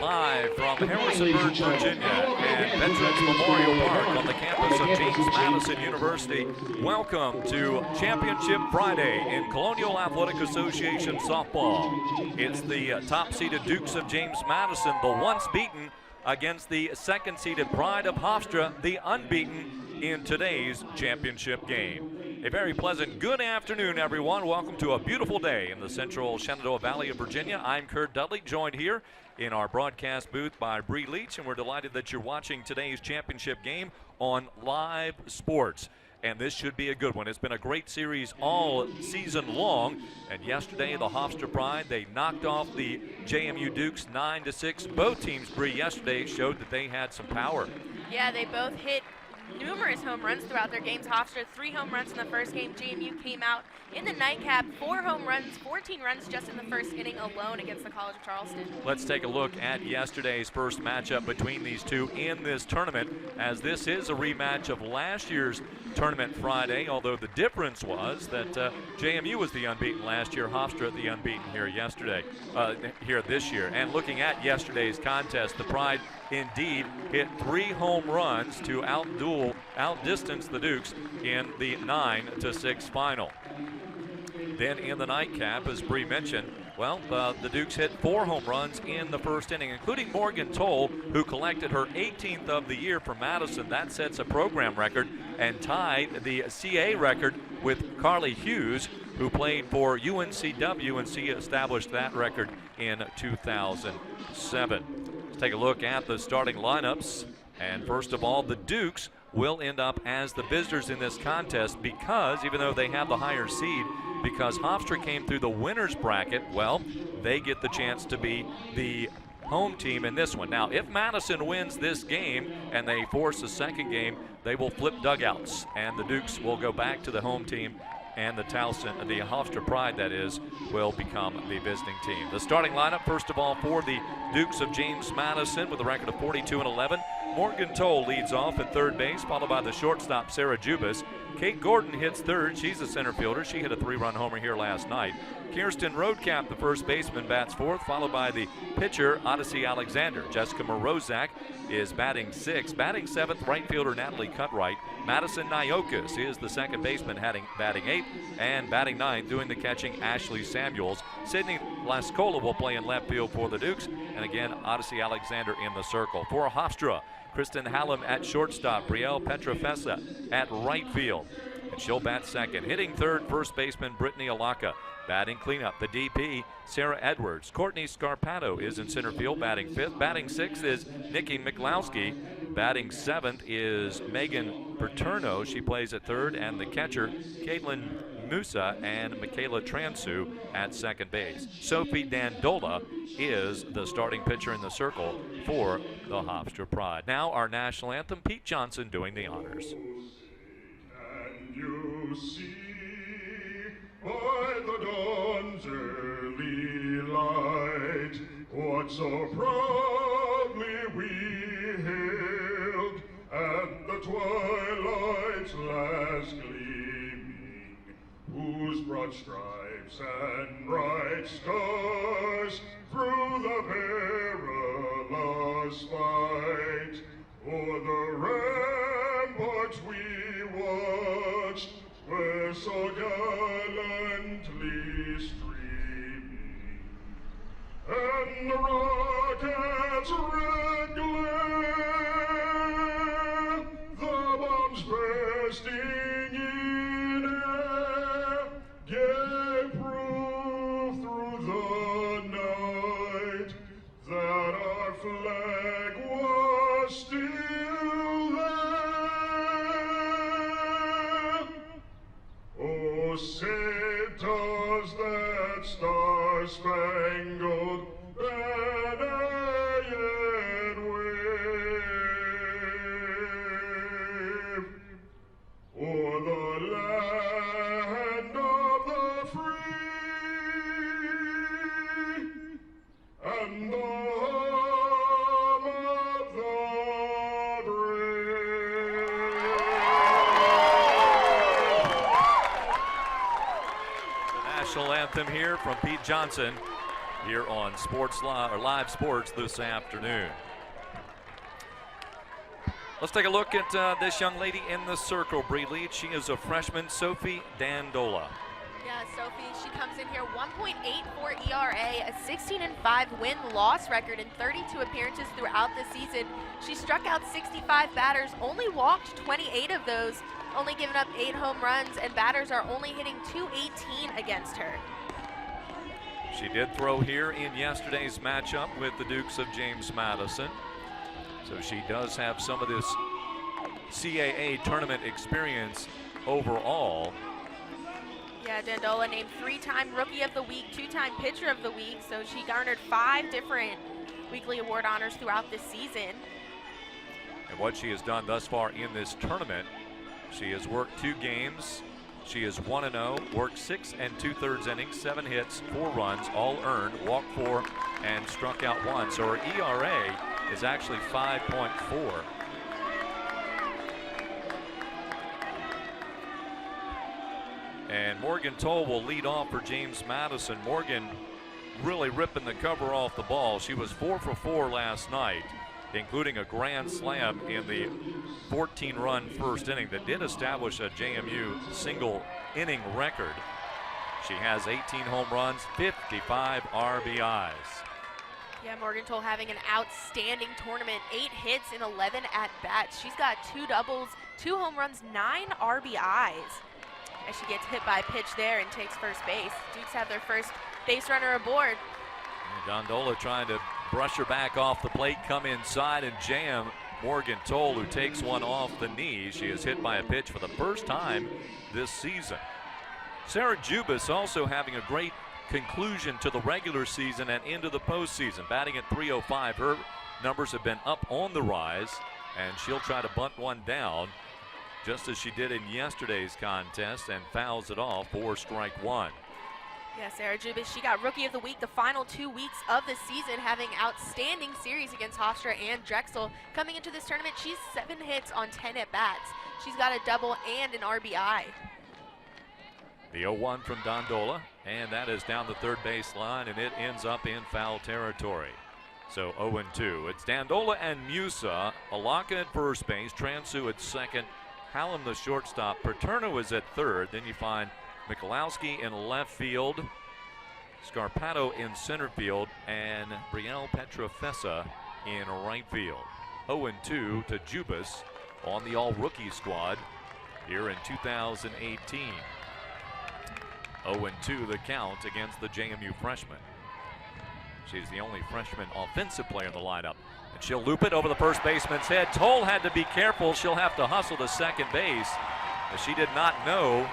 live from Harrisonburg, Virginia, and Veterans Memorial Park on the campus of James Madison University. Welcome to Championship Friday in Colonial Athletic Association softball. It's the top-seeded Dukes of James Madison, the once beaten, against the second-seeded Pride of Hofstra, the unbeaten, in today's championship game. A very pleasant good afternoon, everyone. Welcome to a beautiful day in the central Shenandoah Valley of Virginia. I'm Curt Dudley, joined here in our broadcast booth by Bri Leach, and we're delighted that you're watching today's championship game on Live Sports. And this should be a good one. It's been a great series all season long. And yesterday, the Hofstra Pride, they knocked off the JMU Dukes 9-6. Both teams, Bri, yesterday showed that they had some power. Yeah, they both hit numerous home runs throughout their games. Hofstra 3 home runs in the first game. JMU came out in the nightcap, 4 home runs, 14 runs just in the first inning alone against the College of Charleston. Let's take a look at yesterday's first matchup between these two in this tournament, as this is a rematch of last year's tournament Friday, although the difference was that JMU was the unbeaten last year, Hofstra the unbeaten here this year. And looking at yesterday's contest, the Pride indeed hit 3 home runs to outdistance the Dukes in the 9-6 final. Then in the nightcap, as Bri mentioned, well, the Dukes hit 4 home runs in the first inning, including Morgan Toll, who collected her 18th of the year for Madison. That sets a program record and tied the CAA record with Carly Hughes, who played for UNCW, and she established that record in 2007. Let's take a look at the starting lineups. And first of all, the Dukes will end up as the visitors in this contest because, even though they have the higher seed, because Hofstra came through the winner's bracket, well, they get the chance to be the home team in this one. Now, if Madison wins this game and they force a second game, they will flip dugouts, and the Dukes will go back to the home team, and the Hofstra Pride, that is, will become the visiting team. The starting lineup, first of all, for the Dukes of James Madison with a record of 42-11. Morgan Toll leads off at third base, followed by the shortstop, Sarah Jubas. Kate Gordon hits third. She's a center fielder. She hit a 3-run homer here last night. Kirsten Roadcap, the first baseman, bats fourth, followed by the pitcher, Odyssey Alexander. Jessica Morozak is batting sixth. Batting seventh, right fielder Natalie Cutright. Madison Nyokas is the second baseman, batting eighth. And batting ninth, doing the catching, Ashley Samuels. Sydney Lascola will play in left field for the Dukes. And again, Odyssey Alexander in the circle. For Hofstra, Kristen Hallam at shortstop, Brielle Petrofessa at right field, and she'll bat second. Hitting third, first baseman Brittany Alaka. Batting cleanup, the DP, Sarah Edwards. Courtney Scarpato is in center field, batting fifth. Batting sixth is Nikki Miklowski. Batting seventh is Megan Paterno. She plays at third, and the catcher, Caitlin Musa and Michaela Transu at second base. Sophie Dandola is the starting pitcher in the circle for the Hofstra Pride. Now our national anthem, Pete Johnson doing the honors. And you see by the dawn's early light what so proudly we hailed at the twilight's last gleaming, whose broad stripes and bright stars through the perilous fight o'er the ramparts we watched were so gallantly streaming, and the rocket's red glare, the bombs bursting in air, gave proof through the night that our flag was still there. Oh, say does that star-spangled banner yet wave o'er the land of the free and the home of the brave. The national anthem here from Pete Johnson. here on Sports Live Sports this afternoon. Let's take a look at this young lady in the circle, Bri Leach. She is a freshman, Sophie Dandola. Yeah, Sophie, she comes in here 1.84 ERA, a 16-5 win-loss record in 32 appearances throughout the season. She struck out 65 batters, only walked 28 of those, only given up 8 home runs, and batters are only hitting .218 against her. She did throw here in yesterday's matchup with the Dukes of James Madison. So she does have some of this CAA tournament experience overall. Yeah, Dandola named 3-time Rookie of the Week, 2-time Pitcher of the Week, so she garnered 5 different weekly award honors throughout the season. And what she has done thus far in this tournament, she has worked 2 games. She is 1-0, worked 6 2/3 innings, 7 hits, 4 runs, all earned, walked 4, and struck out 1. So her ERA is actually 5.4. And Morgan Toll will lead off for James Madison. Morgan really ripping the cover off the ball. She was 4 for 4 last night, including a grand slam in the 14-run first inning that did establish a JMU single inning record. She has 18 home runs, 55 RBIs. Yeah, Morgan Toll having an outstanding tournament, 8 hits in 11 at-bats. She's got 2 doubles, 2 home runs, 9 RBIs. As she gets hit by a pitch there and takes first base. Dukes have their first base runner aboard. Dandola trying to brush her back off the plate, come inside and jam Morgan Toll, who takes one off the knee. She is hit by a pitch for the first time this season. Sarah Jubas also having a great conclusion to the regular season and into the postseason, batting at .305. Her numbers have been up on the rise, and she'll try to bunt one down, just as she did in yesterday's contest, and fouls it off for strike 1. Yeah, Sarah Jubas, she got Rookie of the Week the final 2 weeks of the season, having outstanding series against Hofstra and Drexel. Coming into this tournament, she's 7 hits on 10 at-bats. She's got a double and an RBI. The 0-1 from Dandola, and that is down the third base line, and it ends up in foul territory. So 0-2. It's Dandola and Musa, Alaka at first base, Transu at second, Hallam the shortstop, Paterno is at third. Then you find Michalowski in left field, Scarpato in center field, and Brielle Petrofessa in right field. 0-2 to Jubas on the all-rookie squad here in 2018. 0-2 the count against the JMU freshman. She's the only freshman offensive player in the lineup. And she'll loop it over the first baseman's head. Toll had to be careful. She'll have to hustle to second base, as she did not know.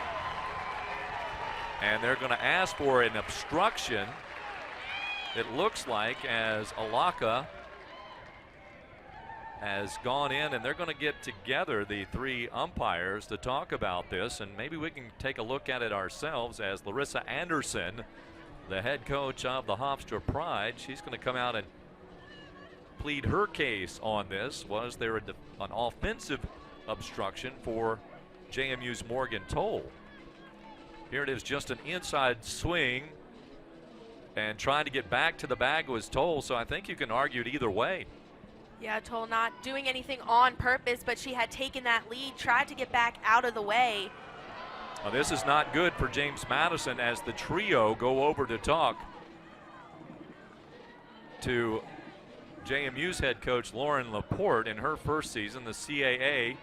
And they're going to ask for an obstruction, it looks like, as Alaka has gone in, and they're going to get together, the 3 umpires, to talk about this. And maybe we can take a look at it ourselves, as Larissa Anderson, the head coach of the Hofstra Pride, she's going to come out and plead her case on this. Was there an offensive obstruction for JMU's Morgan Toll? Here it is, just an inside swing, and trying to get back to the bag was Toll, so I think you can argue it either way. Yeah, Toll not doing anything on purpose, but she had taken that lead, tried to get back out of the way. Well, this is not good for James Madison, as the trio go over to talk to JMU's head coach Lauren Laporte in her first season, the CAA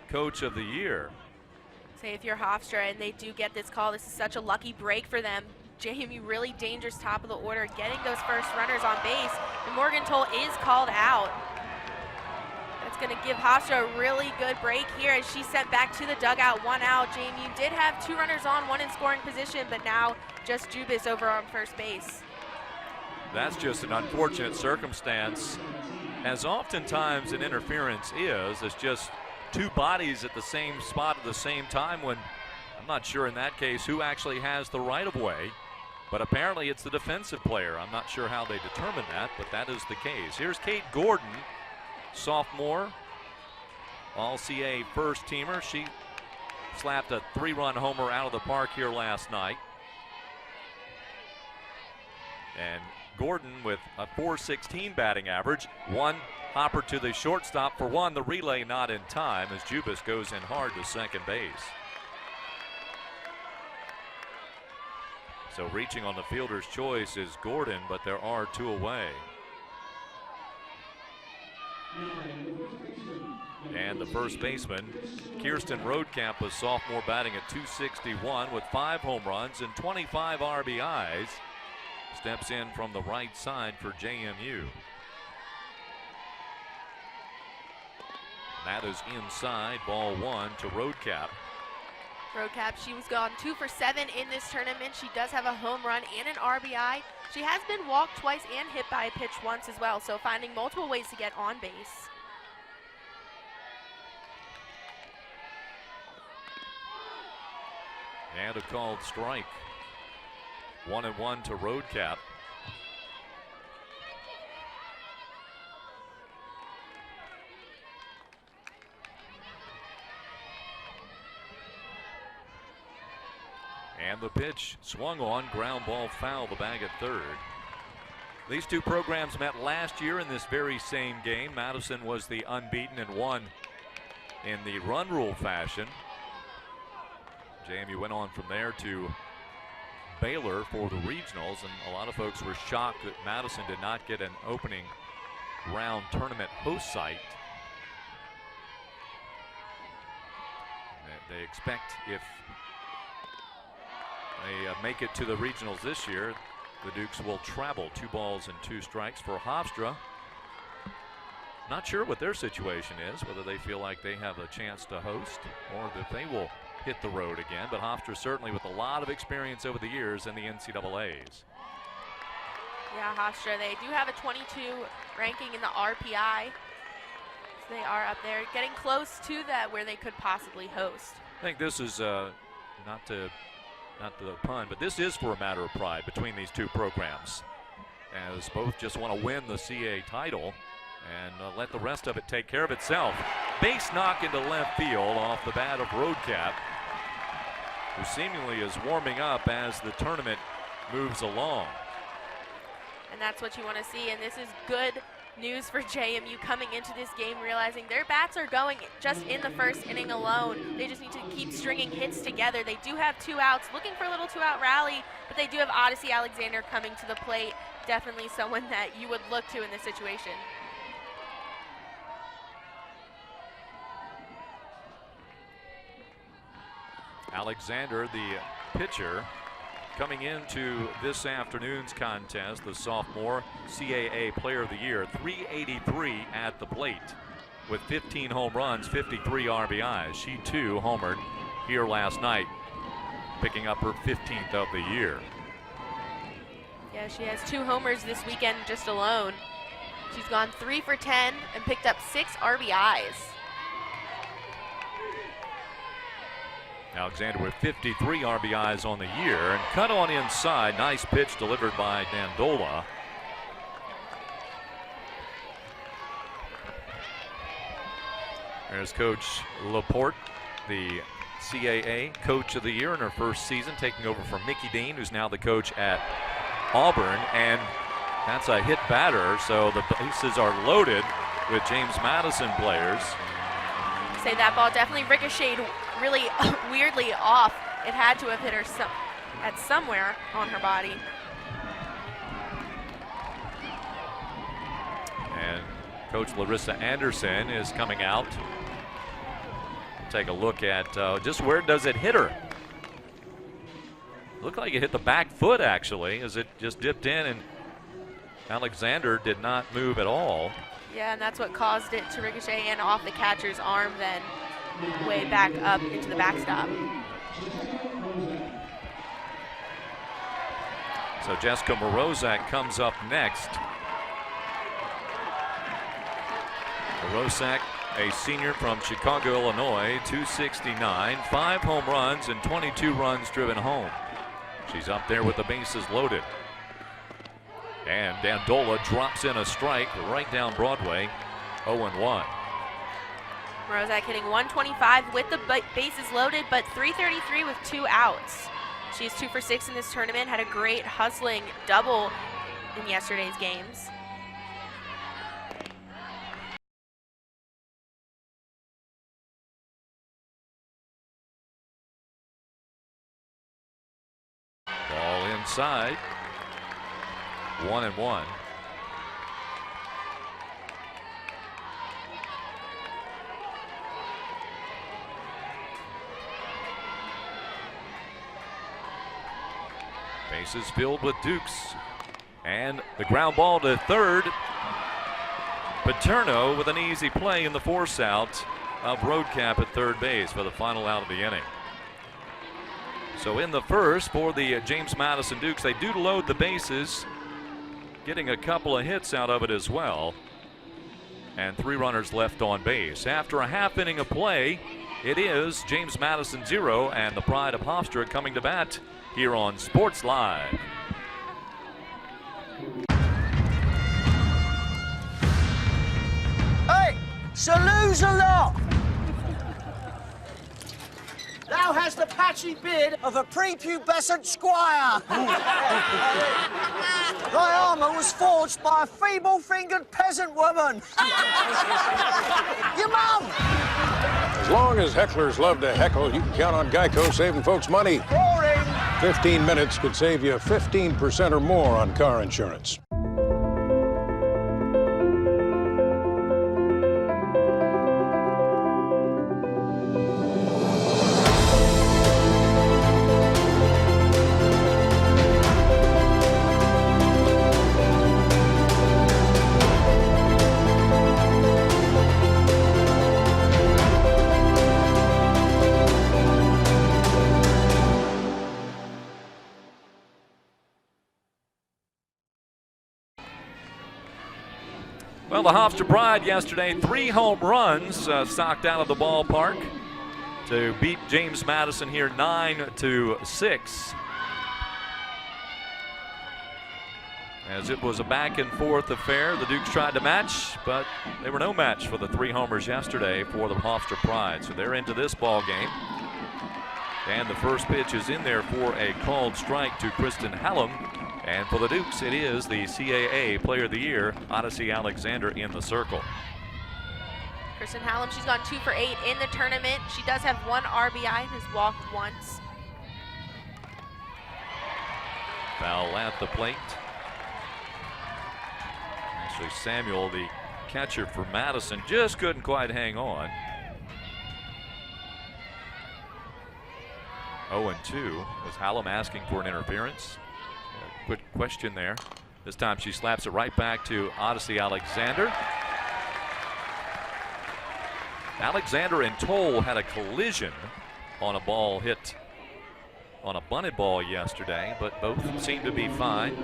Coach of the Year. Say if you're Hofstra and they do get this call, this is such a lucky break for them. JMU really dangerous top of the order, getting those first runners on base, and Morgan Toll is called out. That's going to give Hofstra a really good break here, as she's sent back to the dugout, 1 out. JMU did have 2 runners on, 1 in scoring position, but now just Jubas over on first base. That's just an unfortunate circumstance, as oftentimes an interference is. It's just 2 bodies at the same spot at the same time, when I'm not sure in that case who actually has the right-of-way, but apparently it's the defensive player. I'm not sure how they determine that, but that is the case. Here's Kate Gordon, sophomore, All-CA first-teamer. She slapped a 3-run homer out of the park here last night. And Gordon with a .416 batting average. One hopper to the shortstop for one. The relay not in time as Jubas goes in hard to second base. So reaching on the fielder's choice is Gordon, but there are two away. And the first baseman, Kirsten Roadcamp, a sophomore, batting at .261 with 5 home runs and 25 RBIs. Steps in from the right side for JMU. That is inside, ball 1 to Roadcap. Roadcap, she was gone 2 for 7 in this tournament. She does have a home run and an RBI. She has been walked twice and hit by a pitch once as well, so finding multiple ways to get on base. And a called strike. 1-1 to Roadcap. And the pitch swung on, ground ball foul, the bag at third. These two programs met last year in this very same game. Madison was the unbeaten and won in the run rule fashion. JMU went on from there to Baylor for the regionals, and a lot of folks were shocked that Madison did not get an opening round tournament host site. They expect if they make it to the regionals this year, the Dukes will travel. 2 balls and 2 strikes for Hofstra. Not sure what their situation is, whether they feel like they have a chance to host or that they will hit the road again, but Hofstra certainly with a lot of experience over the years in the NCAAs. Yeah, Hofstra, they do have a 22 ranking in the RPI. So they are up there, getting close to that where they could possibly host. I think this is, not the pun, but this is for a matter of pride between these two programs, as both just want to win the CAA title and let the rest of it take care of itself. Base knock into left field off the bat of Roadcap, who seemingly is warming up as the tournament moves along. And that's what you want to see, and this is good news for JMU coming into this game, realizing their bats are going just in the first inning alone. They just need to keep stringing hits together. They do have 2 outs, looking for a little 2-out rally, but they do have Odyssey Alexander coming to the plate. Definitely someone that you would look to in this situation. Alexander, the pitcher, coming into this afternoon's contest, the sophomore CAA Player of the Year, .383 at the plate with 15 home runs, 53 RBIs. She too homered here last night, picking up her 15th of the year. Yeah, she has 2 homers this weekend just alone. She's gone 3 for 10 and picked up 6 RBIs. Alexander with 53 RBIs on the year, and cut on inside. Nice pitch delivered by Dandelo. There's Coach Laporte, the CAA Coach of the Year in her first season, taking over from Mickey Dean, who's now the coach at Auburn, and that's a hit batter, so the bases are loaded with James Madison players. Say that ball definitely ricocheted really weirdly off. It had to have hit her at somewhere on her body. And Coach Larissa Anderson is coming out. Take a look at just where does it hit her. Looked like it hit the back foot actually, as it just dipped in, and Alexander did not move at all. Yeah, and that's what caused it to ricochet and off the catcher's arm, then way back up into the backstop. So Jessica Morozak comes up next. Morozak, a senior from Chicago, Illinois, .269, 5 home runs and 22 runs driven home. She's up there with the bases loaded. And Dandelo drops in a strike right down Broadway, 0-1. Morozak hitting 125 with the bases loaded, but .333 with 2 outs. She's 2 for 6 in this tournament, had a great hustling double in yesterday's games. Ball inside. 1-1. Bases filled with Dukes. And the ground ball to third. Paterno with an easy play in the force out of Roadcap at third base for the final out of the inning. So in the first for the James Madison Dukes, they do load the bases, getting a couple of hits out of it as well. And 3 runners left on base. After a half inning of play, it is James Madison 0 and the pride of Hofstra coming to bat here on Sports Live. Hey, salutes a lot. Thou hast the patchy beard of a prepubescent squire. Thy armour was forged by a feeble-fingered peasant woman. Your mum! As long as hecklers love to heckle, you can count on Geico saving folks money. Boring. 15 minutes could save you 15% or more on car insurance. Well, the Hofstra Pride yesterday, 3 home runs socked out of the ballpark to beat James Madison here 9-6. As it was a back and forth affair, the Dukes tried to match, but they were no match for the 3 homers yesterday for the Hofstra Pride. So they're into this ball game. And the first pitch is in there for a called strike to Kristen Hallam. And for the Dukes, it is the CAA Player of the Year, Odyssey Alexander, in the circle. Kristen Hallam, she's gone 2 for 8 in the tournament. She does have 1 RBI and has walked once. Foul at the plate. Actually, Samuel, the catcher for Madison, just couldn't quite hang on. 0-2. Was Hallam asking for an interference? Quick question there. This time she slaps it right back to Odyssey Alexander. Alexander and Toll had a collision on a ball hit on a bunted ball yesterday, but both seem to be fine.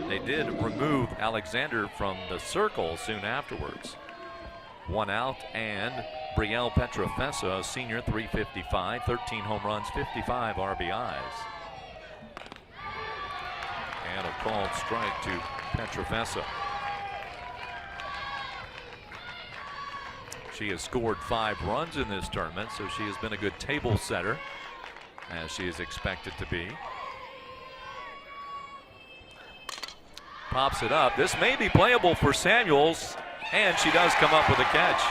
They did remove Alexander from the circle soon afterwards. 1 out, and Brielle Petrofessa, a senior, 355, 13 home runs, 55 RBIs. And a called strike to Petrofessa. She has scored 5 runs in this tournament, so she has been a good table setter, as she is expected to be. Pops it up. This may be playable for Samuels, and she does come up with a catch.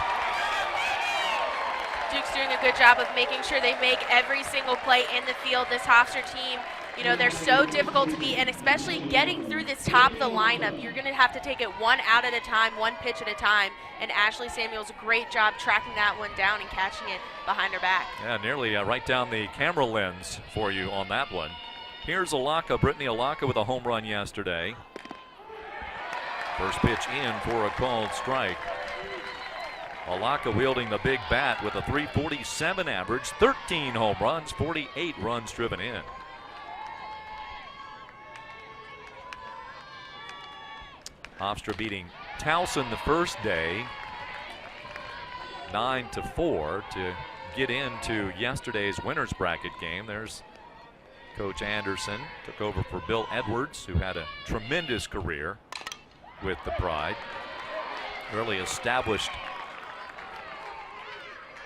Duke's doing a good job of making sure they make every single play in the field. This Hofstra team, you know, they're so difficult to beat, and especially getting through this top of the lineup, you're going to have to take it 1 out at a time, 1 pitch at a time, and Ashley Samuels, a great job tracking that one down and catching it behind her back. Yeah, nearly right down the camera lens for you on that one. Here's Alaka, Brittany Alaka with a home run yesterday. First pitch in for a called strike. Alaka wielding the big bat with a .347 average, 13 home runs, 48 runs driven in. Hofstra beating Towson the first day 9-4 to get into yesterday's winner's bracket game. There's Coach Anderson, took over for Bill Edwards, who had a tremendous career with the Pride. Really established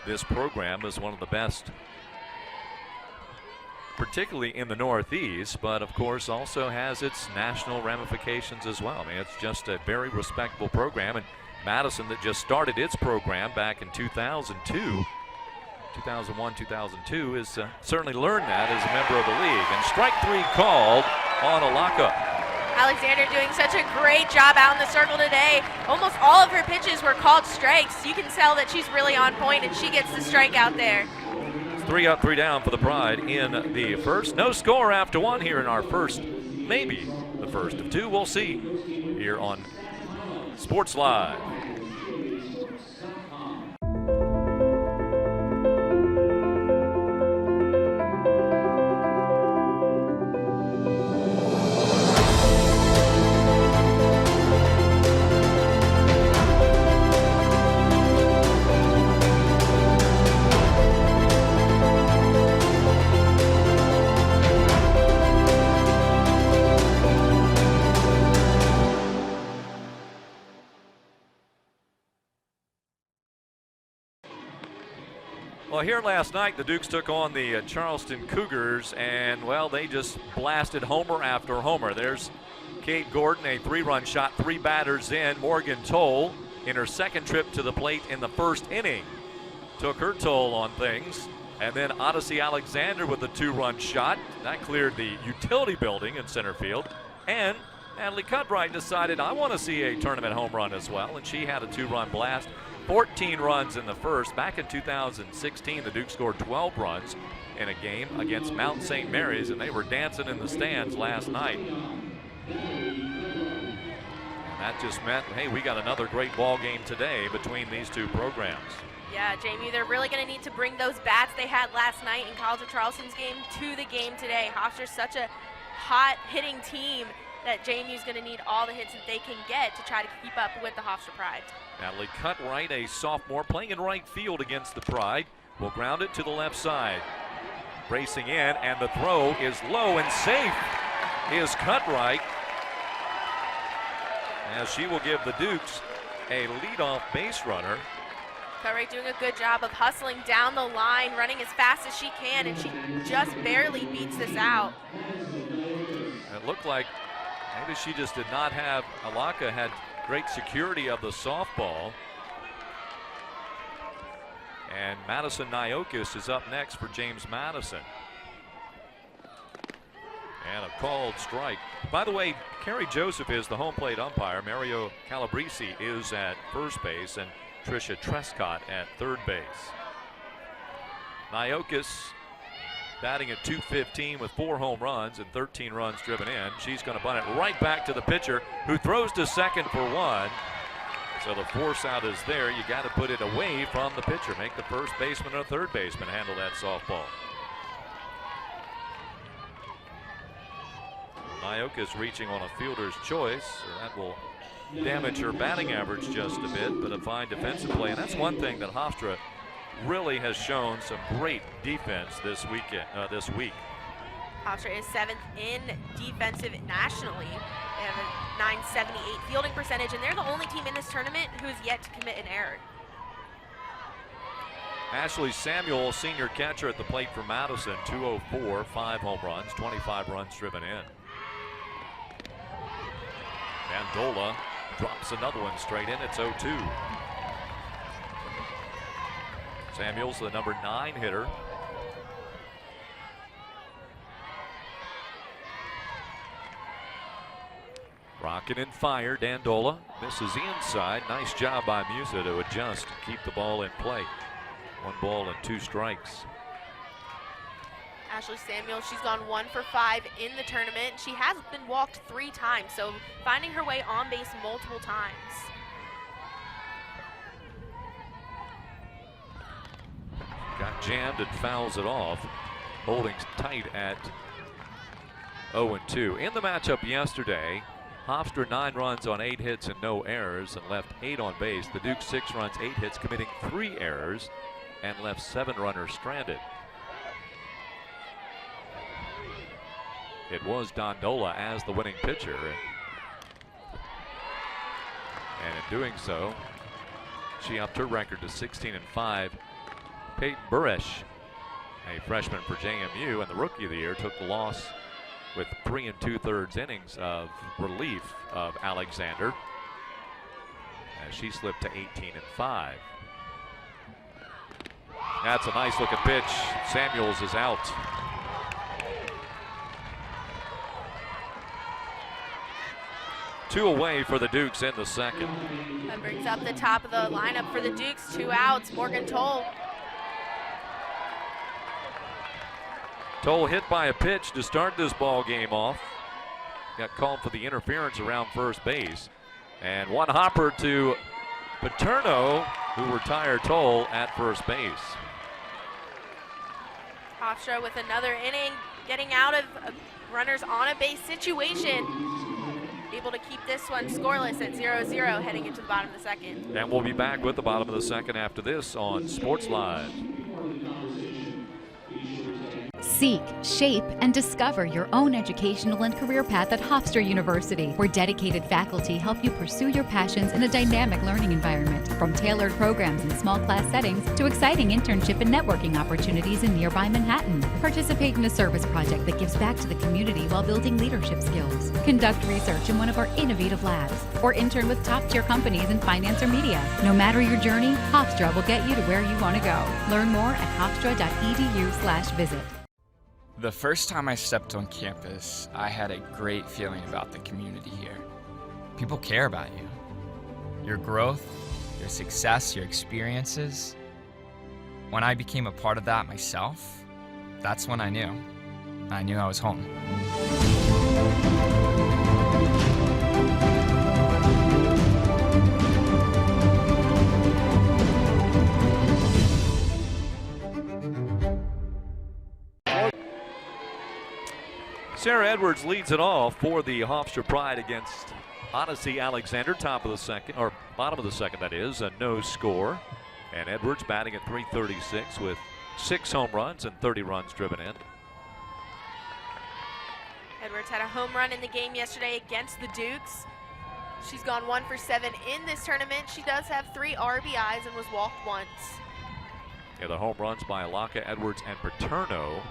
this program as one of the best particularly in the Northeast, but of course also has its national ramifications as well. I mean, it's just a very respectable program, and Madison, that just started its program back in 2002, 2001, 2002, has certainly learned that as a member of the league. And strike 3 called on Alaka. Alexander doing such a great job out in the circle today. Almost all of her pitches were called strikes. You can tell that she's really on point, and she gets the strike out there. It's 3 up, 3 down for the Pride in the first. No score after 1 here in our first, maybe the first of 2. We'll see here on Sports Live. Well, here last night, the Dukes took on the Charleston Cougars, and, well, they just blasted homer after homer. There's Kate Gordon, a 3-run shot, 3 batters in. Morgan Toll, in her second trip to the plate in the first inning, took her toll on things. And then Odyssey Alexander with a 2-run shot. That cleared the utility building in center field. And Natalie Cutright decided, I want to see a tournament home run as well, and she had a 2-run blast. 14 runs in the first. Back in 2016, the Dukes scored 12 runs in a game against Mount St. Mary's, and they were dancing in the stands last night. And that just meant, hey, we got another great ball game today between these two programs. Yeah, JMU, they're really going to need to bring those bats they had last night in College of Charleston's game to the game today. Hofstra's such a hot hitting team that JMU's going to need all the hits that they can get to try to keep up with the Hofstra Pride. Natalie Cutright, a sophomore, playing in right field against the Pride, will ground it to the left side. Racing in, and the throw is low and safe is Cutright, as she will give the Dukes a leadoff base runner. Cutright doing a good job of hustling down the line, running as fast as she can, and she just barely beats this out. It looked like maybe she just did not have, Alaka had great security of the softball. And Madison Nyokis is up next for James Madison. And a called strike. By the way, Carrie Joseph is the home plate umpire. Mario Calabrese is at first base, and Tricia Trescott at third base. Nyokis batting at .215 with 4 home runs and 13 runs driven in. She's going to bunt it right back to the pitcher, who throws to second for 1. So the force out is there. You got to put it away from the pitcher. Make the first baseman or third baseman handle that softball. Nyokis reaching on a fielder's choice. So that will damage her batting average just a bit, but a fine defensive play. And that's one thing that Hofstra really has shown some great defense this week. Hofstra is 7th in defensive nationally. They have a 978 fielding percentage, and they're the only team in this tournament who has yet to commit an error. Ashley Samuel, senior catcher at the plate for Madison, 204, 5 home runs, 25 runs driven in. Dandelo drops another one straight in. It's 0-2. Samuel's the number 9 hitter. Rocket and fire. Dandelo misses the inside. Nice job by Musa to adjust and keep the ball in play. 1 ball and 2 strikes. Ashley Samuel, she's gone 1 for 5 in the tournament. She has been walked 3 times, so finding her way on base multiple times. Got jammed and fouls it off. Holding tight at 0-2. In the matchup yesterday, Hofstra 9 runs on 8 hits and no errors and left 8 on base. The Dukes 6 runs, 8 hits, committing 3 errors and left 7 runners stranded. It was Dandelo as the winning pitcher. And in doing so, she upped her record to 16-5. Payton Birch a freshman for JMU and the Rookie of the Year, took the loss with 3 2/3 innings of relief of Alexander, as she slipped to 18-5. That's a nice looking pitch. Samuels is out. Two away for the Dukes in the second. That brings up the top of the lineup for the Dukes. 2 outs. Morgan Toll. Toll hit by a pitch to start this ball game off. Got called for the interference around first base. And one hopper to Paterno, who retired Toll at first base. Hofstra with another inning, getting out of a runners on a base situation. Able to keep this one scoreless at 0-0 heading into the bottom of the second. And we'll be back with the bottom of the second after this on Sports Live. Seek, shape, and discover your own educational and career path at Hofstra University, where dedicated faculty help you pursue your passions in a dynamic learning environment. From tailored programs in small class settings to exciting internship and networking opportunities in nearby Manhattan. Participate in a service project that gives back to the community while building leadership skills. Conduct research in one of our innovative labs, or intern with top-tier companies in finance or media. No matter your journey, Hofstra will get you to where you want to go. Learn more at hofstra.edu/visit. The first time I stepped on campus, I had a great feeling about the community here. People care about you. Your growth, your success, your experiences. When I became a part of that myself, that's when I knew I was home. Sarah Edwards leads it off for the Hofstra Pride against Odyssey Alexander, top of the second, or bottom of the second, that is, a no score. And Edwards batting at .336 with 6 home runs and 30 runs driven in. Edwards had a home run in the game yesterday against the Dukes. She's gone 1 for 7 in this tournament. She does have 3 RBIs and was walked once. Yeah, the home runs by Alaka, Edwards, and Paterno.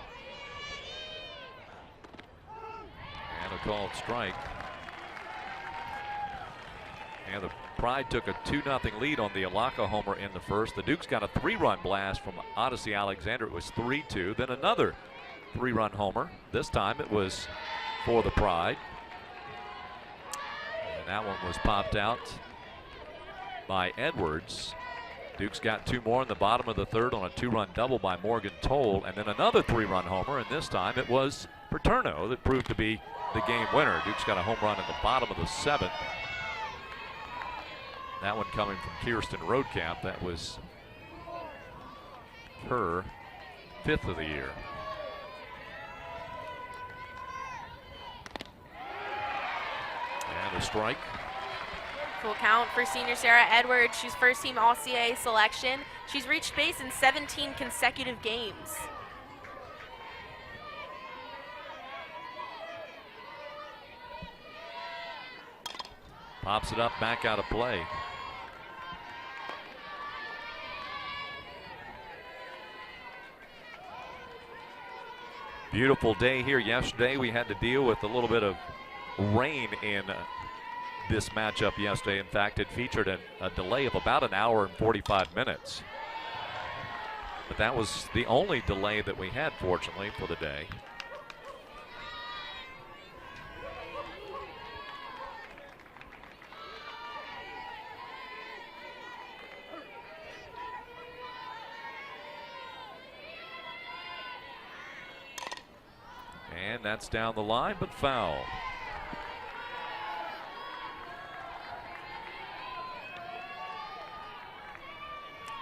And a called strike. And the Pride took a 2-0 lead on the Alaka homer in the first. The Dukes got a 3-run blast from Odyssey Alexander. It was 3-2. Then another 3-run homer. This time it was for the Pride. And that one was popped out by Edwards. Dukes got 2 more in the bottom of the third on a 2-run double by Morgan Toll. And then another 3-run homer, and this time it was Paterno that proved to be the game winner. Dukes got a home run in the bottom of the 7th. That one coming from Kirsten Roadcamp. That was her 5th of the year. And a strike. Full count for senior Sarah Edwards. She's first team All-CAA selection. She's reached base in 17 consecutive games. Pops it up, back out of play. Beautiful day here yesterday. We had to deal with a little bit of rain in this matchup yesterday. In fact, it featured a delay of about an hour and 45 minutes. But that was the only delay that we had, fortunately, for the day. And that's down the line, but foul.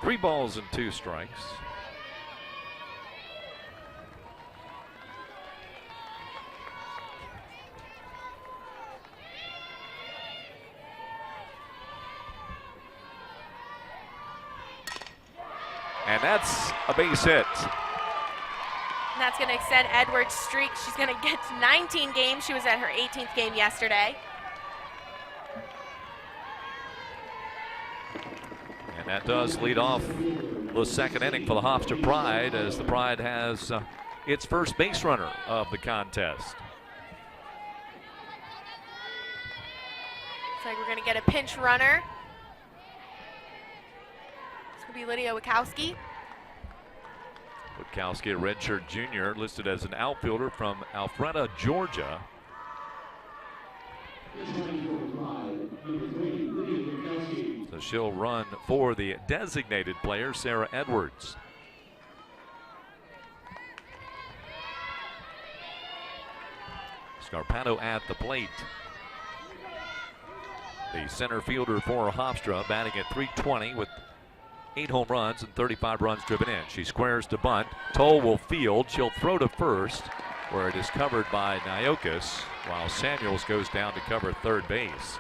Three balls and 2 strikes. And that's a base hit. And that's going to extend Edwards' streak. She's going to get to 19 games. She was at her 18th game yesterday. And that does lead off the the second inning for the Hofstra Pride, as the Pride has its first base runner of the contest. Looks like we're going to get a pinch runner. It's going to be Lydia Wachowski. Wachowski, a redshirt junior, listed as an outfielder from Alpharetta, Georgia. So she'll run for the designated player, Sarah Edwards. Scarpato at the plate. The center fielder for Hofstra, batting at .320 with 8 home runs and 35 runs driven in. She squares to bunt. Toll will field. She'll throw to first, where it is covered by Nyokas, while Samuels goes down to cover third base.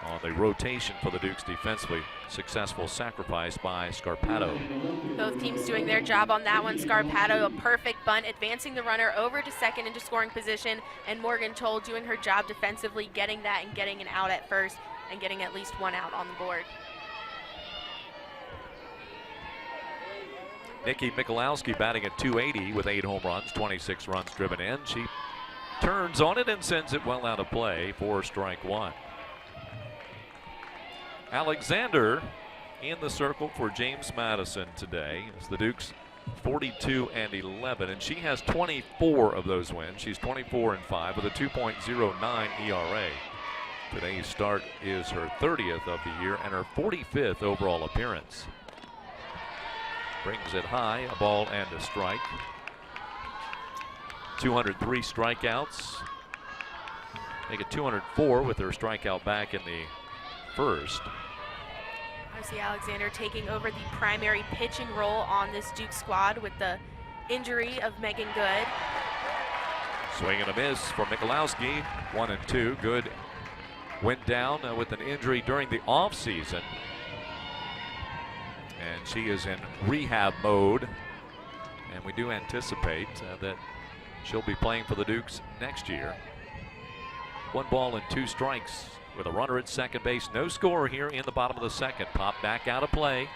On the rotation for the Dukes defensively, successful sacrifice by Scarpato. Both teams doing their job on that one. Scarpato, a perfect bunt, advancing the runner over to second into scoring position, and Morgan Toll doing her job defensively, getting that and getting an out at first and getting at least one out on the board. Nikki Michalowski batting at .280 with 8 home runs, 26 runs driven in. She turns on it and sends it well out of play for strike one. Alexander in the circle for James Madison today. It's the Dukes 42-11, and she has 24 of those wins. She's 24-5 with a 2.09 ERA. Today's start is her 30th of the year and her 45th overall appearance. Brings it high, a ball and a strike. 203 strikeouts. Make it 204 with her strikeout back in the first. Obviously Alexander taking over the primary pitching role on this Duke squad with the injury of Megan Good. Swing and a miss for Michalowski, 1-2. Good went down with an injury during the offseason. And she is in rehab mode. And we do anticipate that she'll be playing for the Dukes next year. 1 ball and 2 strikes with a runner at second base. No score here in the bottom of the second. Pop back out of play.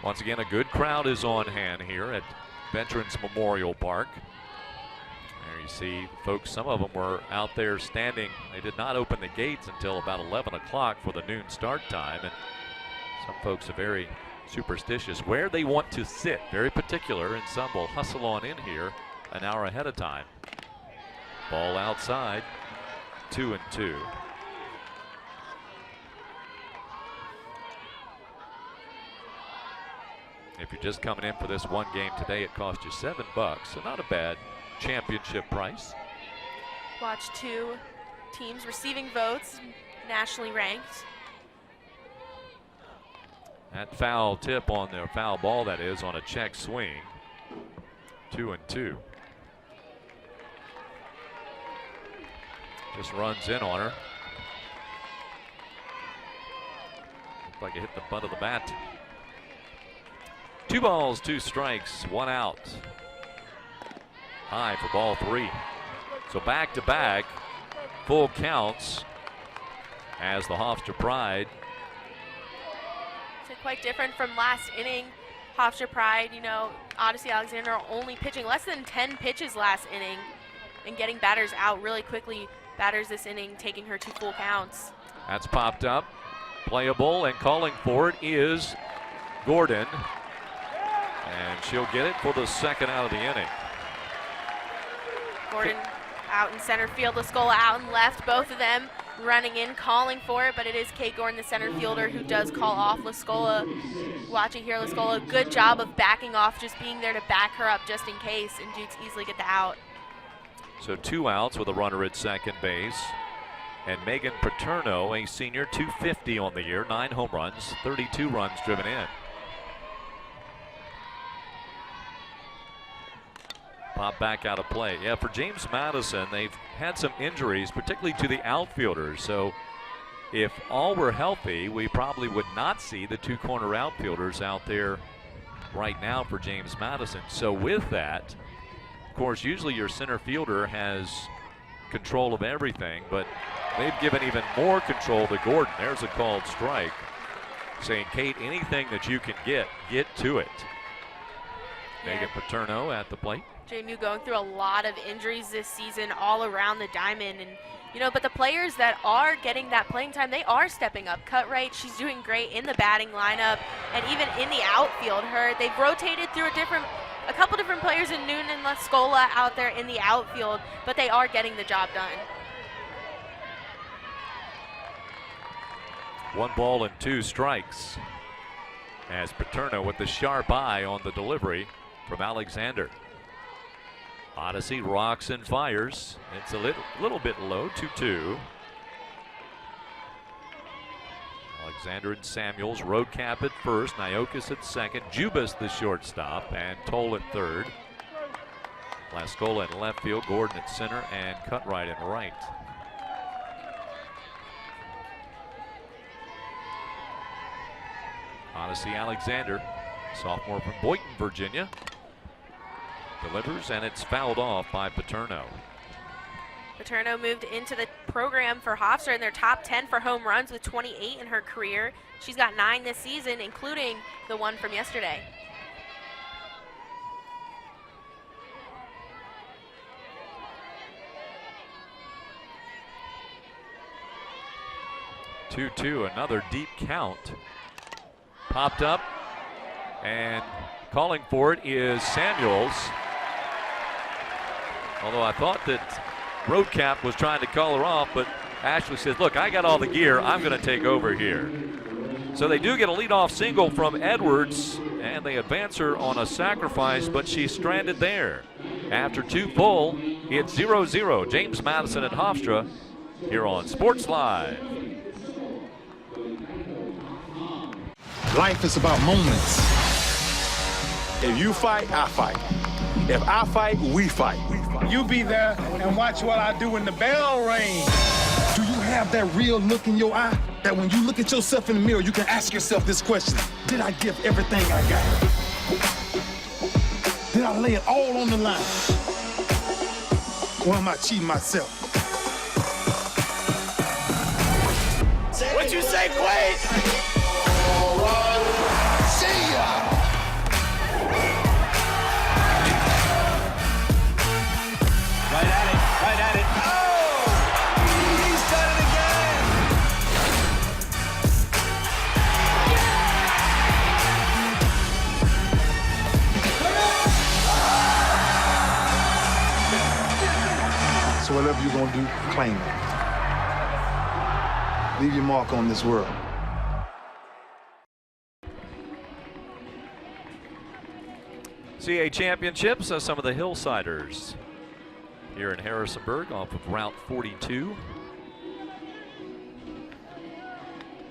Once again, a good crowd is on hand here at Veterans Memorial Park. There you see folks, some of them were out there standing. They did not open the gates until about 11 o'clock for the noon start time. And some folks are very superstitious where they want to sit, very particular, and some will hustle on in here an hour ahead of time. Ball outside, 2-2. If you're just coming in for this one game today, it cost you $7, so not a bad championship price. Watch 2 teams receiving votes, nationally ranked. That foul tip on their foul ball, that is, on a check swing. 2-2. Just runs in on her. Looked like it hit the butt of the bat. 2 balls, 2 strikes, 1 out. High for ball 3. So back to back, full counts as the Hofstra Pride. It's quite different from last inning. Hofstra Pride, you know, Odyssey Alexander only pitching less than 10 pitches last inning and getting batters out really quickly. Batters this inning taking her to full counts. That's popped up, playable, and calling for it is Gordon. And she'll get it for the second out of the inning. Gordon out in center field, Lascola out in left, both of them running in, calling for it, but it is Kate Gordon, the center fielder, who does call off Lascola. Watching here, Lascola, good job of backing off, just being there to back her up just in case, and Dukes easily get the out. So 2 outs with a runner at second base. And Megan Paterno, a senior, 250 on the year, 9 home runs, 32 runs driven in. Pop back out of play. Yeah, for James Madison, they've had some injuries, particularly to the outfielders. So if all were healthy, we probably would not see the 2 corner outfielders out there right now for James Madison. So with that, of course, usually your center fielder has control of everything, but they've given even more control to Gordon. There's a called strike. saying, Kate, anything that you can get to it. Megan Paterno at the plate. JMU going through a lot of injuries this season all around the diamond, and but the players that are getting that playing time, they are stepping up. Cutright, she's doing great in the batting lineup, and even in the outfield. They've rotated through a couple different players in Noonan and Lascola out there in the outfield, but they are getting the job done. 1 ball and 2 strikes as Paterno with the sharp eye on the delivery from Alexander. Odyssey rocks and fires. It's a little bit low, 2-2. Alexander and Samuels, Roadcap at first, Niokas at second, Jubas the shortstop, and Toll at third. Lascola in left field, Gordon at center, and Cutright in right. Odyssey Alexander, sophomore from Boynton, Virginia. Delivers, and it's fouled off by Paterno. Paterno moved into the program for Hofstra in their top 10 for home runs with 28 in her career. She's got 9 this season, including the one from yesterday. Two, another deep count. Popped up, and calling for it is Samuels. Although I thought that Roadcap was trying to call her off, but Ashley says, look, I got all the gear. I'm going to take over here. So they do get a leadoff single from Edwards, and they advance her on a sacrifice, but she's stranded there. After 2 full, it's 0-0. James Madison and Hofstra here on Sports Live. Life is about moments. If you fight, I fight. If I fight, we fight. You be there and watch what I do when the bell rings. Do you have that real look in your eye? That when you look at yourself in the mirror, you can ask yourself this question: did I give everything I got? Did I lay it all on the line? Or am I cheating myself? What you say, Quade? See ya! Right at it. Oh! He's done it again! So whatever you're gonna do, claim it. Leave your mark on this world. CAA championships, some of the Hillsiders here in Harrisonburg off of Route 42.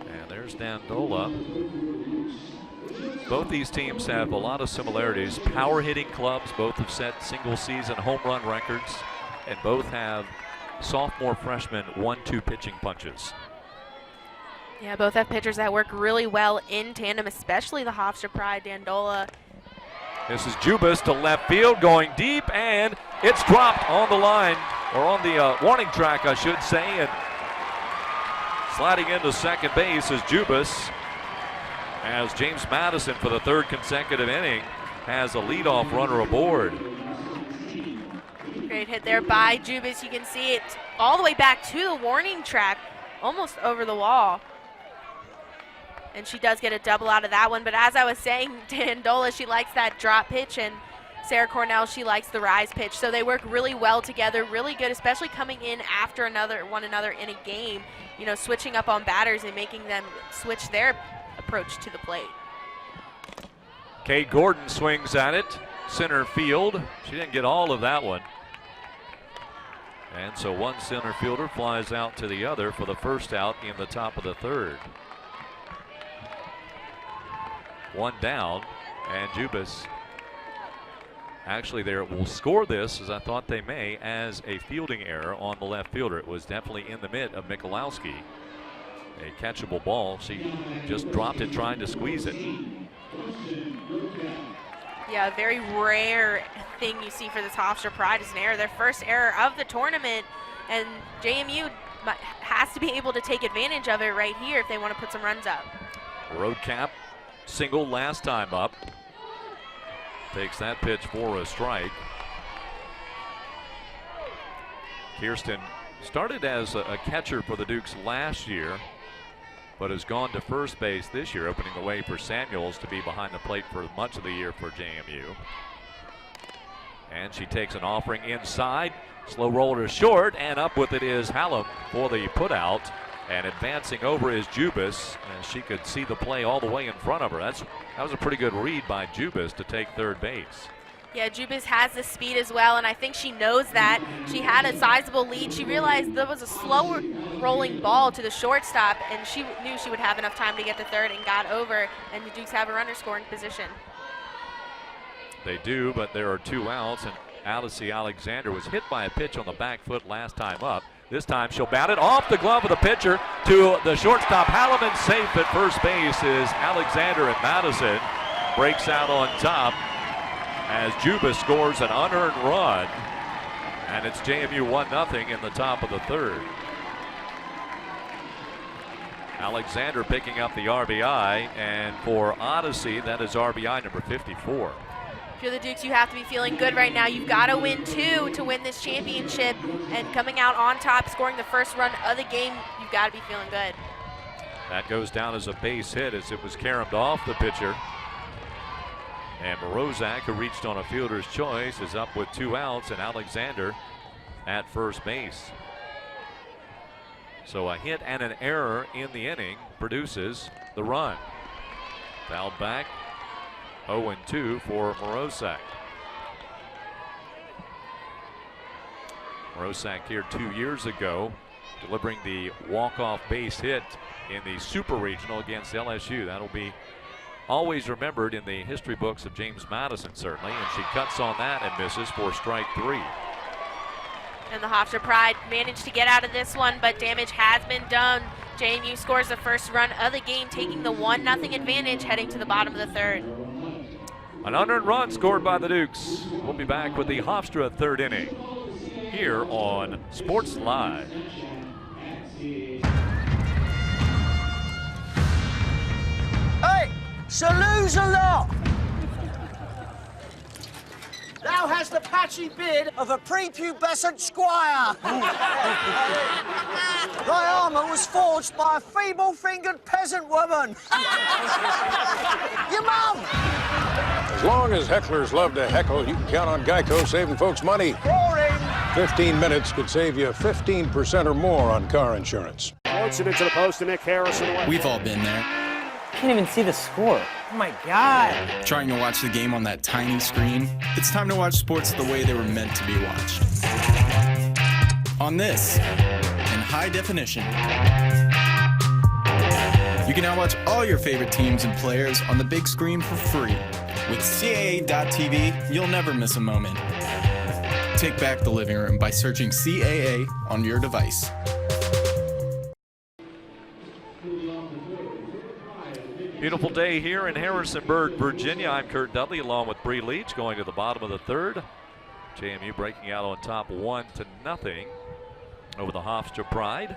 And there's Dandelo. Both these teams have a lot of similarities. Power hitting clubs, both have set single season home run records, and both have sophomore freshmen 1-2 pitching punches. Yeah, both have pitchers that work really well in tandem, especially the Hofstra Pride, Dandelo. This is Jubas to left field, going deep, and it's dropped on the line, or on the warning track, I should say, and sliding into second base is Jubas, as James Madison, for the 3rd consecutive inning, has a leadoff runner aboard. Great hit there by Jubas. You can see it all the way back to the warning track, almost over the wall. And she does get a double out of that one. But as I was saying, Dandelo, she likes that drop pitch, and Sarah Cornell, she likes the rise pitch. So they work really well together, really good, especially coming in after one another in a game, switching up on batters and making them switch their approach to the plate. Kate Gordon swings at it, center field. She didn't get all of that one. And so one center fielder flies out to the other for the first out in the top of the 3rd. 1 down, and Jubas actually there will score this, as I thought they may, as a fielding error on the left fielder. It was definitely in the mitt of Michalowski. A catchable ball. She just dropped it trying to squeeze it. Yeah, a very rare thing you see for this Hofstra Pride is an error. Their first error of the tournament, and JMU has to be able to take advantage of it right here if they want to put some runs up. Road cap single last time up. Takes that pitch for a strike. Kirsten started as a catcher for the Dukes last year, but has gone to first base this year, opening the way for Samuels to be behind the plate for much of the year for JMU. And she takes an offering inside. Slow roller to short, and up with it is Hallam for the putout. And advancing over is Jubis, and she could see the play all the way in front of her. That was a pretty good read by Jubis to take third base. Yeah, Jubis has the speed as well, and I think she knows that. She had a sizable lead. She realized there was a slower rolling ball to the shortstop, and she knew she would have enough time to get to third and got over, and the Dukes have a runner scoring position. They do, but there are 2 outs, and Alice Alexander was hit by a pitch on the back foot last time up. This time she'll bat it off the glove of the pitcher to the shortstop. Hallam, safe at first base is Alexander, and Madison breaks out on top as Juba scores an unearned run, and it's JMU 1-0 in the top of the third. Alexander picking up the RBI, and for Odyssey, that is RBI number 54. If you're the Dukes, you have to be feeling good right now. You've got to win 2 to win this championship, and coming out on top, scoring the first run of the game, you've got to be feeling good. That goes down as a base hit as it was caromed off the pitcher. And Morozak, who reached on a fielder's choice, is up with 2 outs, and Alexander at first base. So a hit and an error in the inning produces the run. Fouled back, 0-2 for Morozak. Morozak here 2 years ago, delivering the walk-off base hit in the Super Regional against LSU. That'll be always remembered in the history books of James Madison, certainly, and she cuts on that and misses for strike 3. And the Hofstra Pride managed to get out of this one, but damage has been done. JMU scores the first run of the game, taking the 1-0 advantage heading to the bottom of the third. An unearned run scored by the Dukes. We'll be back with the Hofstra third inning here on Sports Live. Hey, salutes a lot. Thou hast the patchy beard of a prepubescent squire. Thy armour was forged by a feeble-fingered peasant woman. Your mum! As long as hecklers love to heckle, you can count on Geico saving folks money. Boring. 15 minutes could save you 15% or more on car insurance. Floats it into the post to Nick Harrison. We've all been there. Can't even see the score. Oh my God. Trying to watch the game on that tiny screen? It's time to watch sports the way they were meant to be watched. On this, in high definition. You can now watch all your favorite teams and players on the big screen for free. With CAA.TV, you'll never miss a moment. Take back the living room by searching CAA on your device. Beautiful day here in Harrisonburg, Virginia. I'm Curt Dudley along with Bri Leach going to the bottom of the third. JMU breaking out on top 1-0 over the Hofstra Pride.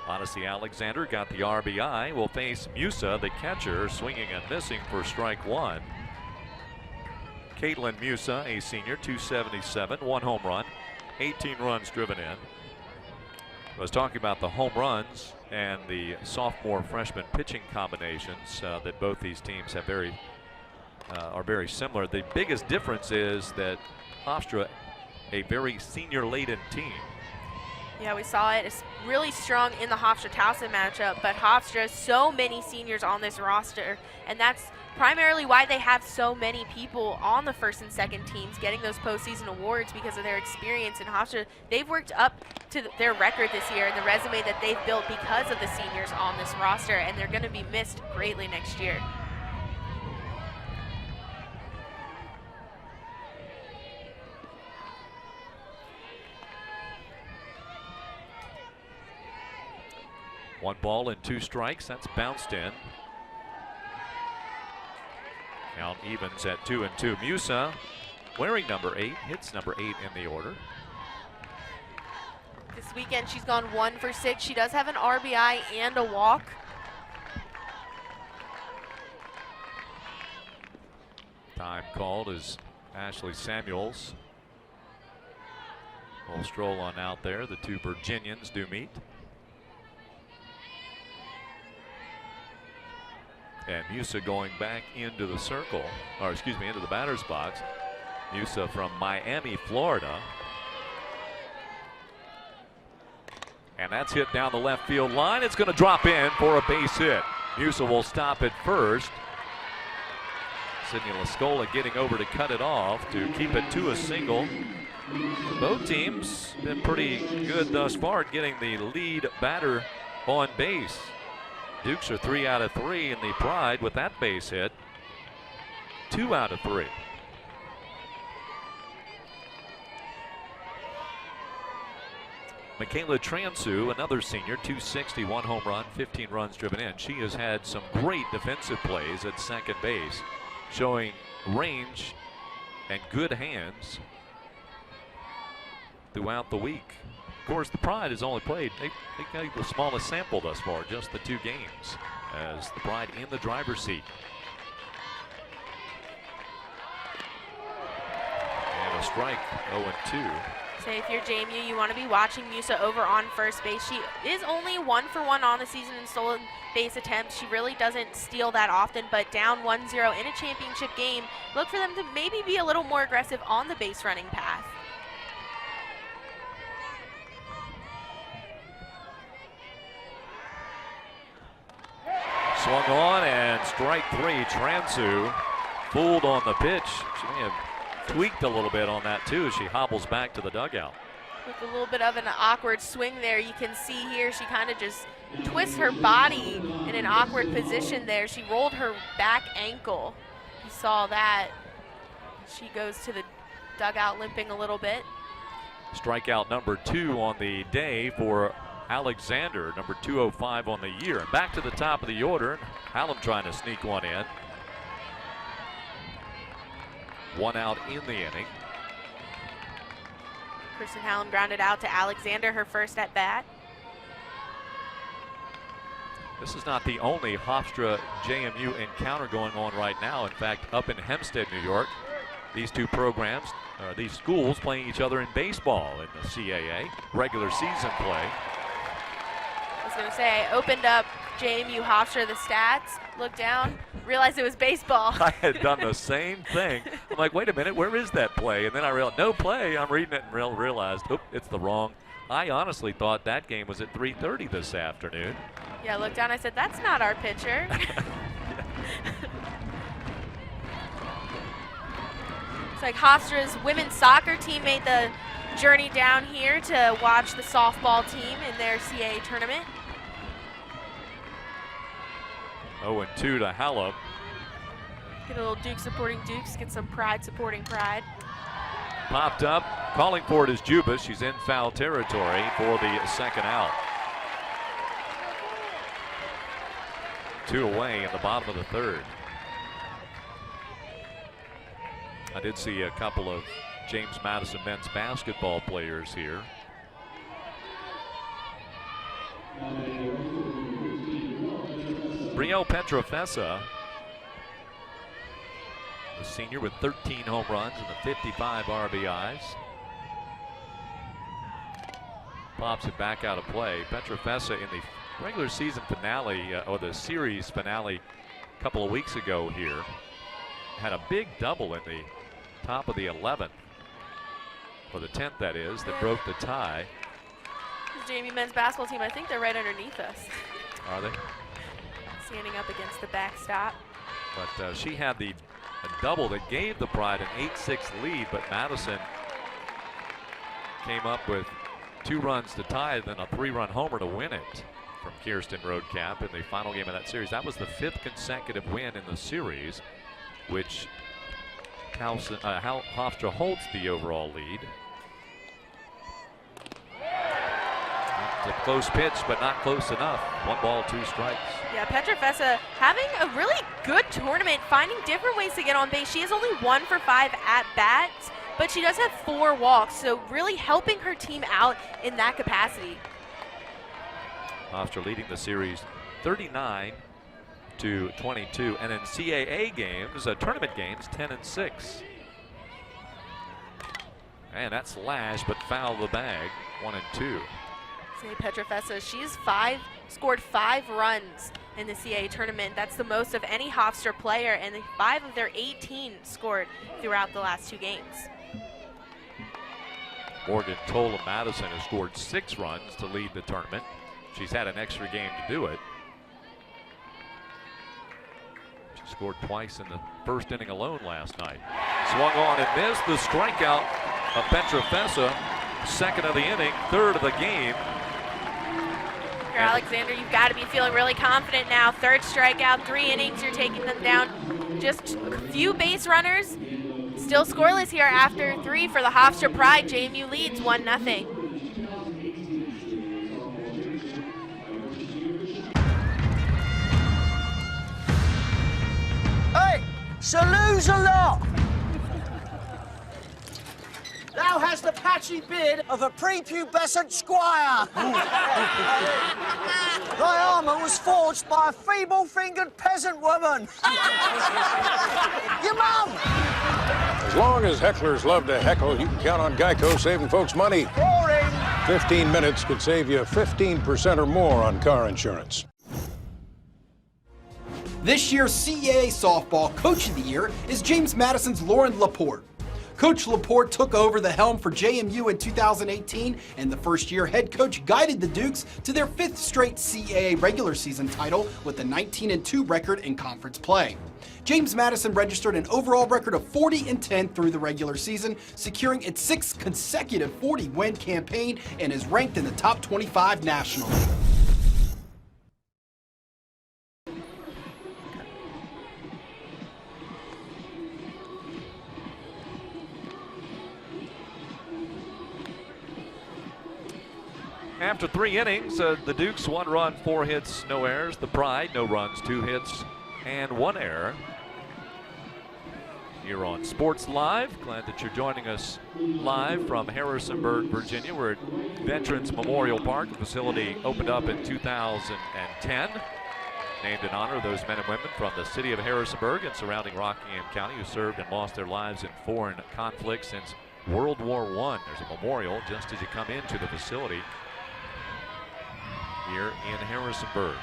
Odyssey Alexander got the RBI. Will face Musa, the catcher, swinging and missing for strike 1. Caitlin Musa, a senior, 277, 1 home run, 18 runs driven in. I was talking about the home runs and the sophomore freshman pitching combinations that both these teams have are very similar. The biggest difference is that Hofstra, a very senior-laden team. Yeah, we saw it. It's really strong in the Hofstra-Towson matchup, but Hofstra, so many seniors on this roster, and that's primarily why they have so many people on the first and second teams getting those postseason awards because of their experience in Hofstra. They've worked up to their record this year and the resume that they've built because of the seniors on this roster, and they're going to be missed greatly next year. One ball and 2 strikes. That's bounced in. Count evens at 2-2. Musa wearing number 8, hits number 8 in the order. This weekend she's gone 1 for 6. She does have an RBI and a walk. Time called is Ashley Samuels. We'll stroll on out there. The two Virginians do meet. And Musa going back into the circle, or excuse me, into the batter's box. Musa from Miami, Florida. And that's hit down the left field line. It's going to drop in for a base hit. Musa will stop at first. Sydney Lascola getting over to cut it off to keep it to a single. Both teams been pretty good thus far at getting the lead batter on base. Dukes are 3 out of 3 in the Pride with that base hit. 2 out of 3. Michaela Transu, another senior, 261 home run, 15 runs driven in. She has had some great defensive plays at second base, showing range and good hands throughout the week. Of course, the Pride has only played, they got the smallest sample thus far, just the 2 games, as the Pride in the driver's seat. And a strike, 0-2. Say if you're JMU, you want to be watching Musa over on first base. She is only 1 for 1 on the season in stolen base attempts. She really doesn't steal that often, but down 1-0 in a championship game, look for them to maybe be a little more aggressive on the base running path. Swung on and strike 3. Transu fooled on the pitch. She may have tweaked a little bit on that too as she hobbles back to the dugout. With a little bit of an awkward swing there, you can see here she kind of just twists her body in an awkward position there. She rolled her back ankle. You saw that. She goes to the dugout limping a little bit. Strikeout number 2 on the day for Alexander, number 205 on the year. And back to the top of the order. Hallam trying to sneak one in. 1 out in the inning. Kristen Hallam grounded out to Alexander, her first at bat. This is not the only Hofstra JMU encounter going on right now. In fact, up in Hempstead, New York, these two programs, these schools playing each other in baseball in the CAA, regular season play. I was going to say, I opened up JMU Hofstra, the stats, looked down, realized it was baseball. I had done the same thing. I'm like, wait a minute, where is that play? And then I realized, no play. I'm reading it and realized, oop, it's the wrong. I honestly thought that game was at 3:30 this afternoon. Yeah, I looked down, I said, that's not our pitcher. It's like Hofstra's women's soccer team made the journey down here to watch the softball team in their CAA tournament. 0-2 to Hallam. Get a little Duke supporting Dukes, get some Pride supporting Pride. Popped up, calling for it is Jubas. She's in foul territory for the second out. 2 away in the bottom of the third. I did see a couple of James Madison men's basketball players here. Brielle Petrofessa, the senior with 13 home runs and the 55 RBIs. Pops it back out of play. Petrofessa in the regular season finale, or the series finale a couple of weeks ago here, had a big double in the top of the 11th, for the 10th that is, that broke the tie. This JMU men's basketball team, I think they're right underneath us. Are they? Standing up against the backstop. But she had a double that gave the Pride an 8-6 lead, but Madison came up with 2 runs to tie, then a 3-run homer to win it from Kirsten Roadcap in the final game of that series. That was the 5th consecutive win in the series, which Hofstra holds the overall lead. It's a close pitch, but not close enough. 1 ball, 2 strikes. Yeah, Petrofessa having a really good tournament, finding different ways to get on base. She is only 1 for 5 at bats, but she does have 4 walks, so really helping her team out in that capacity. Hofstra leading the series 39 up to 22. And in CAA games, tournament games, 10-6. And that's Lash, but foul the bag, 1 and 2. Say Petrofessa, she's scored 5 runs in the CAA tournament. That's the most of any Hofstra player, and 5 of their 18 scored throughout the last 2 games. Morgan Tola Madison has scored 6 runs to lead the tournament. She's had an extra game to do it. She scored twice in the first inning alone last night. Swung on and missed. The strikeout of Petrofessa, second of the inning, third of the game. Here, Alexander, you've got to be feeling really confident now. Third strikeout, 3 innings, you're taking them down. Just a few base runners. Still scoreless here after 3 for the Hofstra Pride. JMU leads 1-0. Hey, salutes a lot. Thou hast the patchy beard of a prepubescent squire. Thy armour was forged by a feeble-fingered peasant woman. Your mum! As long as hecklers love to heckle, you can count on Geico saving folks money. Boring. 15 minutes could save you 15% or more on car insurance. This year's CAA Softball Coach of the Year is James Madison's Lauren Laporte. Coach Laporte took over the helm for JMU in 2018, and the first-year head coach guided the Dukes to their 5th straight CAA regular season title with a 19-2 record in conference play. James Madison registered an overall record of 40-10 through the regular season, securing its 6th consecutive 40-win campaign and is ranked in the top 25 nationally. After 3 innings, the Dukes 1 run, 4 hits, no errors. The Pride, no runs, 2 hits, and 1 error. Here on Sports Live, glad that you're joining us live from Harrisonburg, Virginia. We're at Veterans Memorial Park. The facility opened up in 2010. Named in honor of those men and women from the city of Harrisonburg and surrounding Rockingham County who served and lost their lives in foreign conflicts since World War I. There's a memorial just as you come into the facility here in Harrisonburg.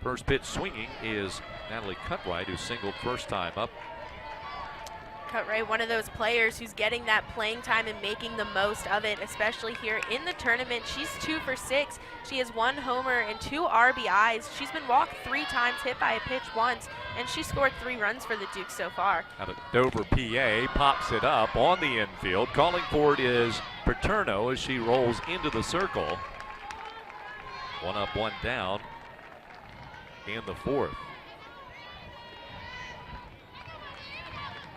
First pitch swinging is Natalie Cutright, who singled first time up. Cutright, one of those players who's getting that playing time and making the most of it, especially here in the tournament. She's 2 for 6. She has 1 homer and 2 RBIs. She's been walked 3 times, hit by a pitch once, and she scored 3 runs for the Dukes so far. Out of Dover, PA, pops it up on the infield. Calling for it is Paterno as she rolls into the circle. 1 up, 1 down in the 4th.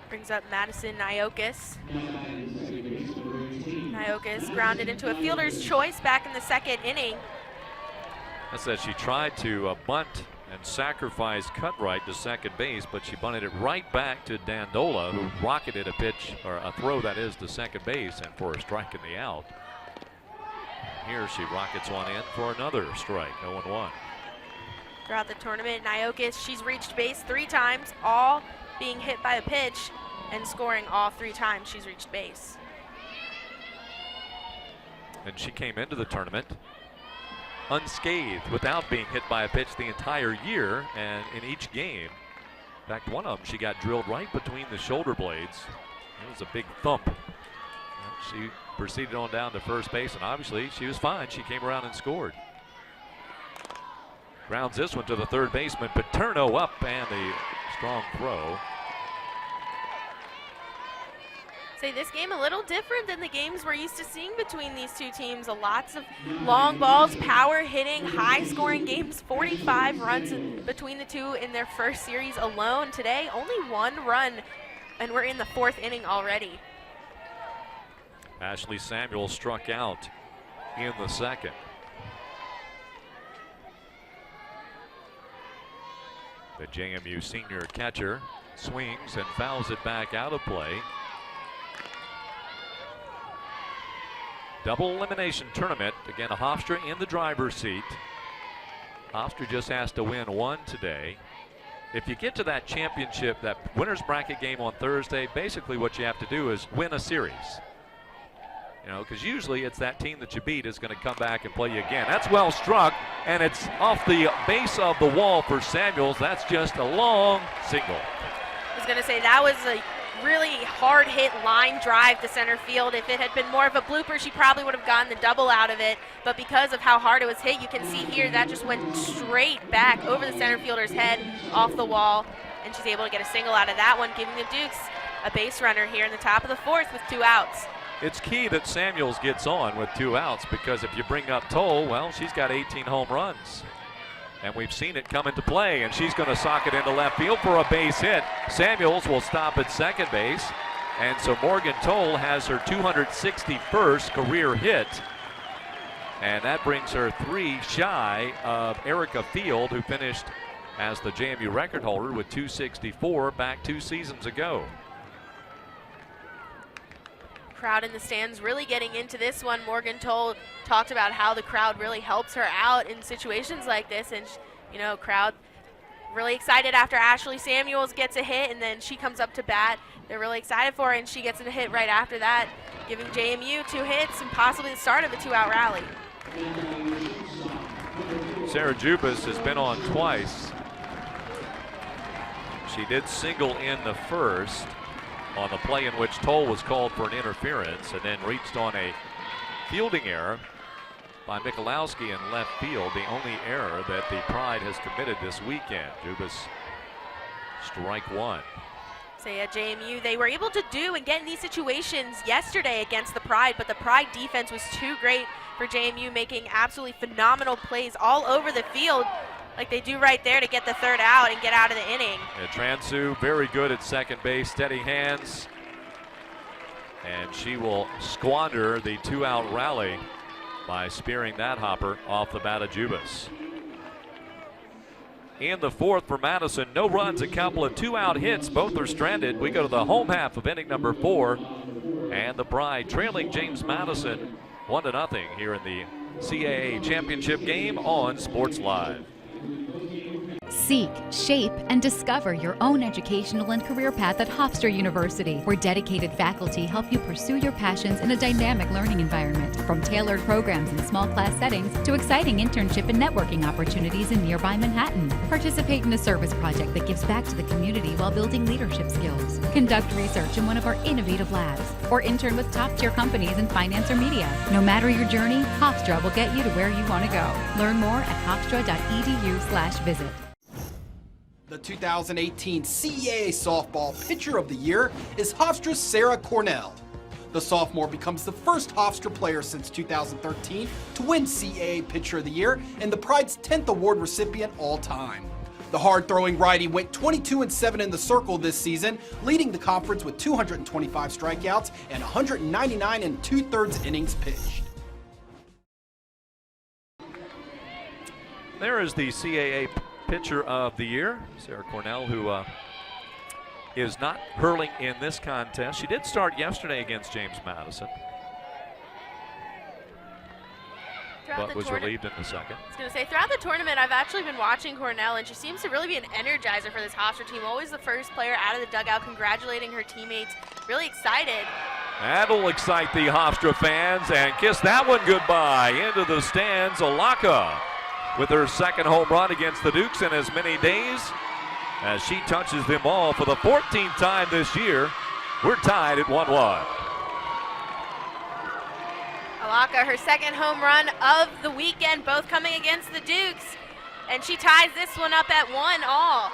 Brings up Madison Nyokis. Nyokis grounded into a fielder's choice back in the 2nd inning. That's that she tried to bunt and sacrifice Cutright to second base, but she bunted it right back to Dandelo, who rocketed a pitch, or a throw that is, to second base and for a strike in the out. Here she rockets one in for another strike, 0-1. Throughout the tournament, Nyokis, she's reached base 3 times, all being hit by a pitch, and scoring all 3 times she's reached base. And she came into the tournament unscathed without being hit by a pitch the entire year, and in each game. In fact, one of them she got drilled right between the shoulder blades. It was a big thump. She proceeded on down to first base, and obviously she was fine. She came around and scored. Grounds this one to the third baseman. Paterno up, and the strong throw. Say this game a little different than the games we're used to seeing between these two teams. Lots of long balls, power hitting, high scoring games. 45 runs between the two in their first series alone. Today, only 1 run, and we're in the 4th inning already. Ashley Samuel struck out in the 2nd. The JMU senior catcher swings and fouls it back out of play. Double elimination tournament. Again, Hofstra in the driver's seat. Hofstra just has to win one today. If you get to that championship, that winner's bracket game on Thursday, basically what you have to do is win a series. You know, because usually it's that team that you beat is going to come back and play you again. That's well struck, and it's off the base of the wall for Samuels. That's just a long single. I was going to say that was a really hard hit line drive to center field. If it had been more of a blooper, she probably would have gotten the double out of it. But because of how hard it was hit, you can see here that just went straight back over the center fielder's head off the wall. And she's able to get a single out of that one, giving the Dukes a base runner here in the top of the fourth with 2 outs. It's key that Samuels gets on with 2 outs, because if you bring up Toll, well, she's got 18 home runs. And we've seen it come into play, and she's going to sock it into left field for a base hit. Samuels will stop at second base, and so Morgan Toll has her 261st career hit. And that brings her 3 shy of Erica Field, who finished as the JMU record holder with 264 back 2 seasons ago. Crowd in the stands really getting into this one. Morgan Toll talked about how the crowd really helps her out in situations like this, and you know, crowd really excited after Ashley Samuels gets a hit, and then she comes up to bat. They're really excited for her, and she gets a hit right after that, giving JMU 2 hits and possibly the start of a 2-out rally. Sarah Jubas has been on twice. She did single in the first on the play in which Toll was called for an interference, and then reached on a fielding error by Michalowski in left field, the only error that the Pride has committed this weekend. Jubas, strike 1. So yeah, JMU, they were able to do and get in these situations yesterday against the Pride, but the Pride defense was too great for JMU, making absolutely phenomenal plays all over the field, like they do right there to get the 3rd out and get out of the inning. Yeah, Transu very good at second base, steady hands, and she will squander the 2-out rally by spearing that hopper off the bat of Jubas. In the fourth for Madison, no runs, a couple of 2-out hits, both are stranded. We go to the home half of inning number 4, and the Pride trailing James Madison 1-0 here in the CAA championship game on Sports Live. Seek, shape, and discover your own educational and career path at Hofstra University, where dedicated faculty help you pursue your passions in a dynamic learning environment. From tailored programs in small class settings to exciting internship and networking opportunities in nearby Manhattan. Participate in a service project that gives back to the community while building leadership skills. Conduct research in one of our innovative labs, or intern with top-tier companies in finance or media. No matter your journey, Hofstra will get you to where you want to go. Learn more at hofstra.edu/visit. The 2018 CAA Softball Pitcher of the Year is Hofstra's Sarah Cornell. The sophomore becomes the first Hofstra player since 2013 to win CAA Pitcher of the Year and the Pride's 10th award recipient all time. The hard-throwing righty went 22-7 in the circle this season, leading the conference with 225 strikeouts and 199 2/3 innings pitched. There is the CAA Pitcher of the Year, Sarah Cornell, who is not hurling in this contest. She did start yesterday against James Madison, but was relieved in the second. I was going to say, throughout the tournament, I've actually been watching Cornell, and she seems to really be an energizer for this Hofstra team. Always the first player out of the dugout, congratulating her teammates. Really excited. That'll excite the Hofstra fans, and kiss that one goodbye. Into the stands, Alaka with her second home run against the Dukes in as many days, as she touches them all for the 14th time this year. We're tied at 1-1. Alaka, her second home run of the weekend, both coming against the Dukes, and she ties this one up at 1-1.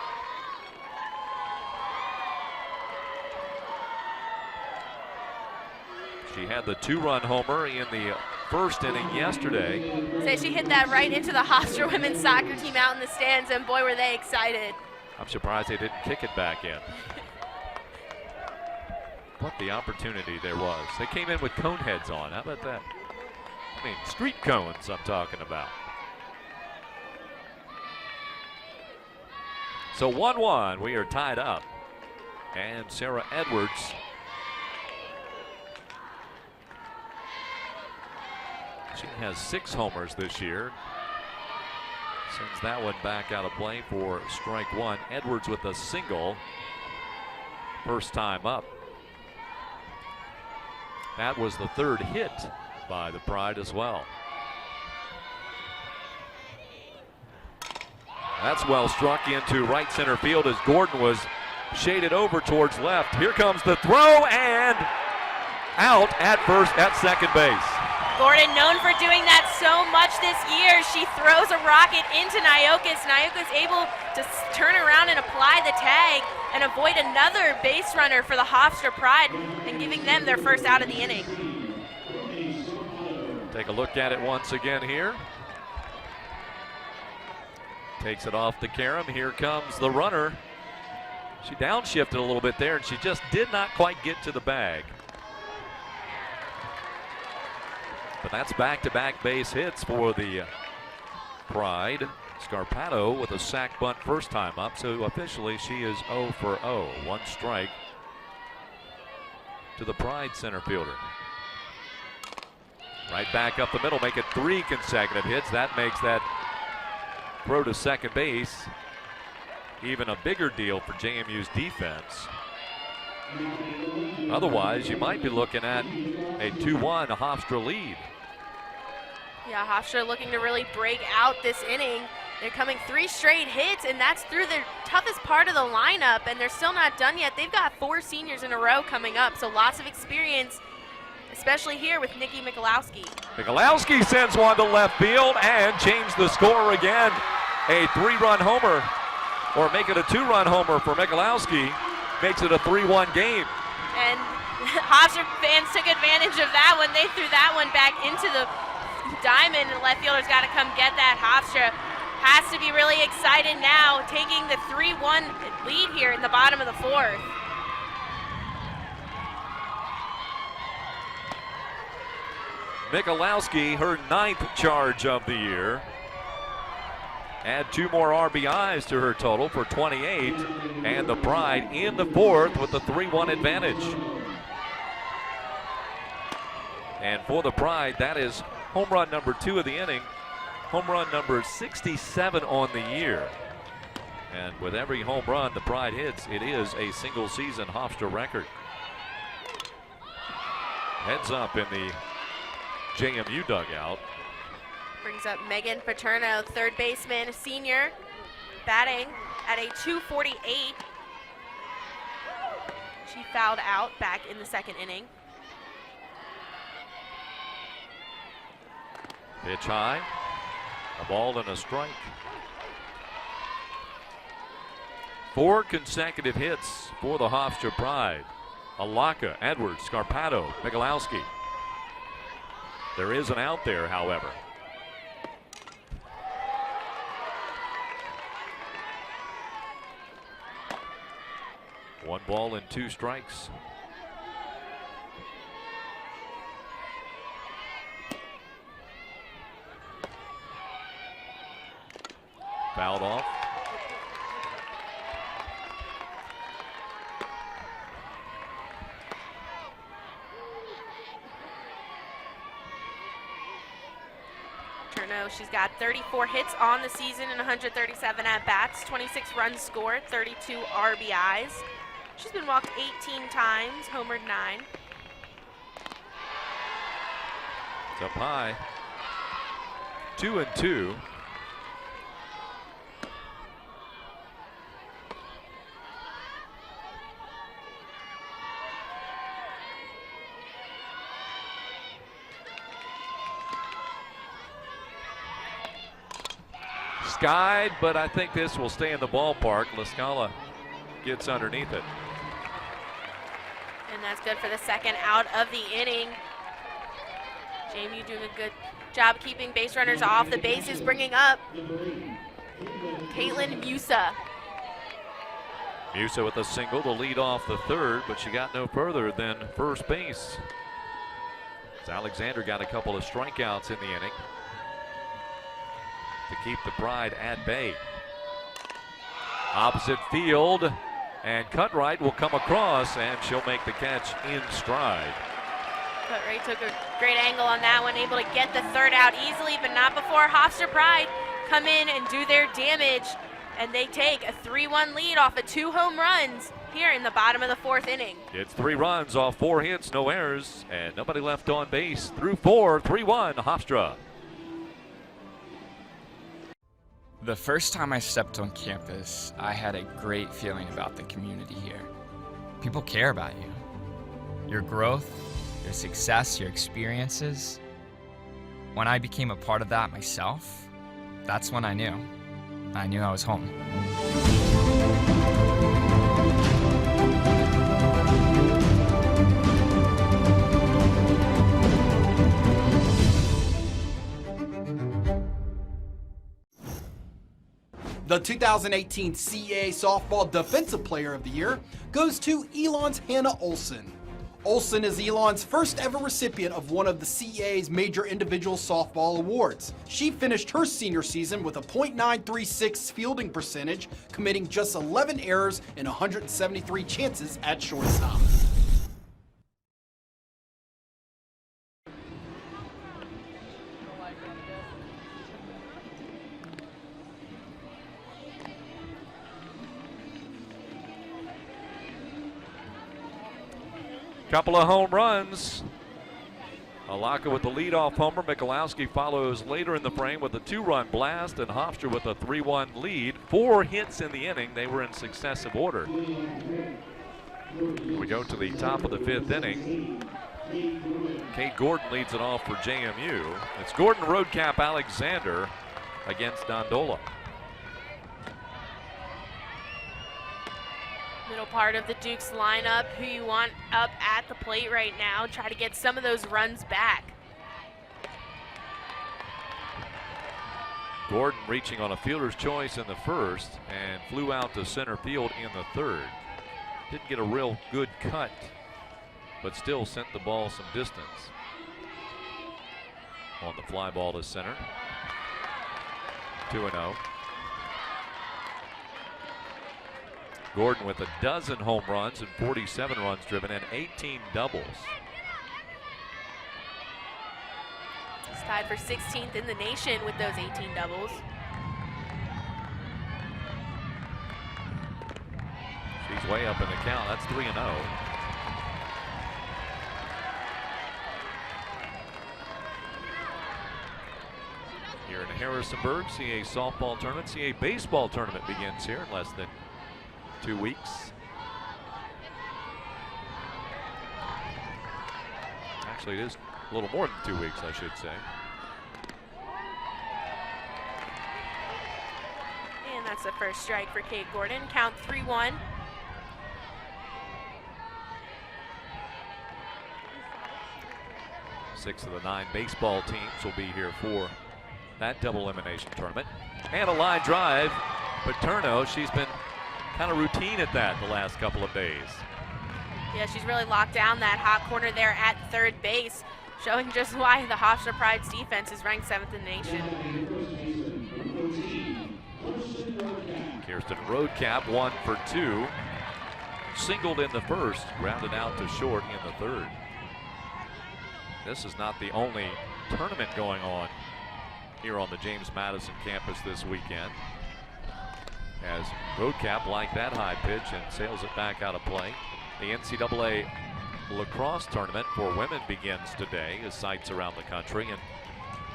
She had the 2-run homer in the first inning yesterday. Say she hit that right into the Hofstra women's soccer team out in the stands, and boy, were they excited. I'm surprised they didn't kick it back in. What the opportunity there was. They came in with cone heads on. How about that? I mean, street cones I'm talking about. So 1-1, we are tied up. And Sarah Edwards she has 6 homers this year. Sends that one back out of play for strike one. Edwards with a single. First time up. That was the third hit by the Pride as well. That's well struck into right center field as Gordon was shaded over towards left. Here comes the throw and out at second base. Gordon known for doing that so much this year. She throws a rocket into Nyokas. Nyokas able to turn around and apply the tag and avoid another base runner for the Hofstra Pride and giving them their first out of the inning. Take a look at it once again here. Takes it off the carom. Here comes the runner. She downshifted a little bit there, and she just did not quite get to the bag. But that's back-to-back base hits for the Pride. Scarpato with a sac bunt first time up, so officially she is 0 for 0. One strike to the Pride center fielder. Right back up the middle, make it 3 consecutive hits. That makes that throw to second base even a bigger deal for JMU's defense. Otherwise, you might be looking at a 2-1 Hofstra lead. Yeah, Hofstra looking to really break out this inning. They're coming 3 straight hits, and that's through their toughest part of the lineup, and they're still not done yet. They've got 4 seniors in a row coming up, so lots of experience, especially here with Nikki Michalowski. Michalowski sends one to left field and change the score again. A 3-run homer, or make it a 2-run homer for Michalowski, makes it a 3-1 game. And Hofstra fans took advantage of that when they threw that one back into the diamond, and left fielder's got to come get that. Hofstra has to be really excited now, taking the 3-1 lead here in the bottom of the 4th. Michalowski, her 9th charge of the year. Add 2 more RBIs to her total for 28, and the Pride in the 4th with the 3-1 advantage. And for the Pride, that is home run number 2 of the inning, home run number 67 on the year. And with every home run the Pride hits, it is a single season Hofstra record. Heads up in the JMU dugout. Brings up Megan Paterno, third baseman, senior, batting at a .248. She fouled out back in the 2nd inning. Pitch high, a ball and a strike. 4 consecutive hits for the Hofstra Pride. Alaka, Edwards, Scarpato, Michalowski. There is an out there, however. One ball and 2 strikes. Fouled off. Paterno, she's got 34 hits on the season and 137 at-bats, 26 runs scored, 32 RBIs. She's been walked 18 times, homered 9. It's up high. 2-2. Skied, but I think this will stay in the ballpark. Lascala gets underneath it. And that's good for the 2nd out of the inning. JMU doing a good job keeping base runners off the bases, bringing up Caitlin Musa. Musa with a single to lead off the 3rd, but she got no further than first base. As Alexander got a couple of strikeouts in the inning to keep the Pride at bay. Opposite field, and Cutright will come across, and she'll make the catch in stride. Cutright took a great angle on that one, able to get the 3rd out easily, but not before Hofstra Pride come in and do their damage, and they take a 3-1 lead off of 2 home runs here in the bottom of the 4th inning. It's 3 runs off 4 hits, no errors, and nobody left on base through 4. 3-1 Hofstra. The first time I stepped on campus, I had a great feeling about the community here. People care about you. Your growth, your success, your experiences. When I became a part of that myself, that's when I knew I was home. The 2018 CAA Softball Defensive Player of the Year goes to Elon's Hannah Olson. Olson is Elon's first ever recipient of one of the CAA's major individual softball awards. She finished her senior season with a .936 fielding percentage, committing just 11 errors and 173 chances at shortstop. Couple of home runs. Alaka with the leadoff homer. Michalowski follows later in the frame with a 2-run blast, and Hofstra with a 3-1 lead. 4 hits in the inning. They were in successive order. We go to the top of the 5th inning. Kate Gordon leads it off for JMU. It's Gordon Roadcap Alexander against Dandelo. Middle part of the Dukes lineup, who you want up at the plate right now. Try to get some of those runs back. Gordon reaching on a fielder's choice in the 1st and flew out to center field in the 3rd. Didn't get a real good cut, but still sent the ball some distance. On the fly ball to center. 2-0. Gordon with a dozen home runs and 47 runs driven and 18 doubles. He's tied for 16th in the nation with those 18 doubles. She's way up in the count. That's 3-0. Here in Harrisonburg, CAA softball tournament. CAA baseball tournament begins here in less than 2 weeks. Actually, it is a little more than 2 weeks, I should say. And that's the first strike for Kate Gordon. Count 3-1. Six of the 9 baseball teams will be here for that double elimination tournament. And a line drive. Paterno, she's been kind of routine at that the last couple of days. Yeah, she's really locked down that hot corner there at 3rd base, showing just why the Hofstra Pride's defense is ranked 7th in the nation. Kirsten Roadcap 1 for 2. Singled in the 1st, grounded out to short in the 3rd. This is not the only tournament going on here on the James Madison campus this weekend, as Roadcap liked that high pitch and sails it back out of play. The NCAA lacrosse tournament for women begins today as sites around the country, and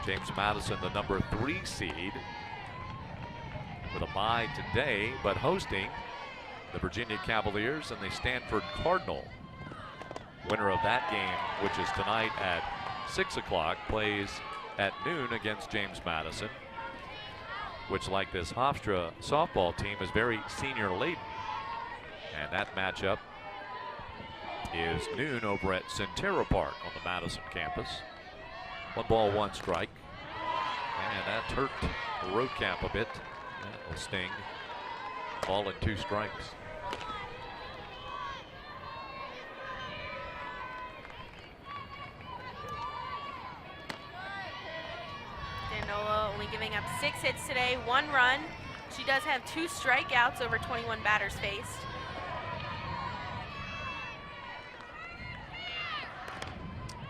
James Madison, the number 3 seed, with a bye today, but hosting the Virginia Cavaliers and the Stanford Cardinal. Winner of that game, which is tonight at 6 o'clock, plays at noon against James Madison, which, like this Hofstra softball team, is very senior laden. And that matchup is noon over at Centero Park on the Madison campus. 1 ball, 1 strike. And that hurt the Roadcap a bit. That will sting. Ball and 2 strikes. Dandelo only giving up 6 hits today, 1 run. She does have 2 strikeouts over 21 batters faced.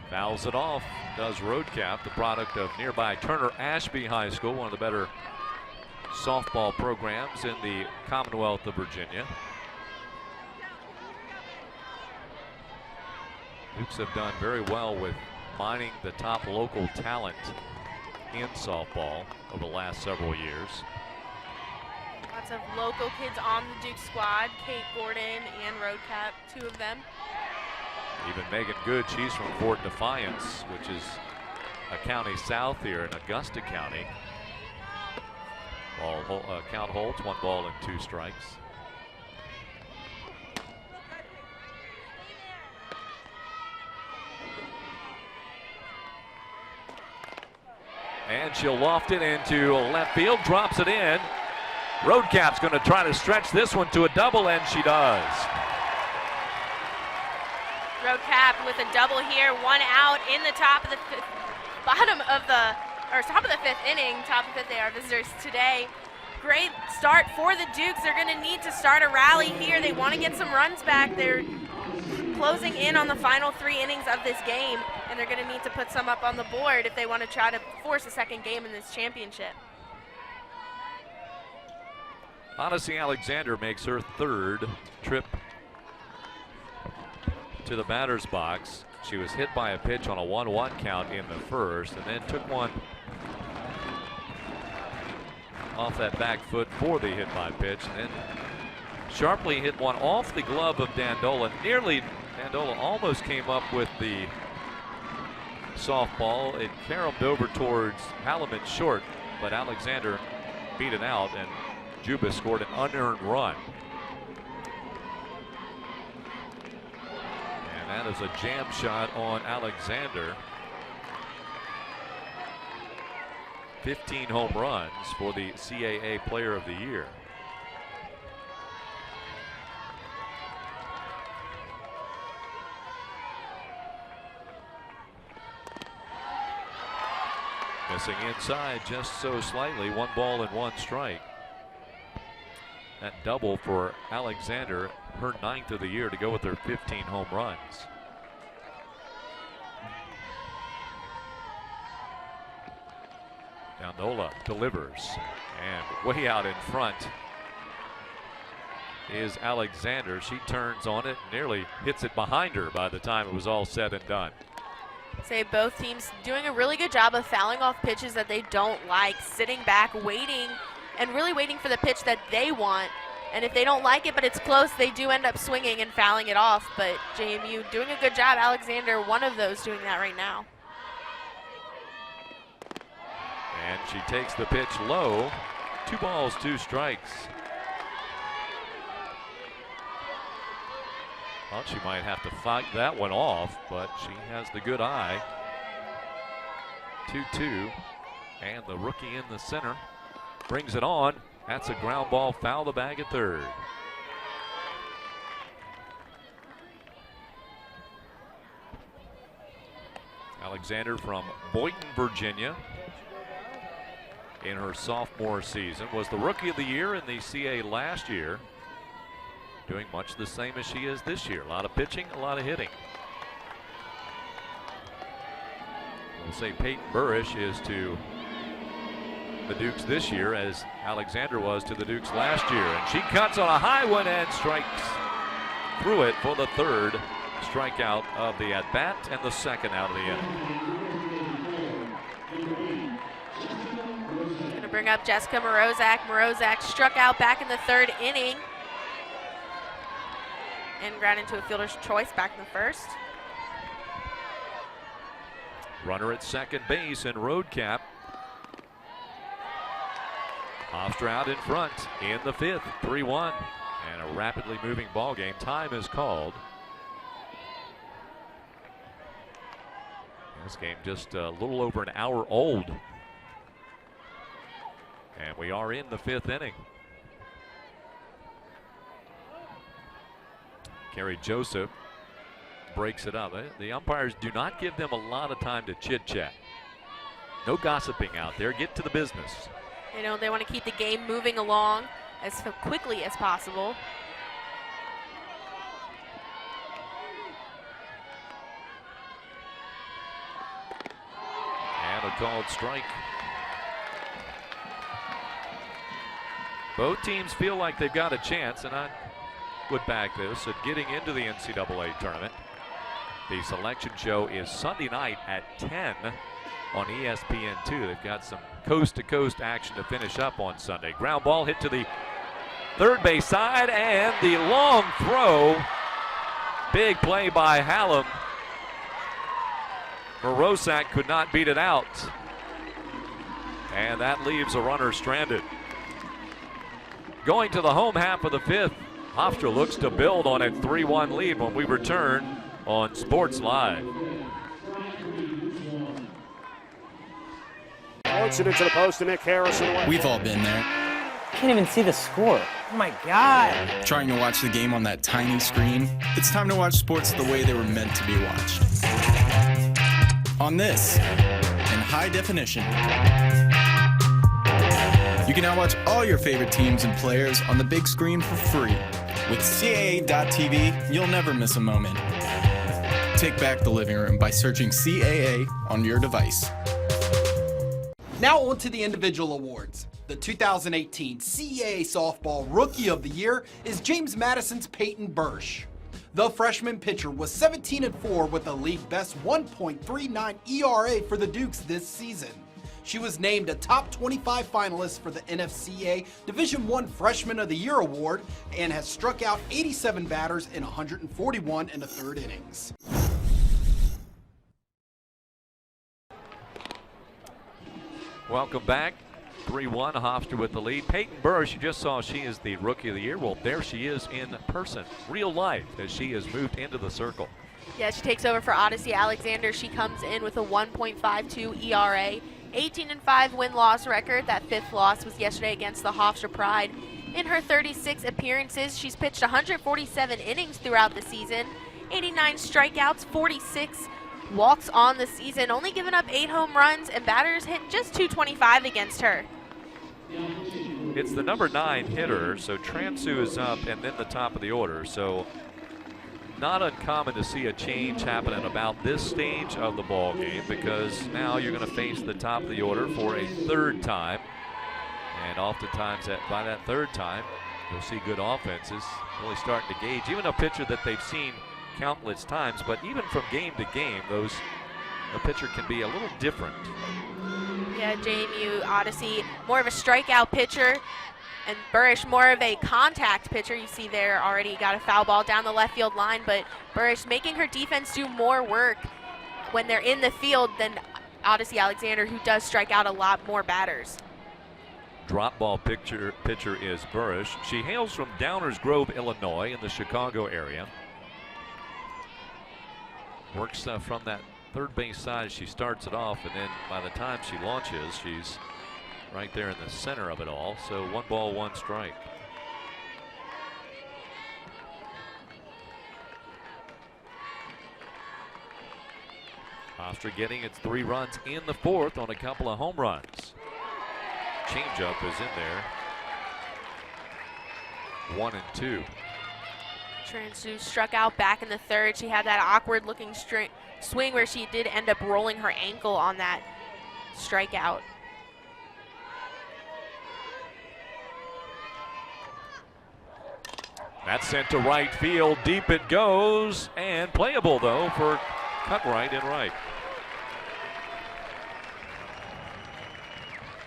Fouls it off, does Roadcap, the product of nearby Turner Ashby High School, one of the better softball programs in the Commonwealth of Virginia. Dukes have done very well with mining the top local talent in softball over the last several years. Lots of local kids on the Duke squad. Kate Gordon and Roadcap, two of them. Even Megan Good, she's from Fort Defiance, which is a county south here in Augusta County. Count holds, 1 ball and 2 strikes. And she'll loft it into left field, drops it in. Roadcap's going to try to stretch this one to a double, and she does. Roadcap with a double here, 1 out in the top of the fifth inning. Top of the fifth, they are visitors today. Great start for the Dukes. They're going to need to start a rally here. They want to get some runs back. They're closing in on the final 3 innings of this game, and they're going to need to put some up on the board if they want to try to force a second game in this championship. Odyssey Alexander makes her 3rd trip to the batter's box. She was hit by a pitch on a 1-1 count in the first, and then took one off that back foot for the hit by pitch, and then sharply hit one off the glove of Dandelo. Dandelo almost came up with the softball. It caromed over towards Halleman short, but Alexander beat it out, and Juba scored an unearned run. And that is a jam shot on Alexander. 15 home runs for the CAA Player of the Year. Missing inside just so slightly, 1 ball and 1 strike. That double for Alexander, her 9th of the year, to go with her 15 home runs. Dandelo delivers, and way out in front is Alexander. She turns on it, nearly hits it behind her by the time it was all said and done. Say both teams doing a really good job of fouling off pitches that they don't like, sitting back, waiting, and really waiting for the pitch that they want. And if they don't like it, but it's close, they do end up swinging and fouling it off. But JMU doing a good job. Alexander, one of those, doing that right now. And she takes the pitch low. 2 balls, 2 strikes. Well, she might have to fight that one off, but she has the good eye. 2-2, and the rookie in the center brings it on. That's a ground ball, foul the bag at third. Alexander from Boynton, Virginia, in her sophomore season, was the rookie of the year in the CAA last year, doing much the same as she is this year. A lot of pitching, a lot of hitting. We'll say Payton Birch is to the Dukes this year as Alexander was to the Dukes last year. And she cuts on a high one and strikes through it for the 3rd strikeout of the at-bat and the 2nd out of the inning. Going to bring up Jessica Morozak. Morozak struck out back in the 3rd inning and ran into a fielder's choice back in the 1st. Runner at second base and Roadcap. Hofstra out in front in the 5th, 3-1, and a rapidly moving ball game. Time is called. This game just a little over an hour old, and we are in the 5th inning. Carrie Joseph breaks it up. The umpires do not give them a lot of time to chit-chat. No gossiping out there. Get to the business. You know, they want to keep the game moving along as quickly as possible. And a called strike. Both teams feel like they've got a chance, and I would back this, at getting into the NCAA tournament. The selection show is Sunday night at 10 on ESPN2. They've got some coast-to-coast action to finish up on Sunday. Ground ball hit to the third base side, and the long throw. Big play by Hallam. Morosak could not beat it out. And that leaves a runner stranded. Going to the home half of the fifth, Hofstra looks to build on a 3-1 lead when we return on Sports Live. Floats it into the post to Nick Harrison. We've all been there. Can't even see the score. Oh my God. Trying to watch the game on that tiny screen? It's time to watch sports the way they were meant to be watched. On this, in high definition. You can now watch all your favorite teams and players on the big screen for free. With CAA.TV, you'll never miss a moment. Take back the living room by searching CAA on your device. Now on to the individual awards. The 2018 CAA Softball Rookie of the Year is James Madison's Payton Birch. The freshman pitcher was 17-4 with a league best 1.39 ERA for the Dukes this season. She was named a top 25 finalist for the NFCA Division I Freshman of the Year award and has struck out 87 batters in 141 in the third innings. Welcome back. 3-1, Hofstra with the lead. Payton Birch, you just saw she is the Rookie of the Year. Well, there she is in person, real life, as she has moved into the circle. Yeah, she takes over for Odyssey Alexander. She comes in with a 1.52 ERA. 18-5 win-loss record. That fifth loss was yesterday against the Hofstra Pride. In her 36 appearances, she's pitched 147 innings throughout the season, 89 strikeouts, 46 walks on the season, only giving up 8 home runs, and batters hit just 225 against her. It's the number 9 hitter, so Transu is up and then the top of the order. So not uncommon to see a change happen at about this stage of the ball game, because now you're going to face the top of the order for a third time, and oftentimes by that third time you'll see good offenses really starting to gauge even a pitcher that they've seen countless times. But even from game to game, the pitcher can be a little different. Yeah, JMU Odyssey more of a strikeout pitcher, and Birch more of a contact pitcher. You see there already got a foul ball down the left field line, but Birch making her defense do more work when they're in the field than Odyssey Alexander, who does strike out a lot more batters. Drop ball pitcher is Birch. She hails from Downers Grove, Illinois, in the Chicago area. Works from that third base side. She starts it off, and then by the time she launches, she's right there in the center of it all. So 1 ball, 1 strike. Hofstra getting its 3 runs in the fourth on a couple of home runs. Changeup is in there. 1 and 2. Transu struck out back in the third. She had that awkward looking swing where she did end up rolling her ankle on that strikeout. That's sent to right field. Deep it goes, and playable though for Cutright and right.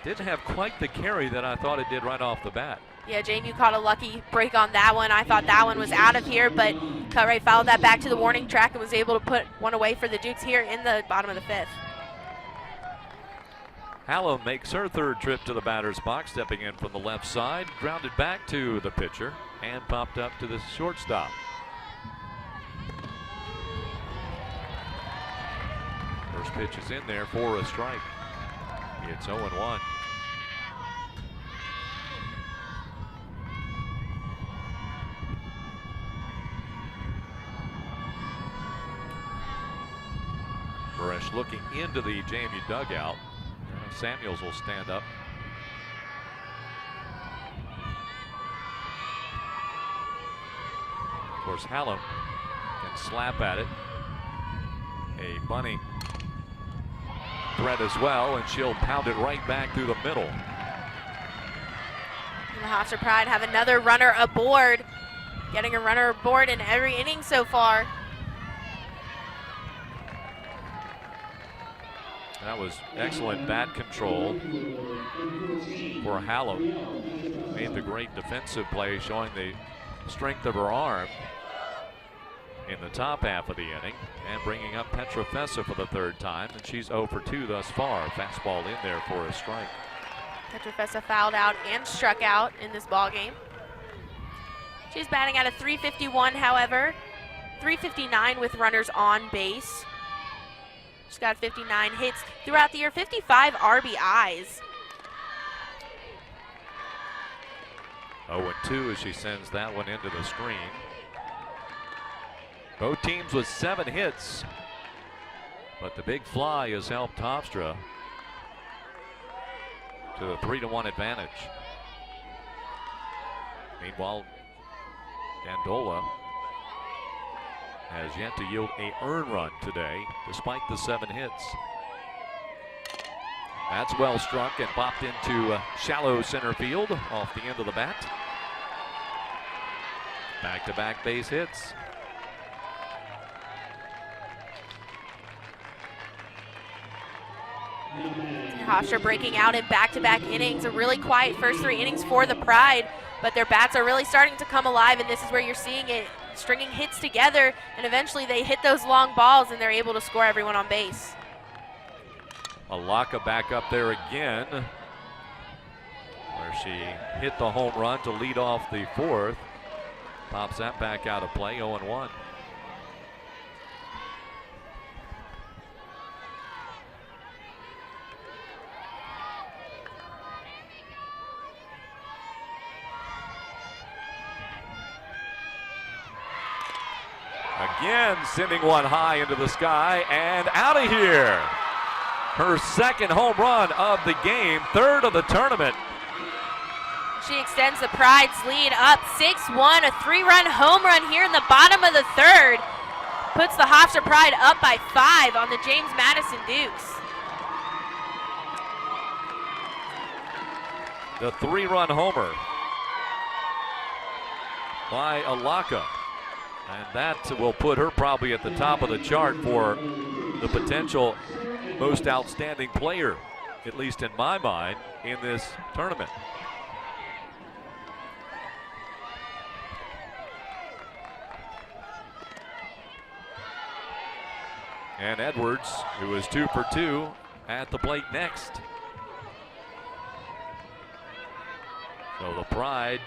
Didn't have quite the carry that I thought it did right off the bat. Yeah, JMU caught a lucky break on that one. I thought that one was out of here, but Cutright followed that back to the warning track and was able to put one away for the Dukes here in the bottom of the fifth. Hallam makes her third trip to the batter's box, stepping in from the left side, grounded back to the pitcher, and popped up to the shortstop. First pitch is in there for a strike. It's 0-1. Birch looking into the JMU dugout. Samuels will stand up. Of course, Hallam can slap at it. A bunting threat as well, and she'll pound it right back through the middle. And The Hofstra Pride have another runner aboard, getting a runner aboard in every inning so far. That was excellent bat control for Hallow. Made the great defensive play, showing the strength of her arm in the top half of the inning, and bringing up Petra Fessa for the third time, and she's 0 for 2 thus far. Fastball in there for a strike. Petra Fessa fouled out and struck out in this ball game. She's batting at a .351, however, .359 with runners on base. She's got 59 hits throughout the year, 55 RBIs. 0-2 as she sends that one into the screen. Both teams with 7 hits, but the big fly has helped Hofstra to the 3-1 advantage. Meanwhile, Dandelo has yet to yield an earned run today, despite the 7 hits. That's well struck and popped into shallow center field off the end of the bat. Back-to-back base hits. Hofstra breaking out in back-to-back innings. A really quiet first 3 innings for the Pride, but their bats are really starting to come alive, and this is where you're seeing it, stringing hits together, and eventually they hit those long balls and they're able to score everyone on base. Alaka back up there again, where she hit the home run to lead off the 4th. Pops that back out of play, 0-1. Again, sending one high into the sky and out of here. Her 2nd home run of the game, 3rd of the tournament. She extends the Pride's lead up 6-1, a 3-run home run here in the bottom of the 3rd. Puts the Hofstra Pride up by 5 on the James Madison Dukes. The 3-run homer by Alaka. And that will put her probably at the top of the chart for the potential most outstanding player, at least in my mind, in this tournament. And Edwards, who is 2 for 2, at the plate next. So the Pride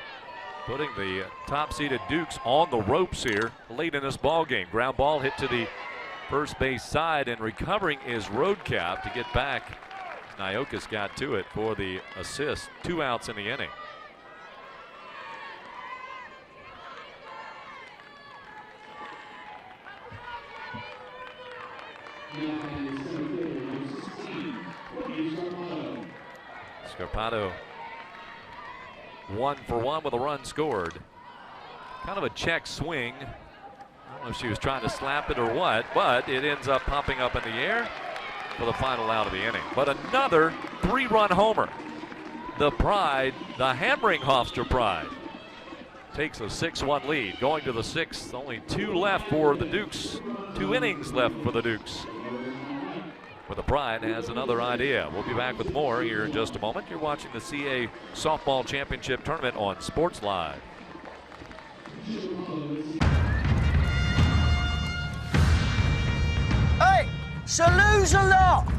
putting the top-seeded Dukes on the ropes here late in this ball game. Ground ball hit to the first base side, and recovering is Roadcap to get back. Nyokas got to it for the assist. 2 outs in the inning. Scarpato 1 for 1 with a run scored. Kind of a check swing. I don't know if she was trying to slap it or what, but it ends up popping up in the air for the final out of the inning. But another 3-run homer. The Pride, the hammering Hofstra Pride, takes a 6-1 lead. Going to the 6th, only 2 left for the Dukes. 2 innings left for the Dukes. But the Pride has another idea. We'll be back with more here in just a moment. You're watching the CAA Softball Championship Tournament on Sports Live. Hey, salutes a lot.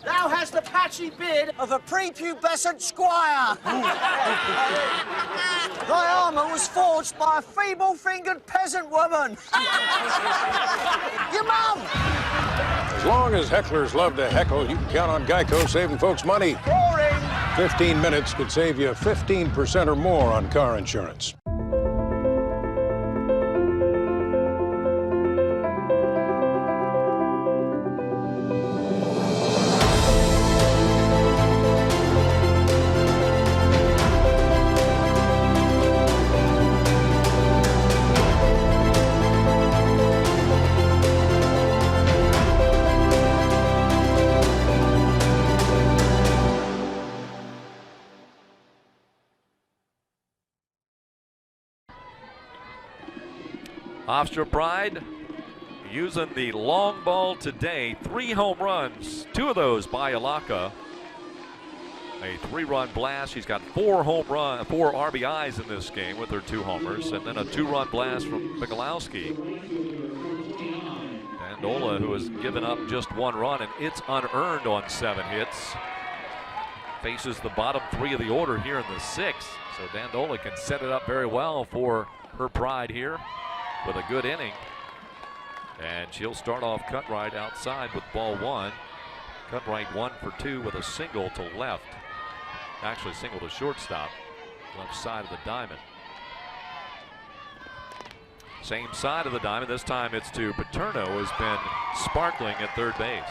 Thou hast the patchy beard of a prepubescent squire. Thy armour was forged by a feeble-fingered peasant woman. Your mum! As long as hecklers love to heckle, you can count on Geico saving folks money. Boring. 15 minutes could save you 15% or more on car insurance. Hofstra Pride using the long ball today. 3 home runs, 2 of those by Alaka. A 3-run blast. She's got 4 RBIs in this game with her 2 homers, and then a 2-run blast from Michalowski. Dandelo, who has given up just 1 run, and it's unearned on 7 hits. Faces the bottom 3 of the order here in the 6th. So Dandelo can set it up very well for her Pride here with a good inning. And she'll start off Cutright outside with ball 1. Cutright 1 for 2 with a single to left. Actually single to shortstop, left side of the diamond. Same side of the diamond, this time it's to Paterno, who's been sparkling at third base.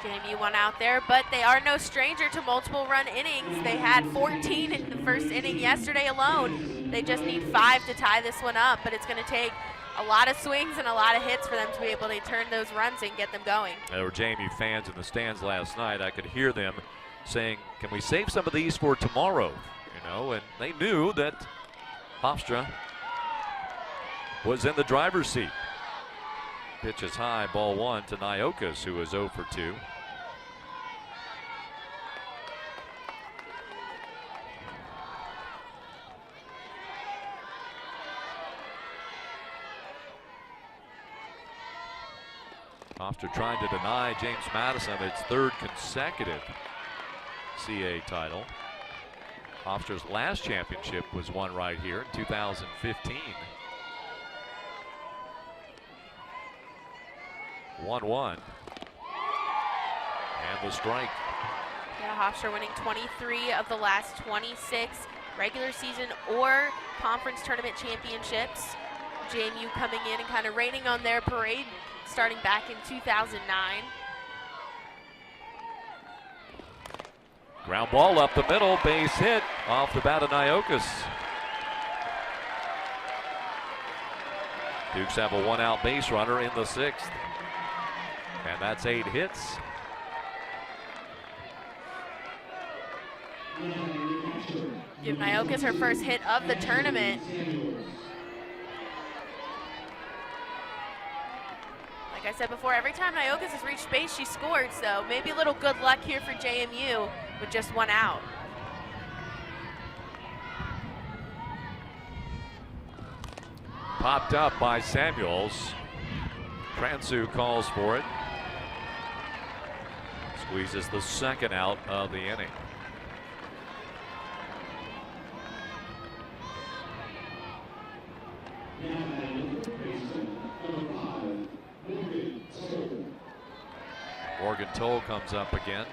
JMU won out there, but they are no stranger to multiple run innings. They had 14 in the first inning yesterday alone. They just need 5 to tie this one up, but it's going to take a lot of swings and a lot of hits for them to be able to turn those runs and get them going. There were JMU fans in the stands last night. I could hear them saying, can we save some of these for tomorrow? You know, and they knew that Hofstra was in the driver's seat. Pitch is high, ball 1 to Nyokas, who is 0 for 2. Hofstra trying to deny James Madison its 3rd consecutive CAA title. Hofstra's last championship was won right here in 2015. 1-1. And the strike. Yeah, Hofstra winning 23 of the last 26 regular season or conference tournament championships. JMU coming in and kind of raining on their parade starting back in 2009. Ground ball up the middle, base hit off the bat of Nyokas. Dukes have a 1-out base runner in the 6th. And that's 8 hits. Give Nyokas her first hit of the tournament. Like I said before, every time Nyokas has reached base, she scored, so maybe a little good luck here for JMU with just 1 out. Popped up by Samuels. Transu calls for it. Squeezes the 2nd out of the inning. Morgan Toll comes up again.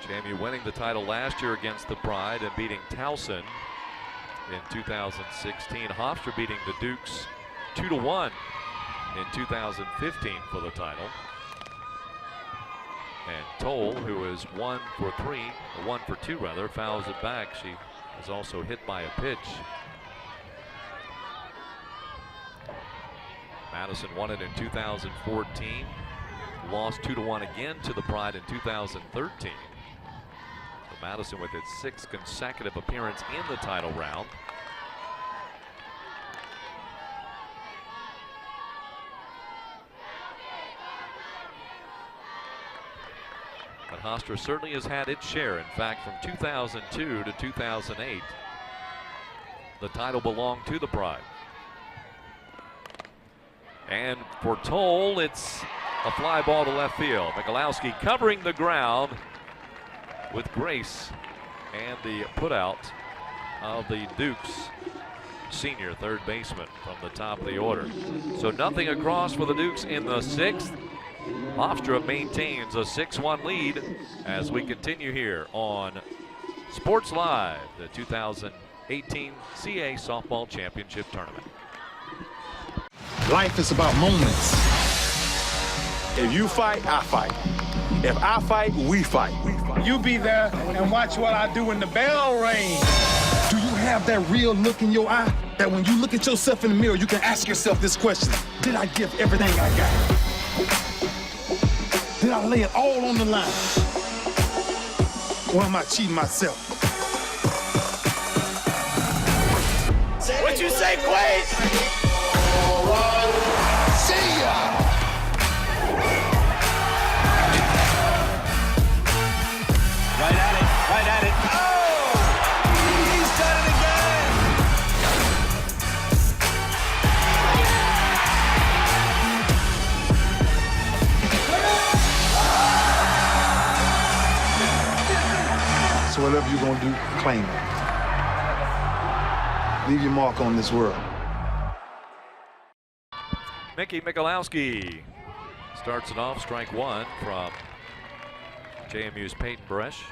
JMU winning the title last year against the Pride and beating Towson in 2016. Hofstra beating the Dukes 2-1 in 2015 for the title. And Toll, who is 1 for 3, or 1 for 2 rather, fouls it back. She was also hit by a pitch. Madison won it in 2014. Lost 2-1 again to the Pride in 2013. So Madison with its 6th consecutive appearance in the title round. But Hofstra certainly has had its share. In fact, from 2002 to 2008, the title belonged to the Pride. And for Toll, it's a fly ball to left field. Michalowski covering the ground with grace, and the putout of the Dukes senior 3rd baseman from the top of the order. So nothing across for the Dukes in the 6th. Hofstra maintains a 6-1 lead as we continue here on Sports Live, the 2018 CAA Softball Championship Tournament. Life is about moments. If you fight, I fight. If I fight, we fight. You be there and watch what I do when the bell rings. Do you have that real look in your eye that when you look at yourself in the mirror, you can ask yourself this question: did I give everything I got? Did I lay it all on the line? Or am I cheating myself? What you say, Quaid? See ya! Right at it, right at it. Oh! He's done it again! So whatever you're gonna do, claim it. Leave your mark on this world. Mickey Michalowski starts it off, strike one from JMU's Payton Birch.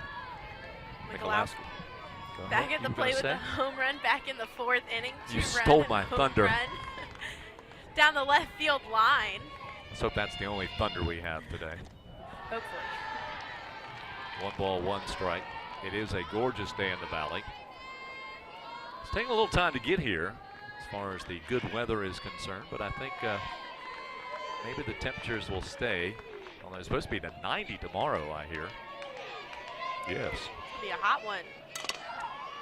Michalowski back at the plate with a home run back in the fourth inning. You stole my thunder. Down the left field line. Let's hope that's the only thunder we have today. Hopefully. 1 ball, 1 strike. It is a gorgeous day in the valley. It's taking a little time to get here as far as the good weather is concerned, but I think maybe the temperatures will stay. Well, it's supposed to be to 90 tomorrow, I hear. Yes. Be a hot one.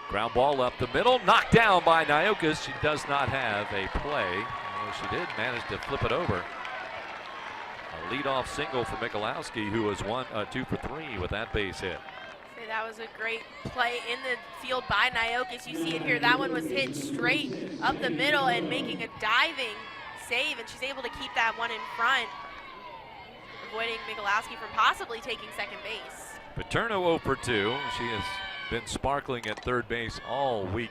Ground ball up the middle, knocked down by Nyokas. She does not have a play. Although she did manage to flip it over. A leadoff single for Michalowski, who was 2 for 3 with that base hit. That was a great play in the field by Nyokas. You see it here. That one was hit straight up the middle and making a diving save, and she's able to keep that one in front, avoiding Michalowski from possibly taking second base. Paterno 0 for 2. She has been sparkling at third base all week.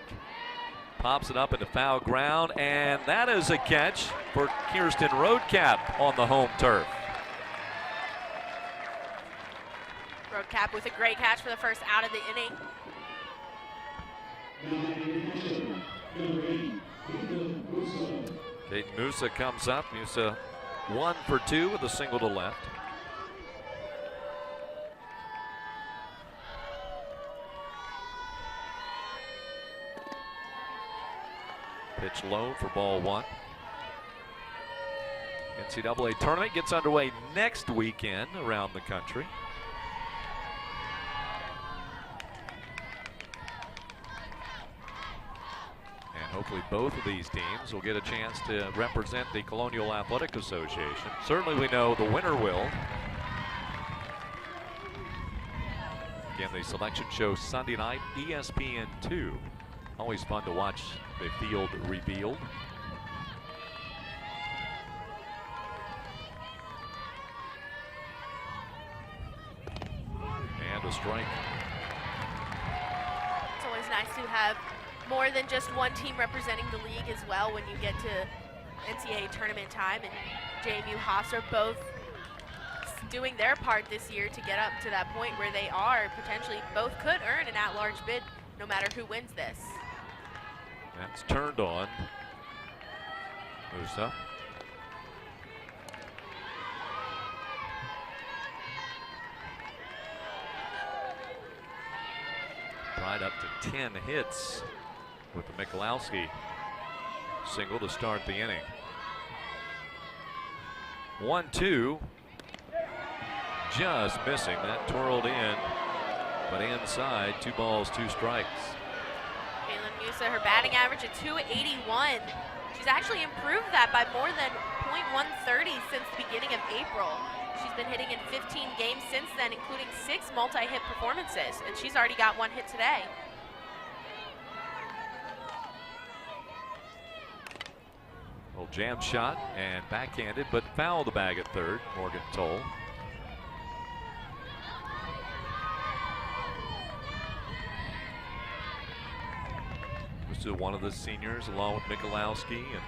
Pops it up into foul ground, and that is a catch for Kirsten Roadcap on the home turf. Roadcap with a great catch for the first out of the inning. Payton Musa comes up. Musa 1 for 2 with a single to left. Pitch low for ball 1. NCAA tournament gets underway next weekend around the country. Hopefully both of these teams will get a chance to represent the Colonial Athletic Association. Certainly we know the winner will. Again, the selection show Sunday night, ESPN2. Always fun to watch the field revealed. And a strike. It's always nice to have more than just one team representing the league as well when you get to NCAA tournament time, and JMU Hofstra both doing their part this year to get up to that point where they are potentially both could earn an at-large bid no matter who wins this. That's turned on. Musa. Right up to 10 hits with the Michalowski single to start the inning. 1-2. Just missing. That twirled in, but inside. 2 balls, 2 strikes. Kaylin Musa, her batting average at .281. She's actually improved that by more than .130 since the beginning of April. She's been hitting in 15 games since then, including 6 multi-hit performances, and she's already got 1 hit today. Little jam shot and backhanded, but foul the bag at third. Morgan Toll. This is one of the seniors, along with Michalowski and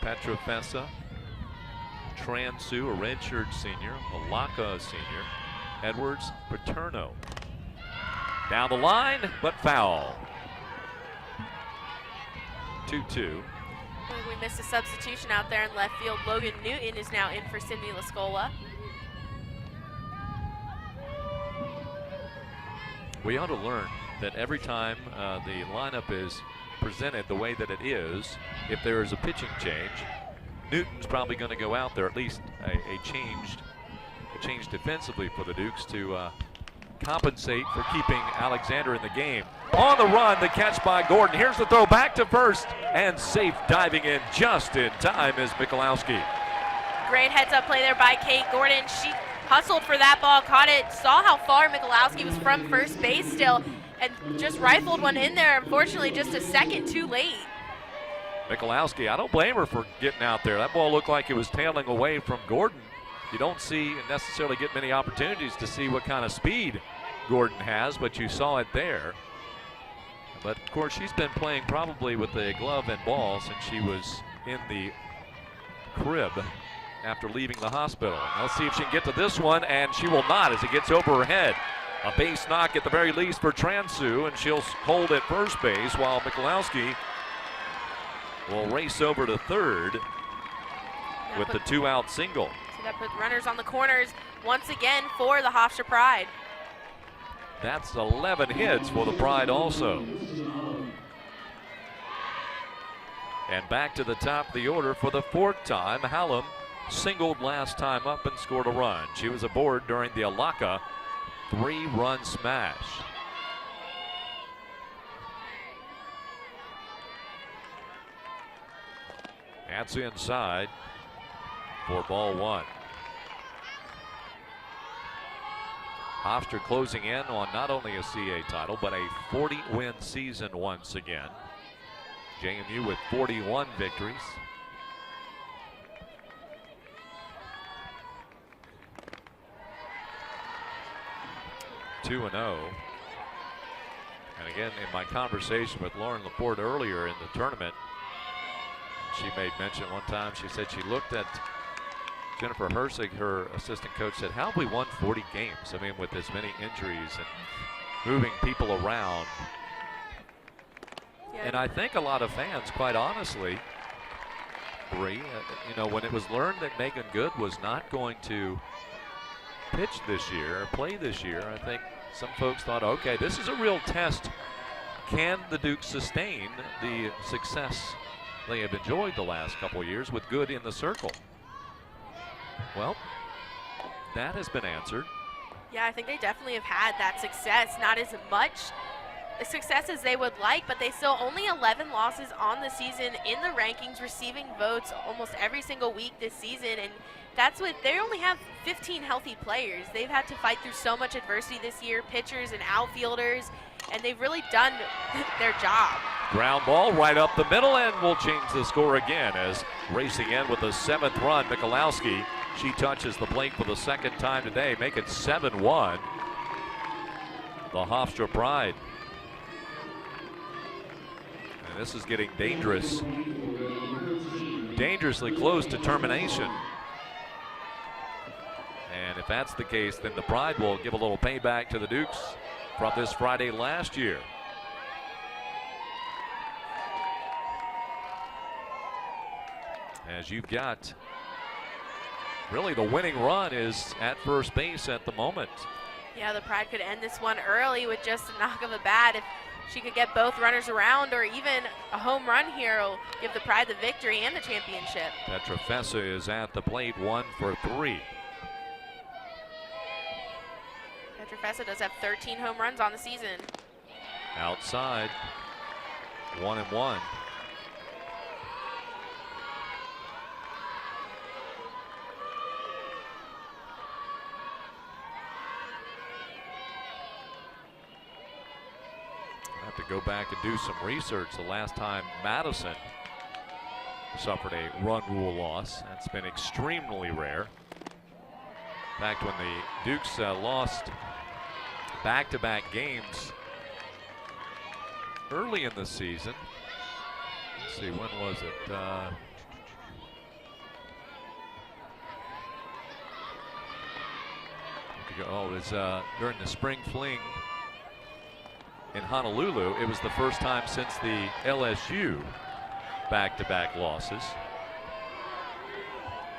Petra Fessa. Transu, a redshirt senior. Malaka, a senior. Edwards, Paterno. Down the line, but foul. 2-2. We missed a substitution out there in left field. Logan Newton is now in for Sydney Lascola. We ought to learn that every time the lineup is presented the way that it is, if there is a pitching change, Newton's probably going to go out there, at least a change defensively for the Dukes to compensate for keeping Alexander in the game. On the run, the catch by Gordon. Here's the throw back to first, and safe diving in just in time is Michalowski. Great heads-up play there by Kate Gordon. She hustled for that ball, caught it, saw how far Michalowski was from first base still, and just rifled one in there, unfortunately just a second too late. Michalowski, I don't blame her for getting out there. That ball looked like it was tailing away from Gordon. You don't see and necessarily get many opportunities to see what kind of speed Gordon has, but you saw it there. But of course, she's been playing probably with a glove and ball since she was in the crib after leaving the hospital. Let's see if she can get to this one, and she will not as it gets over her head. A base knock at the very least for Transu, and she'll hold at first base while Michalowski will race over to third with the 2-out single. So that put runners on the corners once again for the Hofstra Pride. That's 11 hits for the Pride also. And back to the top of the order for the 4th time. Hallam singled last time up and scored a run. She was aboard during the Alaka 3-run smash. That's inside for ball 1. Hofstra closing in on not only a CAA title, but a 40-win season once again. JMU with 41 victories. (2-0). And again, in my conversation with Lauren Laporte earlier in the tournament, she made mention one time, she said she looked at Jennifer Hersig, her assistant coach, said, how have we won 40 games? I mean, with as many injuries and moving people around. Yeah. And I think a lot of fans, quite honestly, Bri, you know, when it was learned that Megan Good was not going to pitch this year, or play this year, I think some folks thought, okay, this is a real test. Can the Dukes sustain the success they have enjoyed the last couple of years with Good in the circle? Well, that has been answered. Yeah, I think they definitely have had that success. Not as much success as they would like, but they still only 11 losses on the season in the rankings, receiving votes almost every single week this season. And that's what they only have 15 healthy players. They've had to fight through so much adversity this year, pitchers and outfielders, and they've really done their job. Ground ball right up the middle, and we'll change the score again as racing in with the 7th run, Michalowski. She touches the plate for the 2nd time today, make it 7-1. The Hofstra Pride. And this is getting dangerous. Dangerously close to termination. And if that's the case, then the Pride will give a little payback to the Dukes from this Friday last year. As you've got, really the winning run is at first base at the moment. Yeah, the Pride could end this one early with just a knock of a bat. If she could get both runners around or even a home run here, will give the Pride the victory and the championship. Petrofessa is at the plate, 1 for 3. Petrofessa does have 13 home runs on the season. Outside, 1-1. To go back and do some research. The last time Madison suffered a run rule loss, that's been extremely rare. In fact, when the Dukes lost back-to-back games early in the season, let's see, when was it? Oh, it was during the spring fling in Honolulu. It was the first time since the LSU back-to-back losses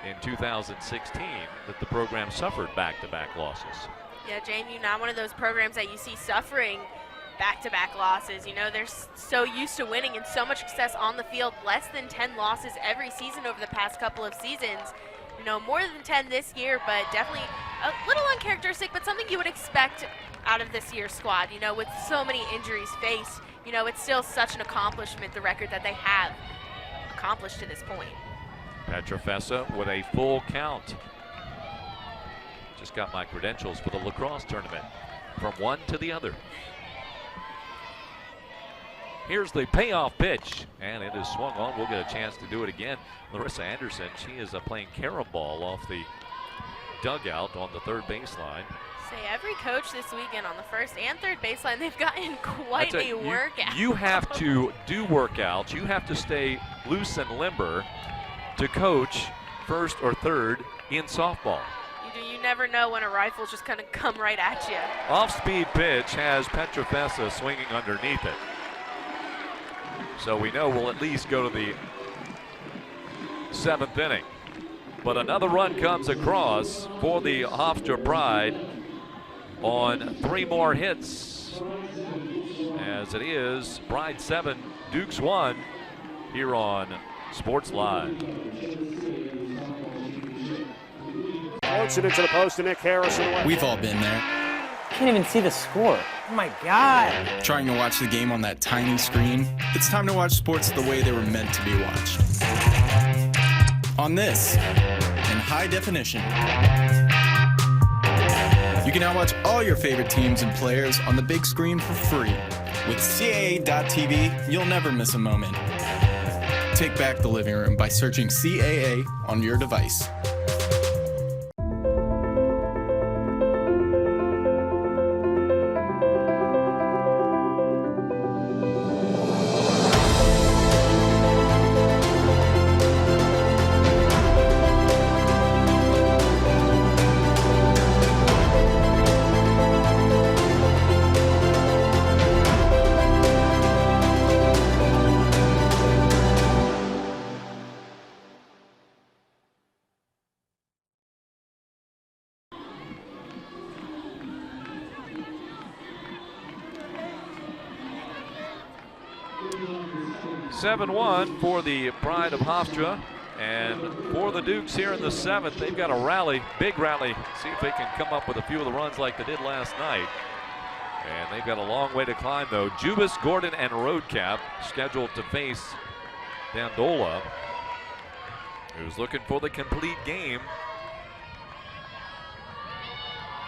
in 2016 that the program suffered back-to-back losses. Yeah, JMU not one of those programs that you see suffering back-to-back losses. You know, they're so used to winning and so much success on the field. Less than 10 losses every season over the past couple of seasons. You know, more than 10 this year, but definitely a little uncharacteristic, but something you would expect out of this year's squad. You know, with so many injuries faced, you know, it's still such an accomplishment, the record that they have accomplished to this point. Petrofessa with a full count. Just got my credentials for the lacrosse tournament. From one to the other. Here's the payoff pitch, and it is swung on. We'll get a chance to do it again. Larissa Anderson, she is playing carom ball off the dugout on the third baseline. Say every coach this weekend on the first and third baseline, they've gotten quite a workout. You have to do workouts. You have to stay loose and limber to coach first or third in softball. You never know when a rifle's just going to come right at you. Off-speed pitch has Petrofessa swinging underneath it. So we know we'll at least go to the 7th inning. But another run comes across for the Hofstra Pride on 3 more hits. As it is Pride 7, Dukes 1 here on Sports Live. Floats it into the post to Nick Harrison. We've all been there. Can't even see the score. Oh my God. Trying to watch the game on that tiny screen? It's time to watch sports the way they were meant to be watched. On this, in high definition. You can now watch all your favorite teams and players on the big screen for free. With CAA.TV, you'll never miss a moment. Take back the living room by searching CAA on your device. (7-1) for the Pride of Hofstra, and for the Dukes here in the 7th, they've got a rally, big rally. See if they can come up with a few of the runs like they did last night. And they've got a long way to climb, though. Jubis, Gordon, and Roadcap scheduled to face Dandelo, who's looking for the complete game.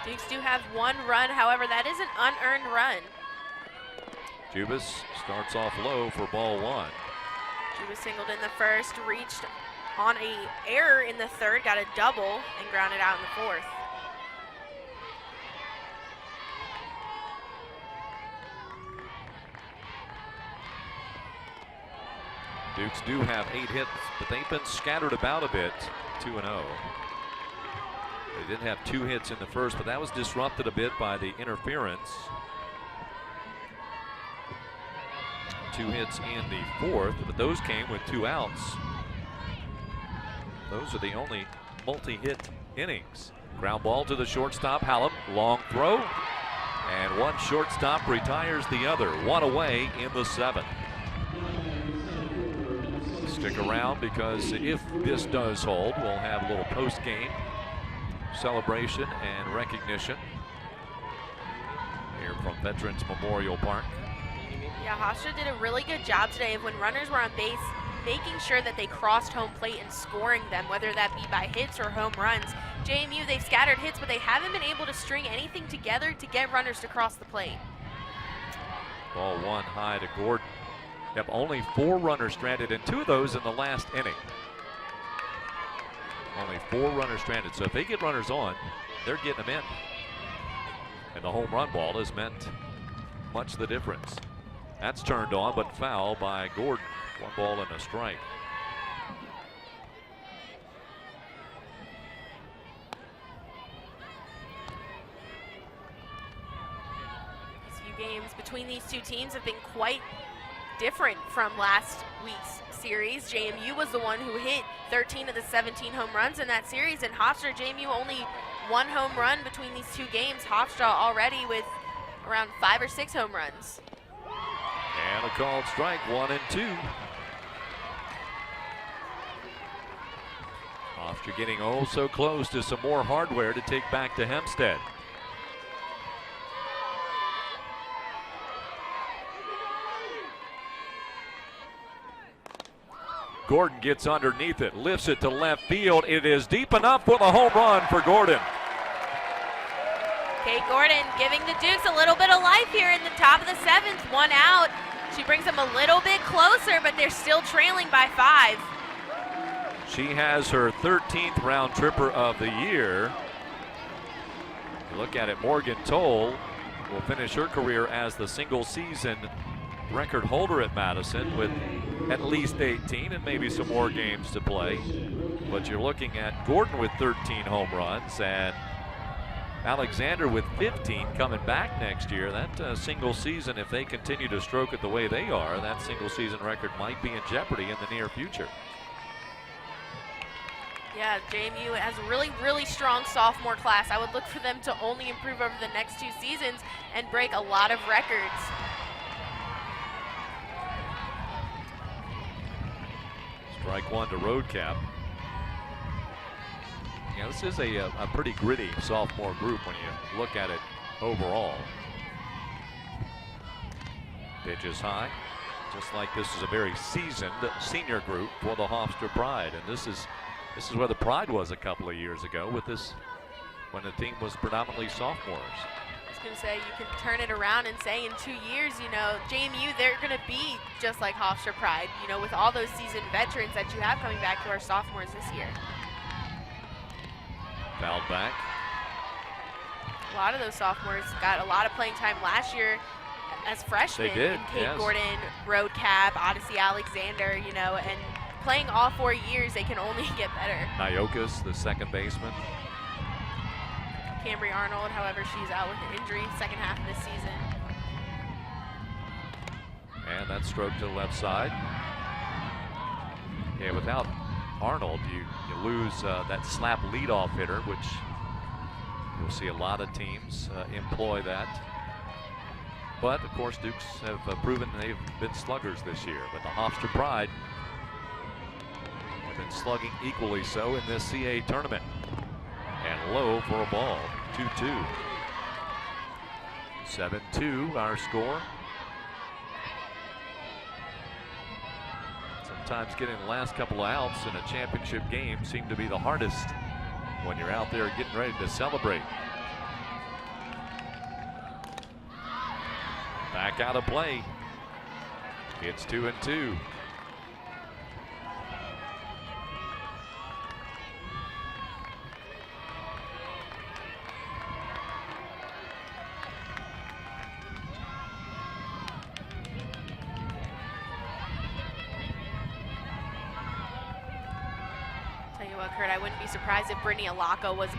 Dukes do have 1 run, however, that is an unearned run. Jubis starts off low for ball 1. Jubis singled in the first, reached on a error in the 3rd, got a double, and grounded out in the 4th. Dukes do have 8 hits, but they've been scattered about a bit, 2-0. They did have 2 hits in the first, but that was disrupted a bit by the interference. 2 hits in the 4th, but those came with 2 outs. Those are the only multi-hit innings. Ground ball to the shortstop, Hallam, long throw, and one shortstop retires the other. 1 away in the 7th. Stick around, because if this does hold, we'll have a little post-game celebration and recognition here from Veterans Memorial Park. Yeah, Hofstra did a really good job today of when runners were on base, making sure that they crossed home plate and scoring them, whether that be by hits or home runs. JMU, they've scattered hits, but they haven't been able to string anything together to get runners to cross the plate. Ball 1 high to Gordon. Yep, only 4 runners stranded, and 2 of those in the last inning. Only 4 runners stranded, so if they get runners on, they're getting them in. And the home run ball has meant much the difference. That's turned on, but foul by Gordon. 1 ball and a strike. These few games between these two teams have been quite different from last week's series. JMU was the one who hit 13 of the 17 home runs in that series, and Hofstra, JMU only 1 home run between these 2 games. Hofstra already with around 5 or 6 home runs. And a called strike, 1 and 2. Hofstra getting oh so close to some more hardware to take back to Hempstead. Gordon gets underneath it, lifts it to left field. It is deep enough for the home run for Gordon. Kate Gordon giving the Dukes a little bit of life here in the top of the 7th. 1 out. She brings them a little bit closer, but they're still trailing by 5. She has her 13th round tripper of the year. You look at it, Morgan Toll will finish her career as the single season record holder at Madison with at least 18 and maybe some more games to play. But you're looking at Gordon with 13 home runs and Alexander with 15 coming back next year. That single season, if they continue to stroke it the way they are, that single season record might be in jeopardy in the near future. Yeah, JMU has a really, really strong sophomore class. I would look for them to only improve over the next 2 seasons and break a lot of records. Strike 1 to Roadcap. Yeah, this is a pretty gritty sophomore group when you look at it overall. Pitch is high. Just like this is a very seasoned senior group for the Hofstra Pride. And this is where the Pride was a couple of years ago with this, when the team was predominantly sophomores. I was going to say, you can turn it around and say in 2 years, you know, JMU, they're going to be just like Hofstra Pride, you know, with all those seasoned veterans that you have coming back who are sophomores this year. Fouled back. A lot of those sophomores got a lot of playing time last year as freshmen. They did, Kate yes. Gordon, Roadcap, Odyssey Alexander, you know, and playing all 4 years, they can only get better. Nyokas, the second baseman. Camry Arnold, however, she's out with an injury second half of this season. And that stroke to the left side. Yeah, without Arnold, you lose that slap leadoff hitter, which you'll see a lot of teams employ that. But, of course, Dukes have proven they've been sluggers this year. But the Hofstra Pride have been slugging equally so in this CAA tournament. And low for a ball, 2-2. 7-2 our score. Sometimes getting the last couple of outs in a championship game seem to be the hardest when you're out there getting ready to celebrate. Back out of play. It's 2-2. Curt, I wouldn't be surprised if Brittany Alaka was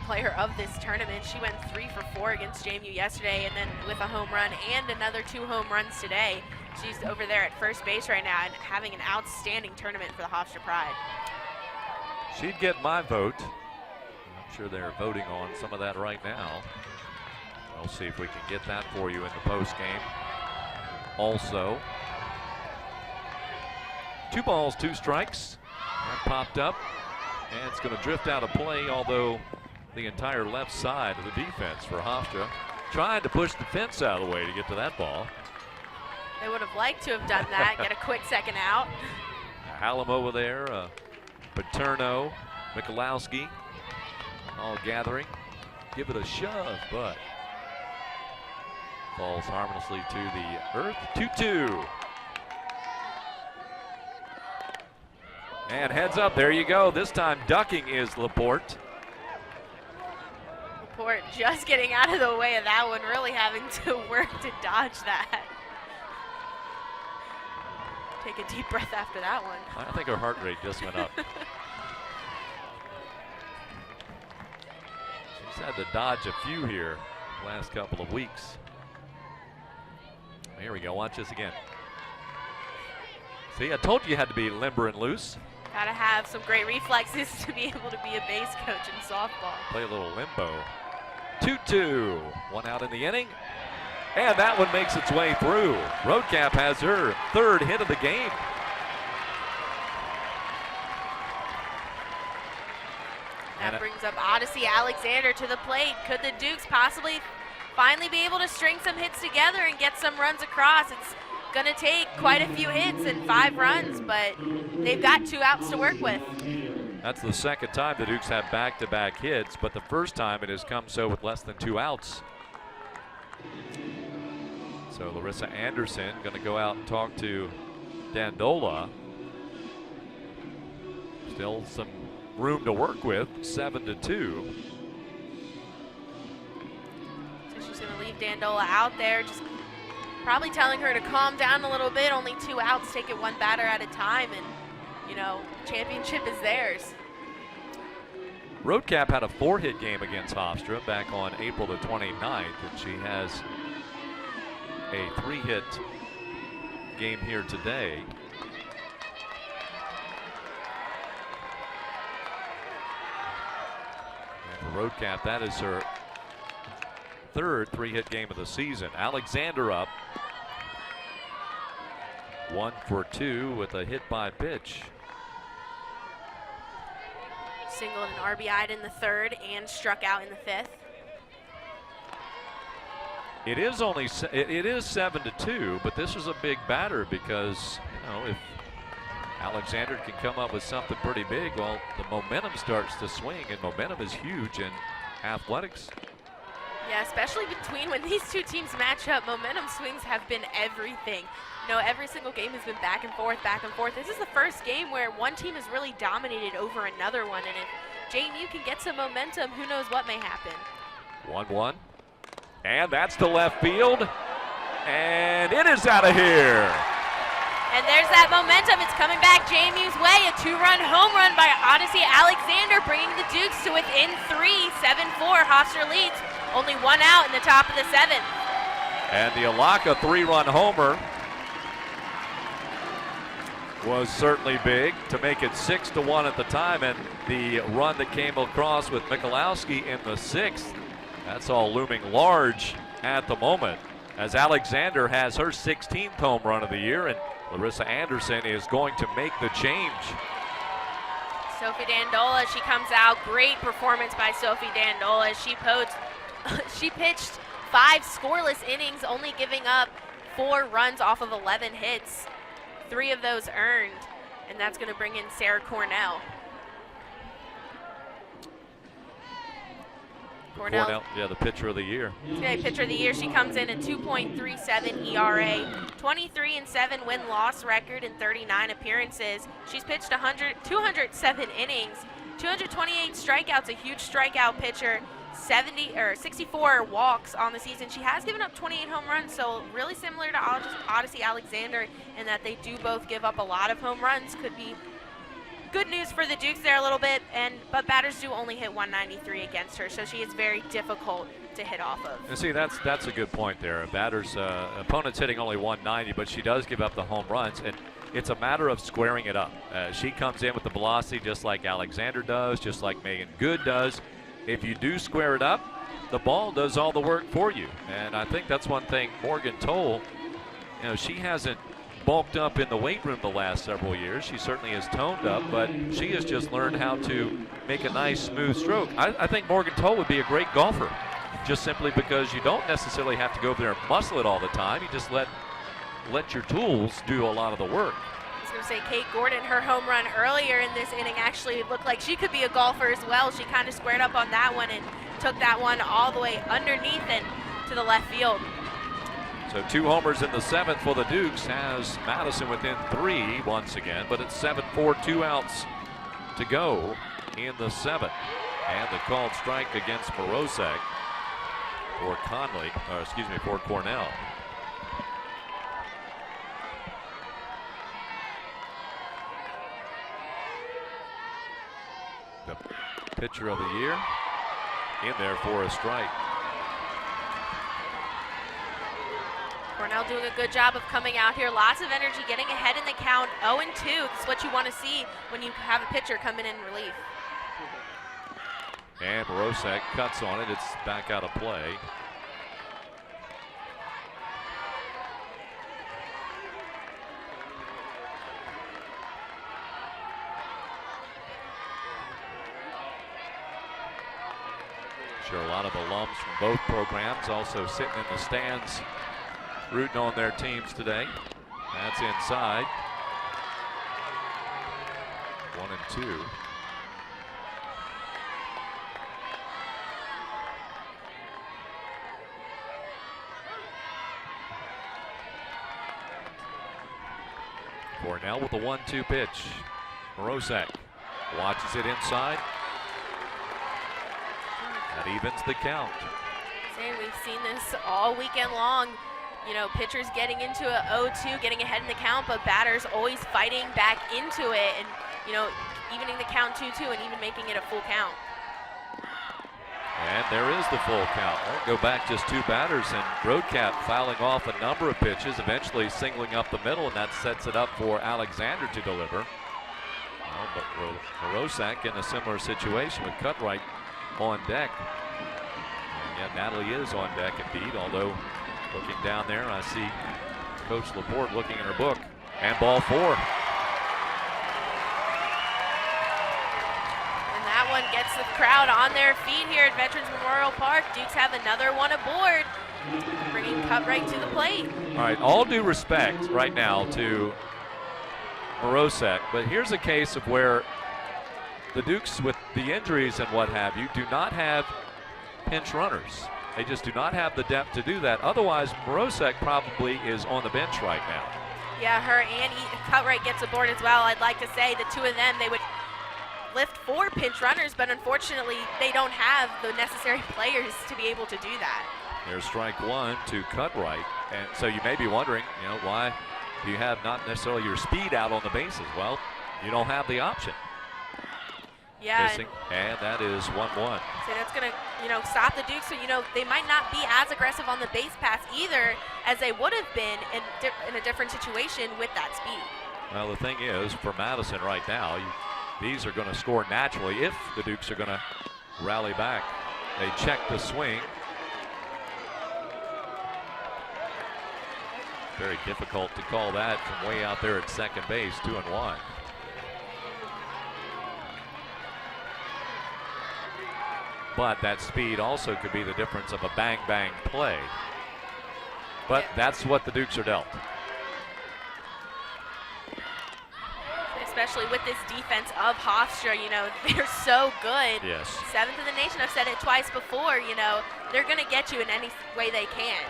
player of this tournament. She went 3 for 4 against JMU yesterday, and then with a home run and another 2 home runs today. She's over there at first base right now and having an outstanding tournament for the Hofstra Pride. She'd get my vote. I'm sure they're voting on some of that right now. We'll see if we can get that for you in the post game. Also, 2 balls, 2 strikes. That popped up. And it's going to drift out of play, although the entire left side of the defense for Hofstra tried to push the fence out of the way to get to that ball. They would have liked to have done that, get a quick second out. Hallam over there, Paterno, Michalowski, all gathering. Give it a shove, but falls harmlessly to the earth. 2-2. And heads up, there you go. This time ducking is Laporte. Laporte just getting out of the way of that one, really having to work to dodge that. Take a deep breath after that one. I think her heart rate just went up. She's had to dodge a few here last couple of weeks. Here we go, watch this again. See, I told you had to be limber and loose. Gotta have some great reflexes to be able to be a base coach in softball. Play a little limbo. 2-2, 1 out in the inning. And that one makes its way through. Roadcap has her 3rd hit of the game. That brings up Odyssey Alexander to the plate. Could the Dukes possibly finally be able to string some hits together and get some runs across? It's going to take quite a few hits and 5 runs, but they've got 2 outs to work with. That's the second time the Dukes have back-to-back hits, but the first time it has come so with less than 2 outs. So Larissa Anderson going to go out and talk to Dandelo. Still some room to work with, 7-2. So she's going to leave Dandelo out there, just probably telling her to calm down a little bit. Only 2 outs, take it 1 batter at a time, and you know, championship is theirs. Roadcap had a 4-hit game against Hofstra back on April the 29th, and she has a 3-hit game here today. And for Roadcap, that is her 3rd 3-hit game of the season. Alexander up 1 for 2 with a hit by pitch. Singled and RBI'd in the 3rd and struck out in the 5th. It is 7-2, but this is a big batter because, you know, if Alexander can come up with something pretty big, well, the momentum starts to swing, and momentum is huge in athletics. Yeah, especially between when these 2 teams match up, momentum swings have been everything. You know, every single game has been back and forth, back and forth. This is the first game where one team has really dominated over another one, and if JMU can get some momentum, who knows what may happen. 1-1, and that's to left field, and it is out of here. And there's that momentum. It's coming back JMU's way. A 2-run home run by Odyssey Alexander, bringing the Dukes to within 3, 7-4. Hofstra leads. Only 1 out in the top of the 7th. And the Alaka 3-run homer was certainly big to make it 6-1 at the time, and the run that came across with Michalowski in the 6th, that's all looming large at the moment, as Alexander has her 16th home run of the year, and Larissa Anderson is going to make the change. Sophie Dandelo, she comes out. Great performance by Sophie Dandelo. She pitched 5 scoreless innings, only giving up 4 runs off of 11 hits. 3 of those earned, and that's going to bring in Sarah Cornell. Cornell, yeah, the pitcher of the year. Today, pitcher of the year, she comes in at 2.37 ERA, 23-7 win-loss record in 39 appearances. She's pitched 207 innings, 228 strikeouts, a huge strikeout pitcher, 64 walks on the season. She has given up 28 home runs, so really similar to Odyssey Alexander in that they do both give up a lot of home runs. Could be good news for the Dukes there a little bit, but batters do only hit 193 against her, so she is very difficult to hit off of. And see, that's a good point there. Batters, opponents hitting only 190, but she does give up the home runs, and it's a matter of squaring it up. She comes in with the velocity just like Alexander does, just like Megan Good does. If you do square it up, the ball does all the work for you. And I think that's one thing Morgan Toll, you know, she hasn't bulked up in the weight room the last several years. She certainly has toned up, but she has just learned how to make a nice smooth stroke. I think Morgan Toll would be a great golfer, just simply because you don't necessarily have to go over there and muscle it all the time. You just let your tools do a lot of the work. I was going to say, Kate Gordon, her home run earlier in this inning actually looked like she could be a golfer as well. She kind of squared up on that one and took that one all the way underneath and to the left field. So 2 homers in the 7th for the Dukes, has Madison within 3 once again, but it's 7-4, 2 outs to go in the 7th. And the called strike against Morozek for Cornell. The pitcher of the year in there for a strike. Cornell doing a good job of coming out here. Lots of energy, getting ahead in the count. 0-2. This is what you want to see when you have a pitcher coming in relief. And Morozek cuts on it. It's back out of play. Sure, a lot of alums from both programs also sitting in the stands rooting on their teams today. That's inside. 1-2. Cornell with a 1-2 pitch. Morozek watches it inside. That evens the count. We've seen this all weekend long. You know, pitchers getting into a 0-2, getting ahead in the count, but batters always fighting back into it and, you know, evening the count 2-2 and even making it a full count. And there is the full count. We'll go back just 2 batters, and Roadcap fouling off a number of pitches, eventually singling up the middle, and that sets it up for Alexander to deliver. Well, but Morozek in a similar situation with Cutright on deck. And yeah, Natalie is on deck indeed, although looking down there, I see Coach Laporte looking in her book. And ball 4. And that one gets the crowd on their feet here at Veterans Memorial Park. Dukes have another one aboard, bringing Cutright to the plate. All right, all due respect right now to Morozek, but here's a case of where the Dukes, with the injuries and what have you, do not have pinch runners. They just do not have the depth to do that. Otherwise, Morozek probably is on the bench right now. Yeah, her and Cutright gets aboard as well. I'd like to say the two of them, they would lift 4 pinch runners, but unfortunately, they don't have the necessary players to be able to do that. There's strike 1 to Cutright, and so you may be wondering, you know, why do you have not necessarily your speed out on the bases? Well, you don't have the option. Yeah. Missing, and that is 1-1. So that's going to, you know, stop the Dukes. So, you know, they might not be as aggressive on the base pass either as they would have been in a different situation with that speed. Well, the thing is, for Madison right now, these are going to score naturally if the Dukes are going to rally back. They check the swing. Very difficult to call that from way out there at second base, 2-1. But that speed also could be the difference of a bang-bang play. But that's what the Dukes are dealt. Especially with this defense of Hofstra, you know, they're so good. Yes. 7th in the nation. I've said it twice before, you know, they're going to get you in any way they can.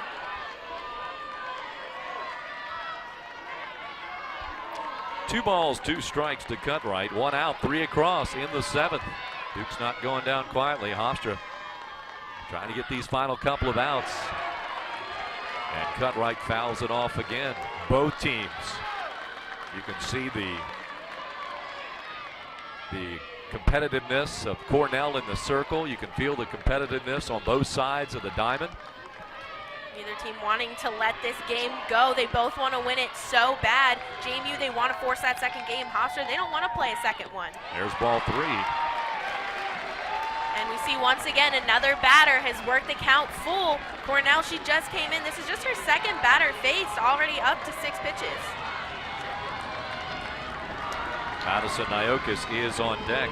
Two balls, 2 strikes to Cutright. 1 out, 3 across in the 7th. Dukes not going down quietly. Hofstra trying to get these final couple of outs. And Cutright fouls it off again. Both teams. You can see the competitiveness of Cornell in the circle. You can feel the competitiveness on both sides of the diamond. Neither team wanting to let this game go. They both want to win it so bad. JMU, they want to force that second game. Hofstra, they don't want to play a second one. There's ball 3. And we see once again another batter has worked the count full. Cornell, she just came in. This is just her second batter faced, already up to 6 pitches. Madison Niokis is on deck.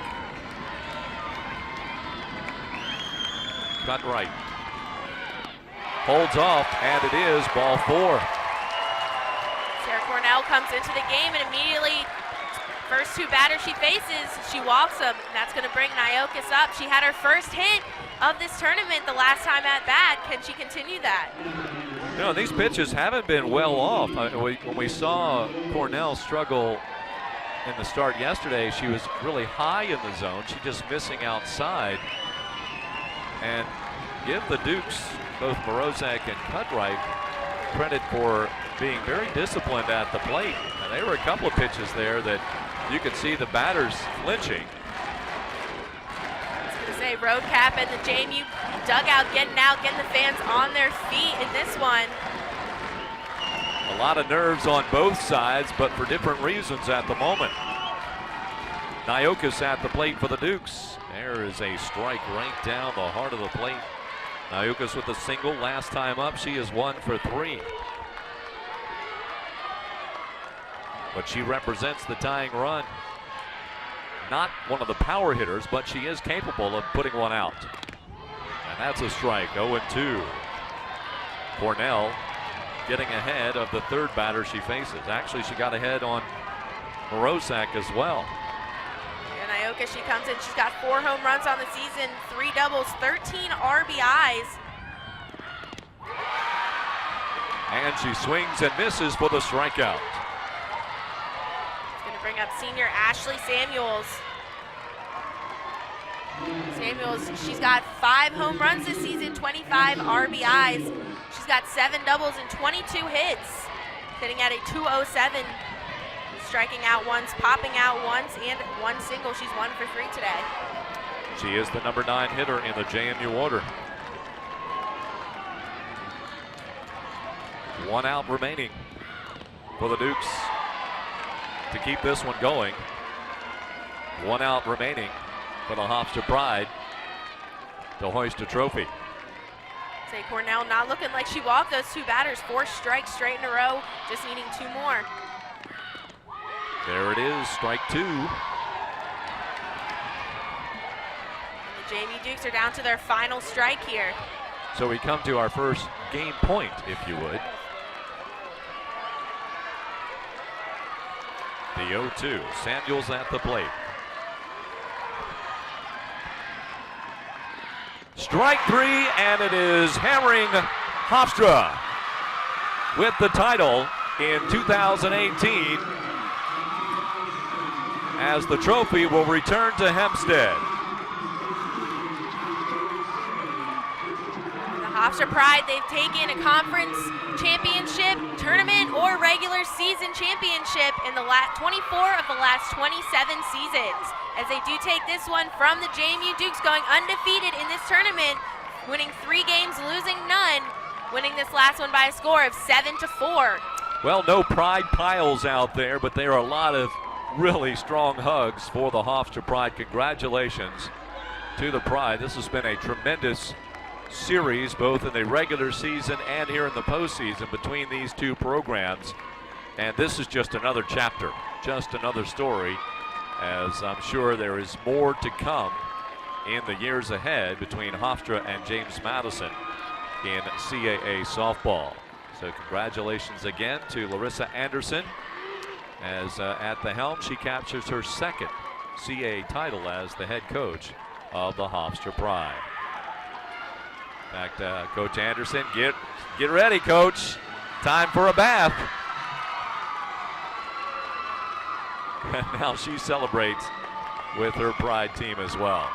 Cutright holds off, and it is ball 4. Sarah Cornell comes into the game and immediately, first 2 batters she faces, she walks them. And that's going to bring Niokis up. She had her first hit of this tournament the last time at bat. Can she continue that? No, these pitches haven't been well off. When we saw Cornell struggle in the start yesterday, she was really high in the zone. She just missing outside. And give the Dukes, both Morozek and Cutright, credit for being very disciplined at the plate. And there were a couple of pitches there that you could see the batters flinching. I was going to say, Roadcap and the JMU dugout getting out, getting the fans on their feet in this one. A lot of nerves on both sides, but for different reasons at the moment. Niokis at the plate for the Dukes. There is a strike right down the heart of the plate. Niokis with a single last time up. She is 1 for 3. But she represents the tying run. Not one of the power hitters, but she is capable of putting one out. And that's a strike, 0-2. Cornell getting ahead of the third batter she faces. Actually, she got ahead on Morosak as well. And Ioka, she comes in. She's got 4 home runs on the season, 3 doubles, 13 RBIs. And she swings and misses for the strikeout. It's going to bring up senior Ashley Samuels. Samuels, she's got 5 home runs this season, 25 RBIs. She's got 7 doubles and 22 hits, hitting at a .207, striking out once, popping out once, and 1 single. She's 1 for 3 today. She is the number 9 hitter in the JMU order. 1 out remaining for the Dukes to keep this one going. 1 out remaining for the Hofstra Pride to hoist a trophy. Say Cornell not looking like she walked those 2 batters. 4 strikes straight in a row, just needing 2 more. There it is, strike 2. And the JMU Dukes are down to their final strike here. So we come to our first game point, if you would. The 0-2, Samuels at the plate. Strike 3, and it is hammering Hofstra with the title in 2018 as the trophy will return to Hempstead. The Hofstra Pride, they've taken a conference championship, tournament, or regular season championship in the 24 of the last 27 seasons. As they do take this one from the JMU Dukes, going undefeated in this tournament, winning 3 games, losing none, winning this last one by a score of 7-4. Well, no pride piles out there, but there are a lot of really strong hugs for the Hofstra Pride. Congratulations to the Pride. This has been a tremendous series, both in the regular season and here in the postseason between these 2 programs. And this is just another chapter, just another story, as I'm sure there is more to come in the years ahead between Hofstra and James Madison in CAA softball. So congratulations again to Larissa Anderson, as at the helm she captures her 2nd CAA title as the head coach of the Hofstra Pride. In fact, Coach Anderson, get ready, Coach. Time for a bath. And now she celebrates with her Pride team as well.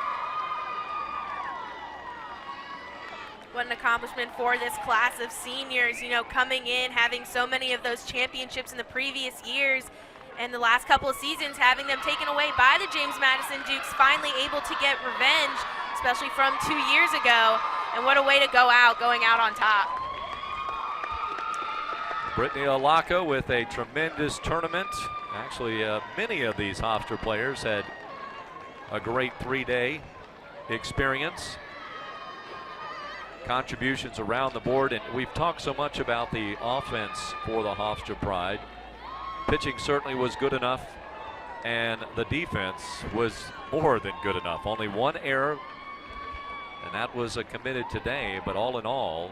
What an accomplishment for this class of seniors, you know, coming in, having so many of those championships in the previous years, and the last couple of seasons having them taken away by the James Madison Dukes, finally able to get revenge, especially from 2 years ago. And what a way to going out on top. Brittany Alaka with a tremendous tournament. Actually, many of these Hofstra players had a great 3-day experience. Contributions around the board, and we've talked so much about the offense for the Hofstra Pride. Pitching certainly was good enough, and the defense was more than good enough. Only 1 error, and that was committed today. But all in all,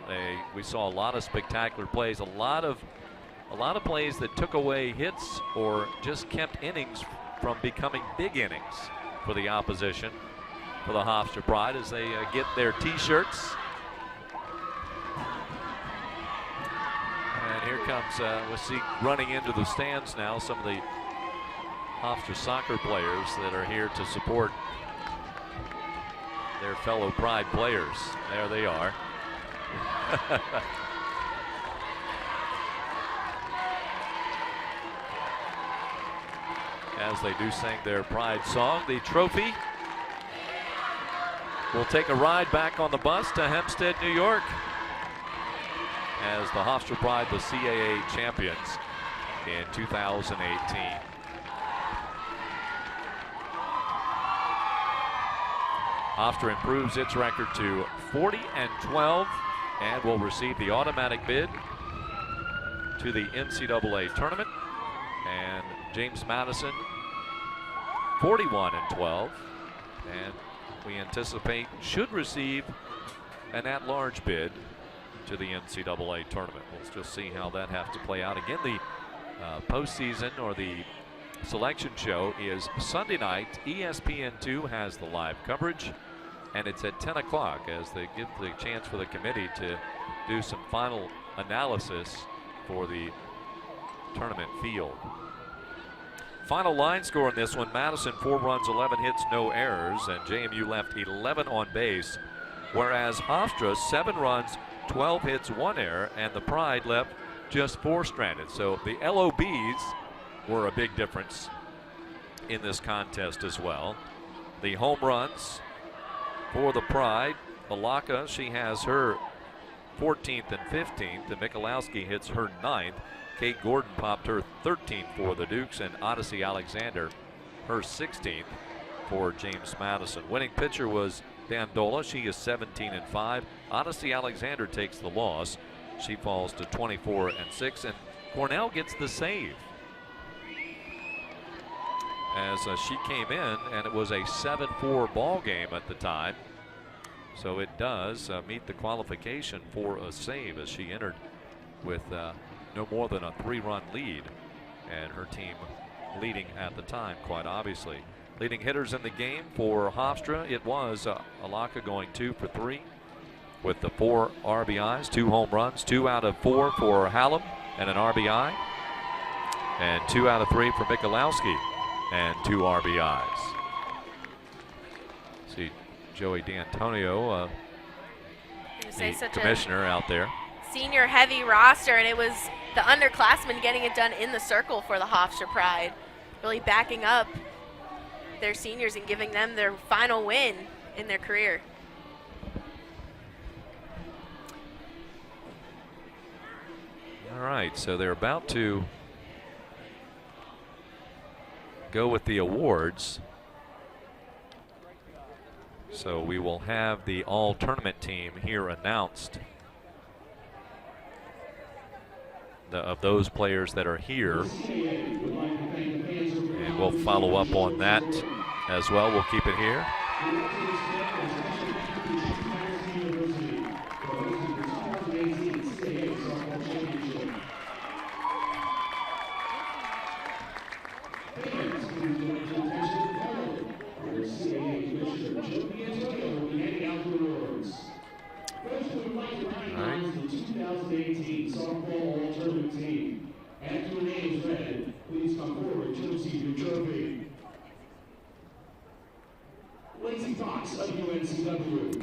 we saw a lot of spectacular plays, a lot of plays that took away hits or just kept innings from becoming big innings for the opposition, for the Hofstra Pride, as they get their T-shirts. And here comes, we'll see running into the stands now, some of the Hofstra soccer players that are here to support their fellow Pride players. There they are. As they do sing their Pride song, the trophy will take a ride back on the bus to Hempstead, New York, as the Hofstra Pride, the CAA champions in 2018. Hofstra improves its record to 40-12 and will receive the automatic bid to the NCAA tournament. And James Madison 41-12, and we anticipate should receive an at-large bid to the NCAA tournament. We'll just see how that has to play out. Again, the postseason or the selection show is Sunday night. ESPN2 has the live coverage, and it's at 10 o'clock as they give the chance for the committee to do some final analysis for the tournament field. Final line score in this one: Madison 4 runs, 11 hits, no errors, and JMU left 11 on base, whereas Hofstra 7 runs, 12 hits, 1 error, and the Pride left just 4 stranded. So the LOBs were a big difference in this contest as well. The home runs for the Pride: Alaka, she has her 14th and 15th, and Michalowski hits her 9th. Kate Gordon popped her 13th for the Dukes, and Odyssey Alexander her 16th for James Madison. Winning pitcher was Dandelo. She is 17 and 5. Odyssey Alexander takes the loss. She falls to 24 and 6, and Cornell gets the save as she came in, and it was a 7-4 ball game at the time. So it does meet the qualification for a save as she entered with no more than a 3-run lead, and her team leading at the time, quite obviously. Leading hitters in the game for Hofstra, it was Alaka going 2 for 3 with the 4 RBIs, 2 home runs, 2 out of 4 for Hallam and an RBI, and 2 out of 3 for Michalowski and 2 RBIs. See Joey D'Antonio, the commissioner, out there. Senior heavy roster, and it was the underclassmen getting it done in the circle for the Hofstra Pride, really backing up their seniors and giving them their final win in their career. All right, so they're about to go with the awards. So we will have the all-tournament team here announced of those players that are here. And we'll follow up on that as well. We'll keep it here.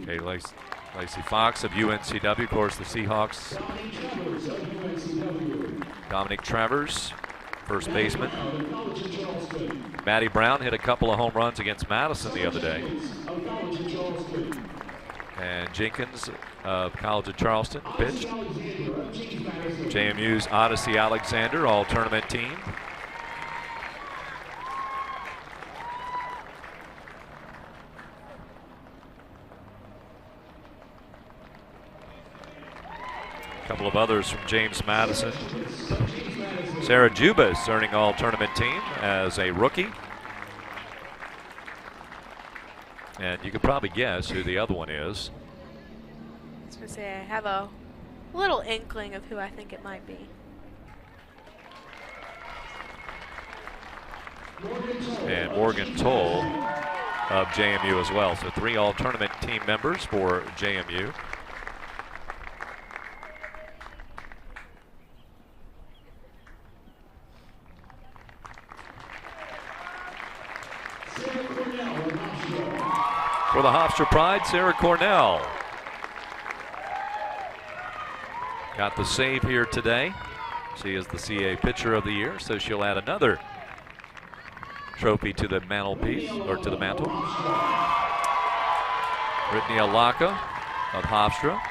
Okay, Lacey Fox of UNCW, of course, the Seahawks. Dominic Travers, first baseman. Maddie Brown hit a couple of home runs against Madison the other day. And Jenkins of College of Charleston pitched. JMU's Odyssey Alexander, all-tournament team. A couple of others from James Madison. Sarah Jubas earning all-tournament team as a rookie. And you could probably guess who the other one is. I was going to say, I have a little inkling of who I think it might be. And Morgan Toll of JMU as well. So 3 all-tournament team members for JMU. For the Hofstra Pride, Sarah Cornell got the save here today. She is the CAA Pitcher of the Year, so she'll add another trophy to the mantelpiece, or to the mantle. Brittany Alaka of Hofstra,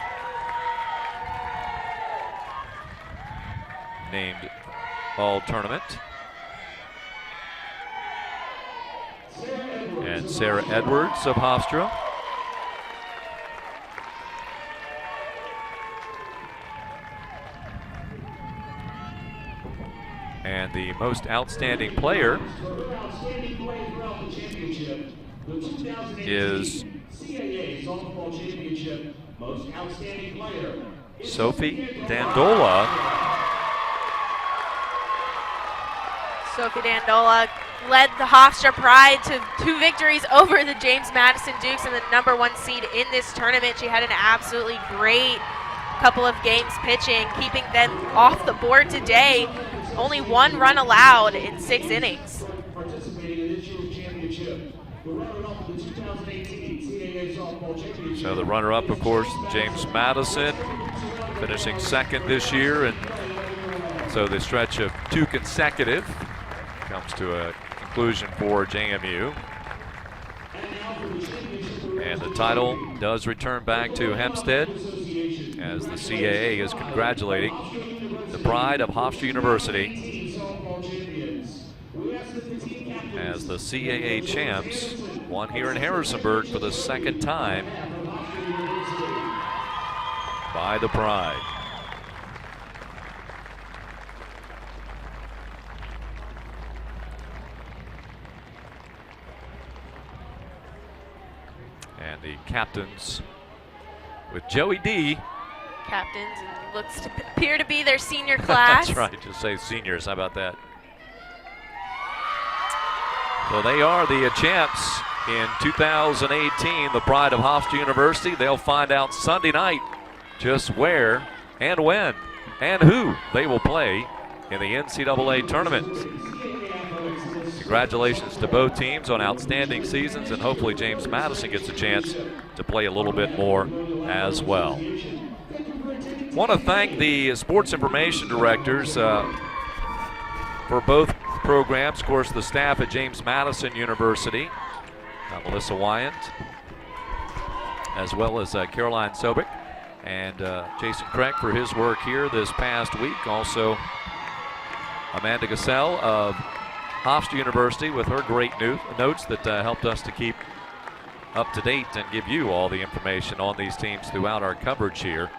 named all-tournament. And Sarah Edwards of Hofstra. And the most outstanding player is CAA Softball Championship most outstanding player Sophie Dandola. Sophie Dandola led the Hofstra Pride to 2 victories over the James Madison Dukes and the #1 seed in this tournament. She had an absolutely great couple of games pitching, keeping them off the board today. Only 1 run allowed in 6 innings. So the runner-up, of course, James Madison, finishing 2nd this year, and so the stretch of 2 consecutive comes to a conclusion for JMU. And the title does return back to Hempstead as the CAA is congratulating the pride of Hofstra University as the CAA champs won here in Harrisonburg for the 2nd time by the Pride. And the captains with Joey D. Captains, and looks to appear to be their senior class. That's right, just say seniors, how about that? So they are the champs in 2018, the pride of Hofstra University. They'll find out Sunday night just where and when and who they will play in the NCAA tournament. Congratulations to both teams on outstanding seasons, and hopefully James Madison gets a chance to play a little bit more as well. Want to thank the sports information directors for both programs. Of course, the staff at James Madison University, Melissa Wyant, as well as Caroline Sobek, and Jason Craig for his work here this past week. Also, Amanda Gassell of Hofstra University with her great notes that helped us to keep up to date and give you all the information on these teams throughout our coverage here,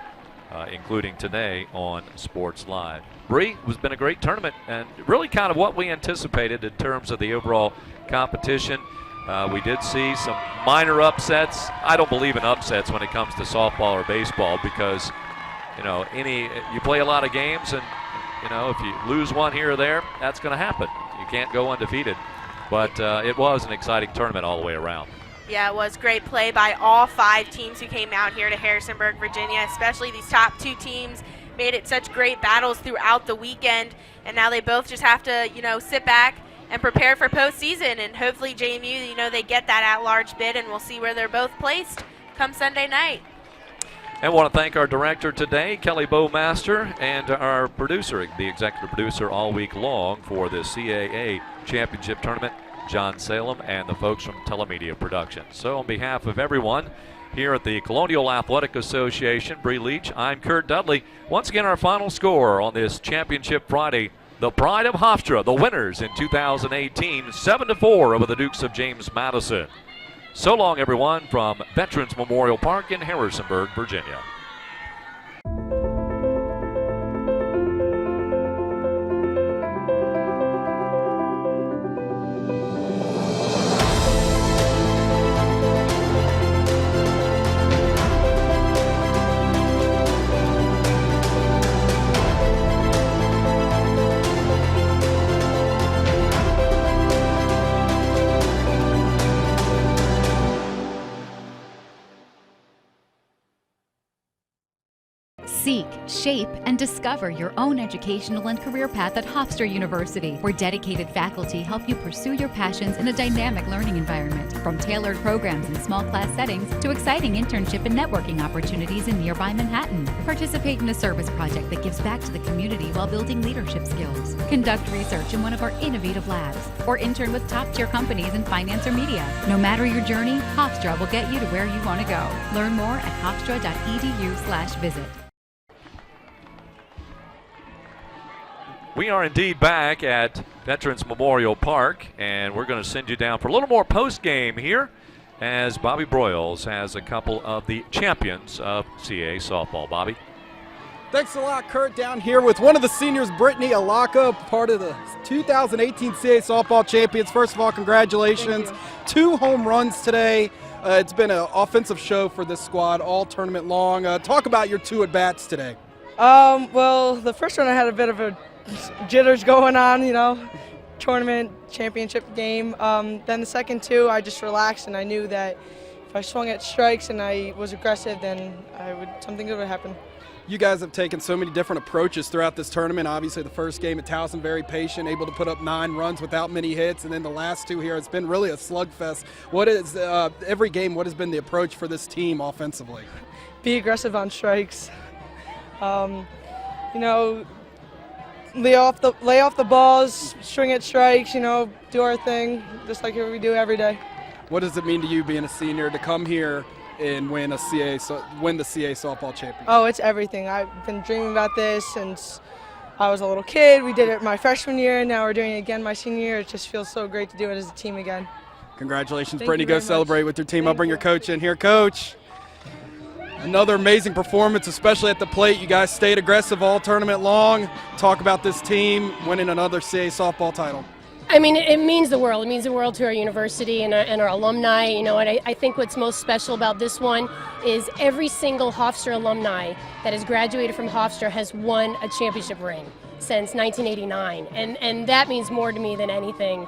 including today on Sports Live. Bree, it's been a great tournament and really kind of what we anticipated in terms of the overall competition. We did see some minor upsets. I don't believe in upsets when it comes to softball or baseball because, you know, you play a lot of games, and you know, if you lose one here or there, that's going to happen. You can't go undefeated. But it was an exciting tournament all the way around. Yeah, it was great play by all 5 teams who came out here to Harrisonburg, Virginia, especially these top 2 teams. Made it such great battles throughout the weekend, and now they both just have to, you know, sit back and prepare for postseason, and hopefully JMU, you know, they get that at-large bid, and we'll see where they're both placed come Sunday night. And want to thank our director today, Kelly Bowmaster, and our producer, the executive producer all week long for the CAA Championship Tournament, John Salem, and the folks from Telemedia Productions. So on behalf of everyone here at the Colonial Athletic Association, Bri Leach, I'm Curt Dudley. Once again, our final score on this Championship Friday, the pride of Hofstra, the winners in 2018, 7-4 over the Dukes of James Madison. So long, everyone, from Veterans Memorial Park in Harrisonburg, Virginia. Seek, shape, and discover your own educational and career path at Hofstra University, where dedicated faculty help you pursue your passions in a dynamic learning environment. From tailored programs in small class settings to exciting internship and networking opportunities in nearby Manhattan. Participate in a service project that gives back to the community while building leadership skills. Conduct research in one of our innovative labs, or intern with top-tier companies in finance or media. No matter your journey, Hofstra will get you to where you want to go. Learn more at hofstra.edu/visit. We are indeed back at Veterans Memorial Park, and we're going to send you down for a little more post-game here as Bobby Broyles has a couple of the champions of CAA softball. Bobby? Thanks a lot, Curt. Down here with one of the seniors, Brittany Alaka, part of the 2018 CAA softball champions. First of all, congratulations. 2 home runs today. It's been an offensive show for this squad all tournament long. Talk about your 2 at-bats today. Well, the first one I had a bit of a jitters going on, tournament championship game. Then the second 2, I just relaxed, and I knew that if I swung at strikes and I was aggressive, then something good would happen. You guys have taken so many different approaches throughout this tournament. Obviously, the first game at Towson, very patient, able to put up 9 runs without many hits, and then the last 2 here, it's been really a slugfest. What is every game? What has been the approach for this team offensively? Be aggressive on strikes. Lay off the balls, string at strikes. Do our thing, just like we do every day. What does it mean to you, being a senior, to come here and win the CAA softball championship? Oh, it's everything. I've been dreaming about this since I was a little kid. We did it my freshman year, and now we're doing it again my senior year. It just feels so great to do it as a team again. Congratulations, Thank Brittany. you Go very much. celebrate with your team. I'll bring your coach in here. Coach, another amazing performance, especially at the plate. You guys stayed aggressive all tournament long. Talk about this team winning another CAA softball title. I mean, it means the world. It means the world to our university and our alumni, and I think what's most special about this one is every single Hofstra alumni that has graduated from Hofstra has won a championship ring since 1989, and that means more to me than anything.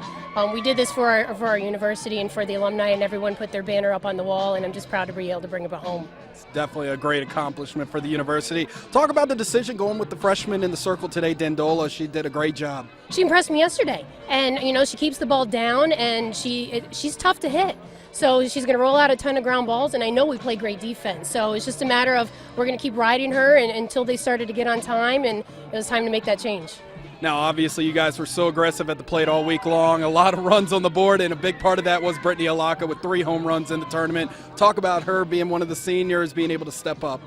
We did this for our university and for the alumni, and everyone put their banner up on the wall, and I'm just proud to be able to bring it home. It's definitely a great accomplishment for the university. Talk about the decision going with the freshman in the circle today, Dandelo. She did a great job. She impressed me yesterday, and she keeps the ball down, and she's tough to hit. So she's going to roll out a ton of ground balls, and I know we play great defense. So it's just a matter of we're going to keep riding her until they started to get on time, and it was time to make that change. Now, obviously, you guys were so aggressive at the plate all week long. A lot of runs on the board, and a big part of that was Brittany Alaka with 3 home runs in the tournament. Talk about her being one of the seniors, being able to step up.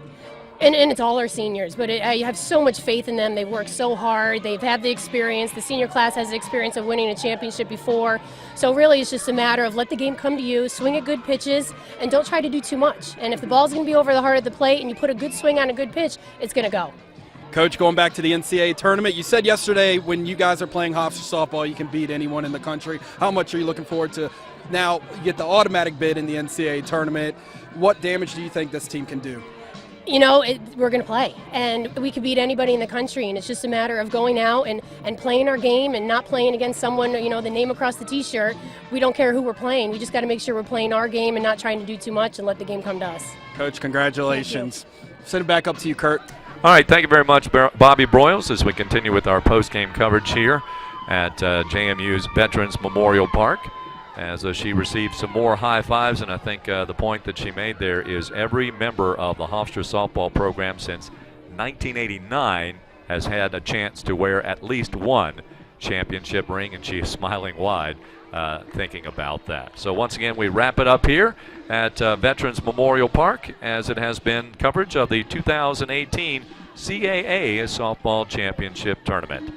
And it's all our seniors, but I have so much faith in them. They've worked so hard. They've had the experience. The senior class has the experience of winning a championship before. So really it's just a matter of let the game come to you, swing at good pitches, and don't try to do too much. And if the ball's going to be over the heart of the plate and you put a good swing on a good pitch, it's going to go. Coach, going back to the NCAA tournament, you said yesterday when you guys are playing Hofstra softball, you can beat anyone in the country. How much are you looking forward to now you get the automatic bid in the NCAA tournament? What damage do you think this team can do? We're going to play, and we can beat anybody in the country, and it's just a matter of going out and playing our game and not playing against someone, the name across the T-shirt. We don't care who we're playing. We just got to make sure we're playing our game and not trying to do too much and let the game come to us. Coach, congratulations. Send it back up to you, Curt. All right, thank you very much, Bobby Broyles, as we continue with our post-game coverage here at JMU's Veterans Memorial Park, as she received some more high fives. And I think the point that she made there is every member of the Hofstra softball program since 1989 has had a chance to wear at least one championship ring, and she is smiling wide thinking about that. So once again, we wrap it up here at Veterans Memorial Park, as it has been coverage of the 2018 CAA Softball Championship Tournament.